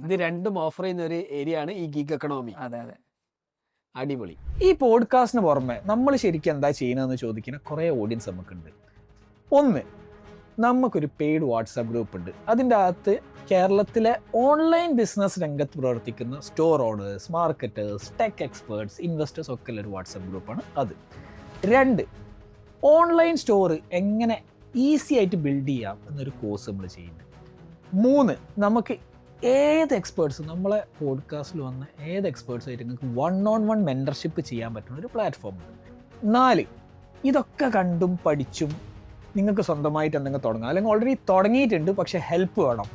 [SPEAKER 3] ഇത് രണ്ടും ഓഫർ ചെയ്യുന്ന ഒരു ഏരിയ ആണ് ഈ ഗിഗ് എക്കണോമി.
[SPEAKER 2] അതെ അതെ,
[SPEAKER 3] അടിപൊളി.
[SPEAKER 1] ഈ പോഡ്കാസ്റ്റിന് പുറമെ നമ്മൾ ശരിക്കും എന്താ ചെയ്യുന്നതെന്ന് ചോദിക്കുന്ന കുറേ ഓഡിയൻസ് നമുക്കുണ്ട്. ഒന്ന്, നമുക്കൊരു പെയ്ഡ് വാട്സാപ്പ് ഗ്രൂപ്പ് ഉണ്ട്. അതിൻ്റെ അകത്ത് കേരളത്തിലെ ഓൺലൈൻ ബിസിനസ് രംഗത്ത് പ്രവർത്തിക്കുന്ന store owners, marketers, tech experts, investors ഒക്കെ ഉള്ള ഒരു വാട്സാപ്പ് ഗ്രൂപ്പാണ് അത്. 2, ഓൺലൈൻ സ്റ്റോർ എങ്ങനെ ഈസി ആയിട്ട് ബിൽഡ് ചെയ്യാം എന്നൊരു കോഴ്സ് നമ്മൾ ചെയ്യുന്നുണ്ട്. 3, നമുക്ക് ഏത് എക്സ്പേർട്സും നമ്മളെ പോഡ്കാസ്റ്റിൽ വന്ന ഏത് എക്സ്പേർട്സായിട്ട് നിങ്ങൾക്ക് 1-on-1 മെൻറ്റർഷിപ്പ് ചെയ്യാൻ പറ്റുന്ന ഒരു പ്ലാറ്റ്ഫോം ഉണ്ട്. 4, ഇതൊക്കെ കണ്ടും പഠിച്ചും നിങ്ങൾക്ക് സ്വന്തമായിട്ട് എന്തെങ്കിലും തുടങ്ങാം, അല്ലെങ്കിൽ ഓൾറെഡി തുടങ്ങിയിട്ടുണ്ട് പക്ഷേ ഹെൽപ്പ് വേണം.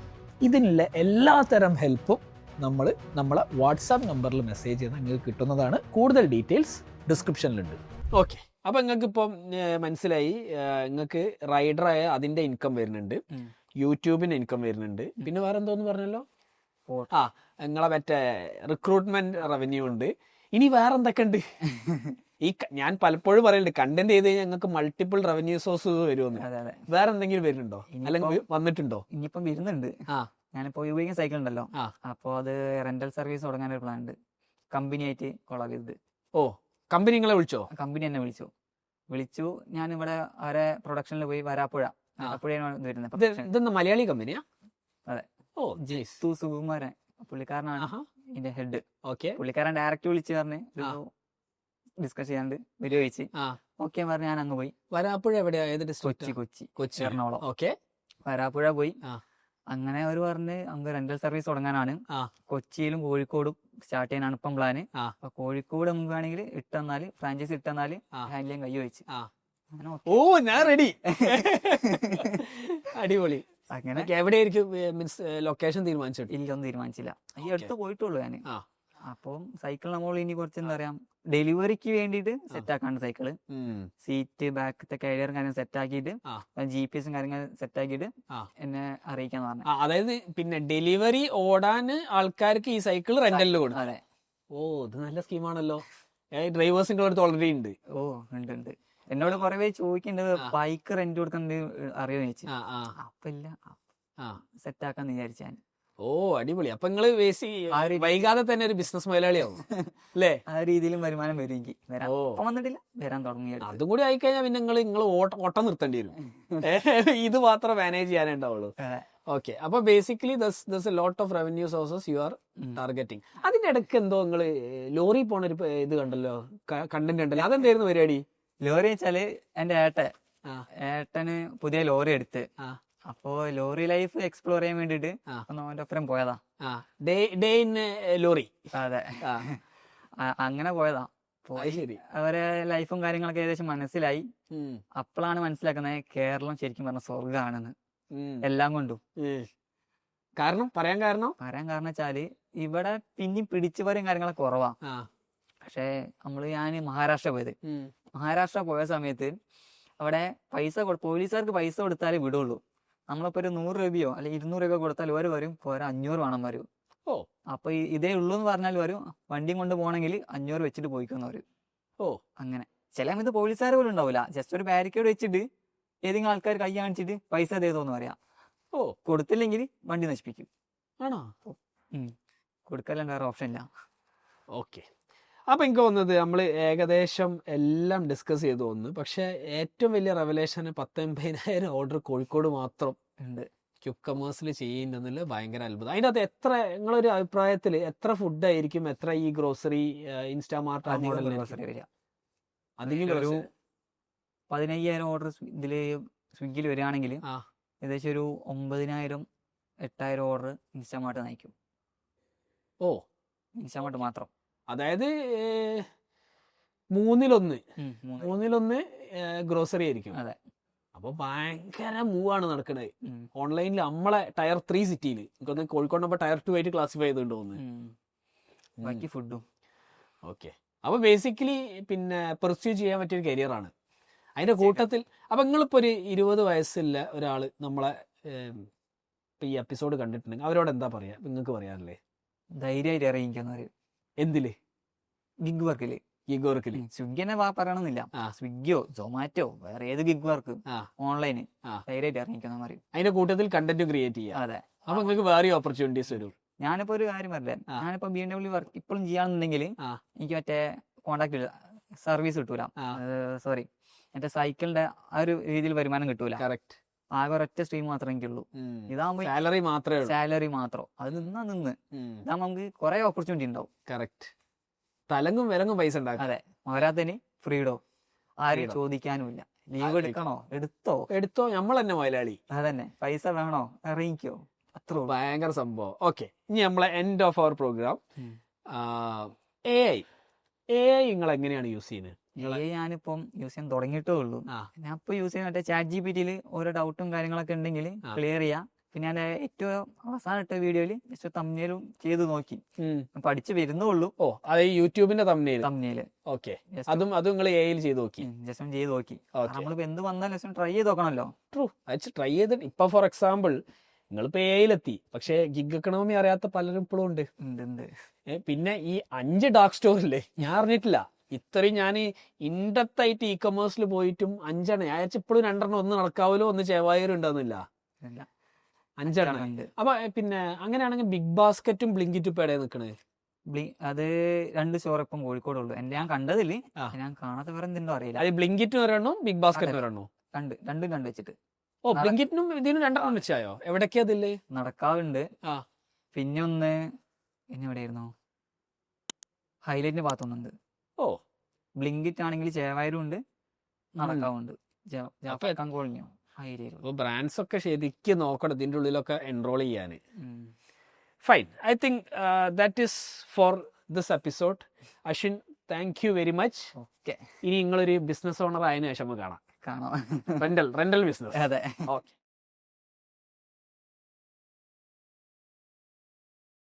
[SPEAKER 1] ഇതിനുള്ള എല്ലാത്തരം ഹെൽപ്പും നമ്മളെ വാട്സാപ്പ് നമ്പറിൽ മെസ്സേജ് ചെയ്താൽ നിങ്ങൾക്ക് കിട്ടുന്നതാണ്. കൂടുതൽ ഡീറ്റെയിൽസ് ഡിസ്ക്രിപ്ഷനിലുണ്ട്.
[SPEAKER 3] ഓക്കെ. അപ്പൊ നിങ്ങൾക്ക് ഇപ്പം മനസ്സിലായി, നിങ്ങൾക്ക് റൈഡറായ അതിന്റെ ഇൻകം വരുന്നുണ്ട്, യൂട്യൂബിന് ഇൻകം വരുന്നുണ്ട്, പിന്നെ വേറെ എന്തോന്ന് പറഞ്ഞല്ലോ, നിങ്ങളെ മറ്റേ റിക്രൂട്ട്മെന്റ് റവന്യൂ ഉണ്ട്. ഇനി വേറെ എന്തൊക്കെ ഉണ്ട്? ഞാൻ പലപ്പോഴും പറയലുണ്ട് കണ്ടന്റ് ചെയ്ത് കഴിഞ്ഞാൽ ഞങ്ങൾക്ക് മൾട്ടിപ്പിൾ റവന്യൂ സോഴ്സ് വരുമെന്ന്.
[SPEAKER 2] അതെ അതെ.
[SPEAKER 3] വേറെ എന്തെങ്കിലും വരുന്നുണ്ടോ അല്ലെങ്കിൽ വന്നിട്ടുണ്ടോ?
[SPEAKER 2] ഇനിയിപ്പം വരുന്നുണ്ട്. ഞാനിപ്പോ ഉപയോഗിക്കുന്ന സൈക്കിൾ ഉണ്ടല്ലോ, അപ്പൊ അത് റെന്റൽ സർവീസ് തുടങ്ങാൻ ഒരു പ്ലാൻ ഉണ്ട്. കമ്പനി ആയിട്ട് കൊളാബ് ചെയ്ത്.
[SPEAKER 3] ഓ, കമ്പനി നിങ്ങളെ വിളിച്ചോ?
[SPEAKER 2] കമ്പനി എന്നെ വിളിച്ചു. ഞാൻ ഇവിടെ അവരെ പ്രൊഡക്ഷനിൽ പോയി വരാപ്പുഴയാണ് വരുന്നത്.
[SPEAKER 3] ഇതെന്താ മലയാളി കമ്പനിയാ?
[SPEAKER 2] അതെ.
[SPEAKER 3] ഓ,
[SPEAKER 2] സുകുമാരൻ പുള്ളിക്കാരനാണ് ഇതിന്റെ ഹെഡ്.
[SPEAKER 3] ഓക്കെ.
[SPEAKER 2] പുള്ളിക്കാരൻ ഡയറക്റ്റ് വിളിച്ച് പറഞ്ഞ് ഡിസ്കസ് ചെയ്യാണ്ട് വീഡിയോ വെച്ച് ഓക്കെ പറഞ്ഞ് ഞാൻ അങ്ങ് പോയി.
[SPEAKER 3] വരാപ്പുഴ എവിടെയാ? ഏത്
[SPEAKER 2] കൊച്ചി
[SPEAKER 3] കൊച്ചി
[SPEAKER 2] എറണാകുളം.
[SPEAKER 3] ഓക്കെ.
[SPEAKER 2] വരാപ്പുഴ പോയി. അങ്ങനെ അവര് പറഞ്ഞ് അങ്ങ് റെന്റൽ സർവീസ് തുടങ്ങാനാണ്. കൊച്ചിയിലും കോഴിക്കോടും സ്റ്റാർട്ട് ചെയ്യാനാണ് ഇപ്പം പ്ലാന്. അപ്പൊ കോഴിക്കോട് നമുക്ക് വേണമെങ്കിൽ ഇട്ടെന്നാല് ഫ്രാഞ്ചൈസി ഇട്ടെന്നാല് ഹാൻഡിൽ ചെയ്യാൻ കൈ വെച്ച്.
[SPEAKER 3] ഓ, ഞാൻ റെഡി. അടിപൊളി.
[SPEAKER 2] അങ്ങനെ
[SPEAKER 3] എവിടെയായിരിക്കും മീൻസ് ലൊക്കേഷൻ തീരുമാനിച്ചിട്ട്?
[SPEAKER 2] ഇല്ല, ഒന്നും തീരുമാനിച്ചില്ല. ഈ അടുത്ത് പോയിട്ടുള്ളൂ ഞാൻ. അപ്പം സൈക്കിൾ നമ്മൾ ഇനി കുറച്ച് എന്താ പറയാ ഡെലിവറിക്ക് വേണ്ടിയിട്ട് സെറ്റ് ആക്കാണ്ട് സൈക്കിള്, സീറ്റ് ബാക്കത്തെ കയറും കാര്യം സെറ്റ് ആക്കിയിട്ട് GPS കാര്യങ്ങൾ സെറ്റ് ആക്കിയിട്ട് എന്നെ അറിയിക്കാന്ന് പറഞ്ഞു.
[SPEAKER 3] അതായത് പിന്നെ ഡെലിവറി ഓടാൻ ആൾക്കാർക്ക് ഈ സൈക്കിൾ റെന്റലിൽ കൊടുക്കും.
[SPEAKER 2] അതെ.
[SPEAKER 3] ഓ, ഇത് നല്ല സ്കീമാണല്ലോ. ഡ്രൈവേഴ്സിന്റെ അടുത്ത് ഓൾറെഡി ഉണ്ട്.
[SPEAKER 2] ഓ, ഉണ്ട്. എന്നോട് കുറെ പേര് ചോദിക്കുന്നുണ്ട് ബൈക്ക് റെന്റ് കൊടുക്കുന്നത് അറിയോ ചോദിച്ചു. അപ്പൊ ഇല്ല, സെറ്റ് ആക്കാന്ന് വിചാരിച്ചു ഞാൻ.
[SPEAKER 3] ഓ, അടിപൊളി. അപ്പൊ നിങ്ങള് വൈകാതെ തന്നെ ഒരു ബിസിനസ് മുതലാളിയാവും അല്ലേ?
[SPEAKER 2] ആ രീതിയിലും വരുമാനം വരും എനിക്ക്. വന്നിട്ടില്ല, വരാൻ തുടങ്ങി.
[SPEAKER 3] അതും കൂടി ആയിക്കഴിഞ്ഞാൽ പിന്നെ നിങ്ങൾ ഓട്ടം നിർത്തേണ്ടി വരും. ഇത് മാത്രം മാനേജ് ചെയ്യാനേ ഉണ്ടാവുള്ളൂ. ഓക്കെ. അപ്പൊ basically does a lot of revenue sources you are targeting. അതിന്റെ ഇടയ്ക്ക് എന്തോ നിങ്ങള് ലോറി പോണ ഒരു ഇത് കണ്ടല്ലോ, കണ്ടന്റ് ഉണ്ടല്ലോ, അതെന്തായിരുന്നു പരിപാടി?
[SPEAKER 2] ലോറി വെച്ചാല് എന്റെ ഏട്ടന് പുതിയ ലോറി എടുത്ത്, അപ്പോ ലോറി ലൈഫ് എക്സ്പ്ലോർ ചെയ്യാൻ വേണ്ടിട്ട് അവന്റെ ഒപ്പം പോയതാ.
[SPEAKER 3] Day in lorry.
[SPEAKER 2] അതെ, അങ്ങനെ പോയതാ. പോയി അവരെ ലൈഫും കാര്യങ്ങളൊക്കെ ഏകദേശം മനസ്സിലായി. അപ്പോഴാണ് മനസ്സിലാക്കുന്നത് കേരളം ശരിക്കും പറഞ്ഞ സ്വർഗാണെന്ന് എല്ലാം കൊണ്ടും.
[SPEAKER 3] പറയാൻ കാരണം
[SPEAKER 2] വെച്ചാല് ഇവിടെ പിന്നെയും പിടിച്ചുപറിയും കാര്യങ്ങളൊക്കെ കുറവാ. പക്ഷെ ഞാൻ മഹാരാഷ്ട്ര പോയത്. മഹാരാഷ്ട്ര പോയ സമയത്ത് അവിടെ പോലീസുകാർക്ക് പൈസ കൊടുത്താലേ വിടുള്ളൂ. നമ്മളിപ്പോ ഒരു 100 രൂപയോ അല്ലെങ്കിൽ 200 രൂപ കൊടുത്താൽ ഒരു വരും, പോരാ 500 വേണം വരും. അപ്പൊ ഇതേ ഉള്ളൂ എന്ന് പറഞ്ഞാൽ വരും, വണ്ടിയും കൊണ്ട് പോകണമെങ്കിൽ 500 വെച്ചിട്ട് പോയിക്കുന്നവര്. അങ്ങനെ ചില സമയത്ത് പോലീസുകാർ പോലും ഉണ്ടാവില്ല. ജസ്റ്റ് ഒരു ബാരിക്കേഡ് വെച്ചിട്ട് ഏതെങ്കിലും ആൾക്കാർ കൈ കാണിച്ചിട്ട് പൈസ തേതോന്ന് പറയാം. കൊടുത്തില്ലെങ്കിൽ വണ്ടി നശിപ്പിക്കും.
[SPEAKER 3] ആണോ?
[SPEAKER 2] കൊടുക്കല്ലാണ്ട് വേറെ ഓപ്ഷൻ ഇല്ല.
[SPEAKER 3] ഓക്കെ. അപ്പൊ എനിക്ക് തോന്നുന്നത് നമ്മൾ ഏകദേശം എല്ലാം ഡിസ്കസ് ചെയ്തു തോന്നുന്നു. പക്ഷെ ഏറ്റവും വലിയ റെവലേഷന് 10,000-50,000 ഓർഡർ കോഴിക്കോട് മാത്രം ഉണ്ട് ക്യുക്കമേഴ്സിൽ ചെയ്യുന്നതിൽ ഭയങ്കര അത്ഭുതം. അതിൻ്റെ അകത്ത് എത്ര, നിങ്ങളൊരു അഭിപ്രായത്തിൽ എത്ര ഫുഡ് ആയിരിക്കും, എത്ര ഈ ഗ്രോസറി ഇൻസ്റ്റാമാർട്ട്
[SPEAKER 2] വരിക? അധികം ഒരു 15,000 ഓർഡർ ഇതില് സ്വിഗ്ഗിയിൽ വരികയാണെങ്കിൽ ഏകദേശം ഒരു 9,000-8,000 ഓർഡർ ഇൻസ്റ്റാമാർട്ട് നയിക്കും. ഇൻസ്റ്റാമാർട്ട് മാത്രം.
[SPEAKER 3] അതായത് 3-1 ഗ്രോസറി ആയിരിക്കും.
[SPEAKER 2] അതെ.
[SPEAKER 3] അപ്പൊ ഭയങ്കര മൂവാണ് നടക്കുന്നത് ഓൺലൈനിൽ. നമ്മളെ ടയർ 3 സിറ്റിയിൽ എനിക്കൊന്ന് കോഴിക്കോട് ടയർ 2 ആയിട്ട് ക്ലാസിഫൈ ചെയ്തുകൊണ്ട് തോന്നുന്നു.
[SPEAKER 2] ബാക്കി ഫുഡും.
[SPEAKER 3] ഓക്കെ. അപ്പൊ ബേസിക്കലി പിന്നെ പെർസ്യൂ ചെയ്യാൻ പറ്റിയൊരു കരിയറാണ് അതിന്റെ കൂട്ടത്തിൽ. അപ്പൊ നിങ്ങളിപ്പോ ഒരു 20 വയസ്സുള്ള ഒരാള് നമ്മളെ ഈ എപ്പിസോഡ് കണ്ടിട്ടുണ്ടെങ്കിൽ അവരോട് എന്താ പറയാ? നിങ്ങൾക്ക് പറയാനല്ലേ
[SPEAKER 2] ധൈര്യമായിട്ട് ഇറങ്ങിക്കുന്നവര്.
[SPEAKER 3] എന്തില്?
[SPEAKER 2] ഗിഗ് വർക്കില്. സ്വിഗ്ഗി തന്നെ പറയണമെന്നില്ല, സ്വിഗ്ഗിയോ സൊമാറ്റോ വേറെ ഏത് ഗിഗ് വർക്ക് ഓൺലൈന് ധൈര്യമായിട്ട് ഇറങ്ങിക്കുന്നവര്.
[SPEAKER 3] അതിന്റെ കൂട്ടത്തിൽ കണ്ടന്റ് ക്രിയേറ്റ് ചെയ്യാം.
[SPEAKER 2] അതെ.
[SPEAKER 3] അപ്പൊ നിങ്ങൾക്ക് വേറെ ഓപ്പർച്യൂണിറ്റീസ് വരും.
[SPEAKER 2] ഞാനിപ്പോ ഒരു കാര്യം പറഞ്ഞേ, ഞാനിപ്പോ BMW വർക്ക് ഇപ്പോഴും ചെയ്യാന്നുണ്ടെങ്കിൽ എനിക്ക് മറ്റേ കോണ്ടാക്ട് സർവീസ് കിട്ടൂല. സോറി, മറ്റേ സൈക്കിളിന്റെ ആ ഒരു രീതിയിൽ വരുമാനം കിട്ടൂല.
[SPEAKER 3] കറക്റ്റ്.
[SPEAKER 2] ആകെ ഒരൊറ്റ സ്ട്രീം മാത്രമേ എനിക്കുള്ളൂ. ഇതാകുമ്പോ സാലറി മാത്രം. അത് ഇതാകുമ്പോ നമുക്ക് കുറെ ഓപ്പർച്യൂണിറ്റി ഉണ്ടാവും.
[SPEAKER 3] കറക്റ്റ്. തലങ്ങും വിലങ്ങും പൈസ ഉണ്ടാക്കും.
[SPEAKER 2] അതെ. പോരാത്തതിന് ഫ്രീഡോ, ആരും ചോദിക്കാനുമില്ല. ലീവ് എടുത്തോ നമ്മൾ തന്നെ മുതലാളി. അതന്നെ. പൈസ വേണോ ഇറങ്ങിക്കോ, അത്ര
[SPEAKER 3] ഭയങ്കര സംഭവം. ഓക്കെ. ഇനി നമ്മളെ end of our program AI നിങ്ങൾ എങ്ങനെയാണ് യൂസ് ചെയ്യുന്നത്?
[SPEAKER 2] ഞാനിപ്പം യൂസ് ചെയ്യാൻ തുടങ്ങിയിട്ടേ ഉള്ളൂ. ഞാൻ ഇപ്പൊ യൂസ് ചെയ്യുന്ന മറ്റേ ചാറ്റ് GPT ഓരോ ഡൗട്ടും കാര്യങ്ങളൊക്കെ ഉണ്ടെങ്കിൽ ക്ലിയർ ചെയ്യാം. പിന്നെ ഞാൻ ഏറ്റവും അവസാനം ഇട്ട വീഡിയോയില് ജസ്റ്റ് തമ്മിലും ചെയ്ത് നോക്കി പഠിച്ചു വരുന്നുള്ളൂ.
[SPEAKER 3] അത് യൂട്യൂബിന്റെ
[SPEAKER 2] തമ്മില്.
[SPEAKER 3] ഓക്കെ. അതും നിങ്ങൾ AI ചെയ്ത് നോക്കി?
[SPEAKER 2] ജസ്റ്റ് ചെയ്ത് നോക്കി. നമ്മളിപ്പോ എന്ത് വന്നാലും ട്രൈ ചെയ്ത് നോക്കണല്ലോ.
[SPEAKER 3] ട്രൂ. ട്രൈ ചെയ്ത് ഇപ്പൊ ഫോർ എക്സാമ്പിൾ നിങ്ങളിപ്പോ AI പക്ഷെ ഗിഗ് എക്കണോമി അറിയാത്ത പലരും ഇപ്പോഴും ഉണ്ട്. പിന്നെ ഈ 5 ഡാർക്ക് സ്റ്റോറില്ലേ, ഞാൻ അറിഞ്ഞിട്ടില്ല. ഇത്രയും ഞാൻ ഇൻഡെപ്തായിട്ട് ഇ കൊമേഴ്സിൽ പോയിട്ടും 5 എണ്ണം, ഞാൻ ഇപ്പോഴും 2 എണ്ണം, ഒന്ന് നടക്കാവലോ ഒന്ന് ചേവായൂരും ഉണ്ടാകുന്നില്ല, 5 എണ്ണം. അപ്പൊ പിന്നെ അങ്ങനെയാണെങ്കിൽ ബിഗ് ബാസ്ക്കറ്റും ബ്ലിങ്കിറ്റും ഇപ്പൊ എവിടെയാ നിൽക്കണേ?
[SPEAKER 2] അത് 2 സ്റ്റോർ ഇപ്പം കോഴിക്കോടുള്ളൂ. ഞാൻ കണ്ടതില്, ഞാൻ കാണാത്ത വേറെ എന്തുണ്ടോ അറിയില്ല.
[SPEAKER 3] അത് ബ്ലിങ്കിറ്റിന് ഒരെണ്ണോ ബിഗ് ബാസ്ക്കറ്റിന് ഒരെണ്ണോ?
[SPEAKER 2] രണ്ടും കണ്ടു വെച്ചിട്ട്.
[SPEAKER 3] ഓ, ബ്ലിങ്കിറ്റിനും ഇതിനും 2 എണ്ണം വെച്ചായോ? എവിടേക്കാ അതില്ലേ?
[SPEAKER 2] നടക്കാവുണ്ട്.
[SPEAKER 3] ആ,
[SPEAKER 2] പിന്നെ ഒന്ന് എവിടെയായിരുന്നു, ഹൈലൈറ്റിന് ഭാഗത്തൊന്നുണ്ട്.
[SPEAKER 3] ഓ,
[SPEAKER 2] ബ്ലിങ്കിറ്റ് ആണെങ്കിൽ ചേവായൂരും ഉണ്ട്, നടക്കാവുണ്ട്. കോളിനിയോ
[SPEAKER 3] അപ്പൊ ബ്രാൻഡ്സ് ഒക്കെ ശരിക്കും നോക്കണം ഇതിന്റെ ഉള്ളിലൊക്കെ എൻറോൾ ചെയ്യാൻ. Fine, I think that is for this episode. Ashwin, thank you very much.
[SPEAKER 2] Okay,
[SPEAKER 3] ഇനി നിങ്ങളൊരു ബിസിനസ് ഓണർ ആയതിനു ശേഷം കാണാം.
[SPEAKER 2] കാണാം.
[SPEAKER 3] Rental business.
[SPEAKER 2] അതെ.
[SPEAKER 3] ഓക്കെ.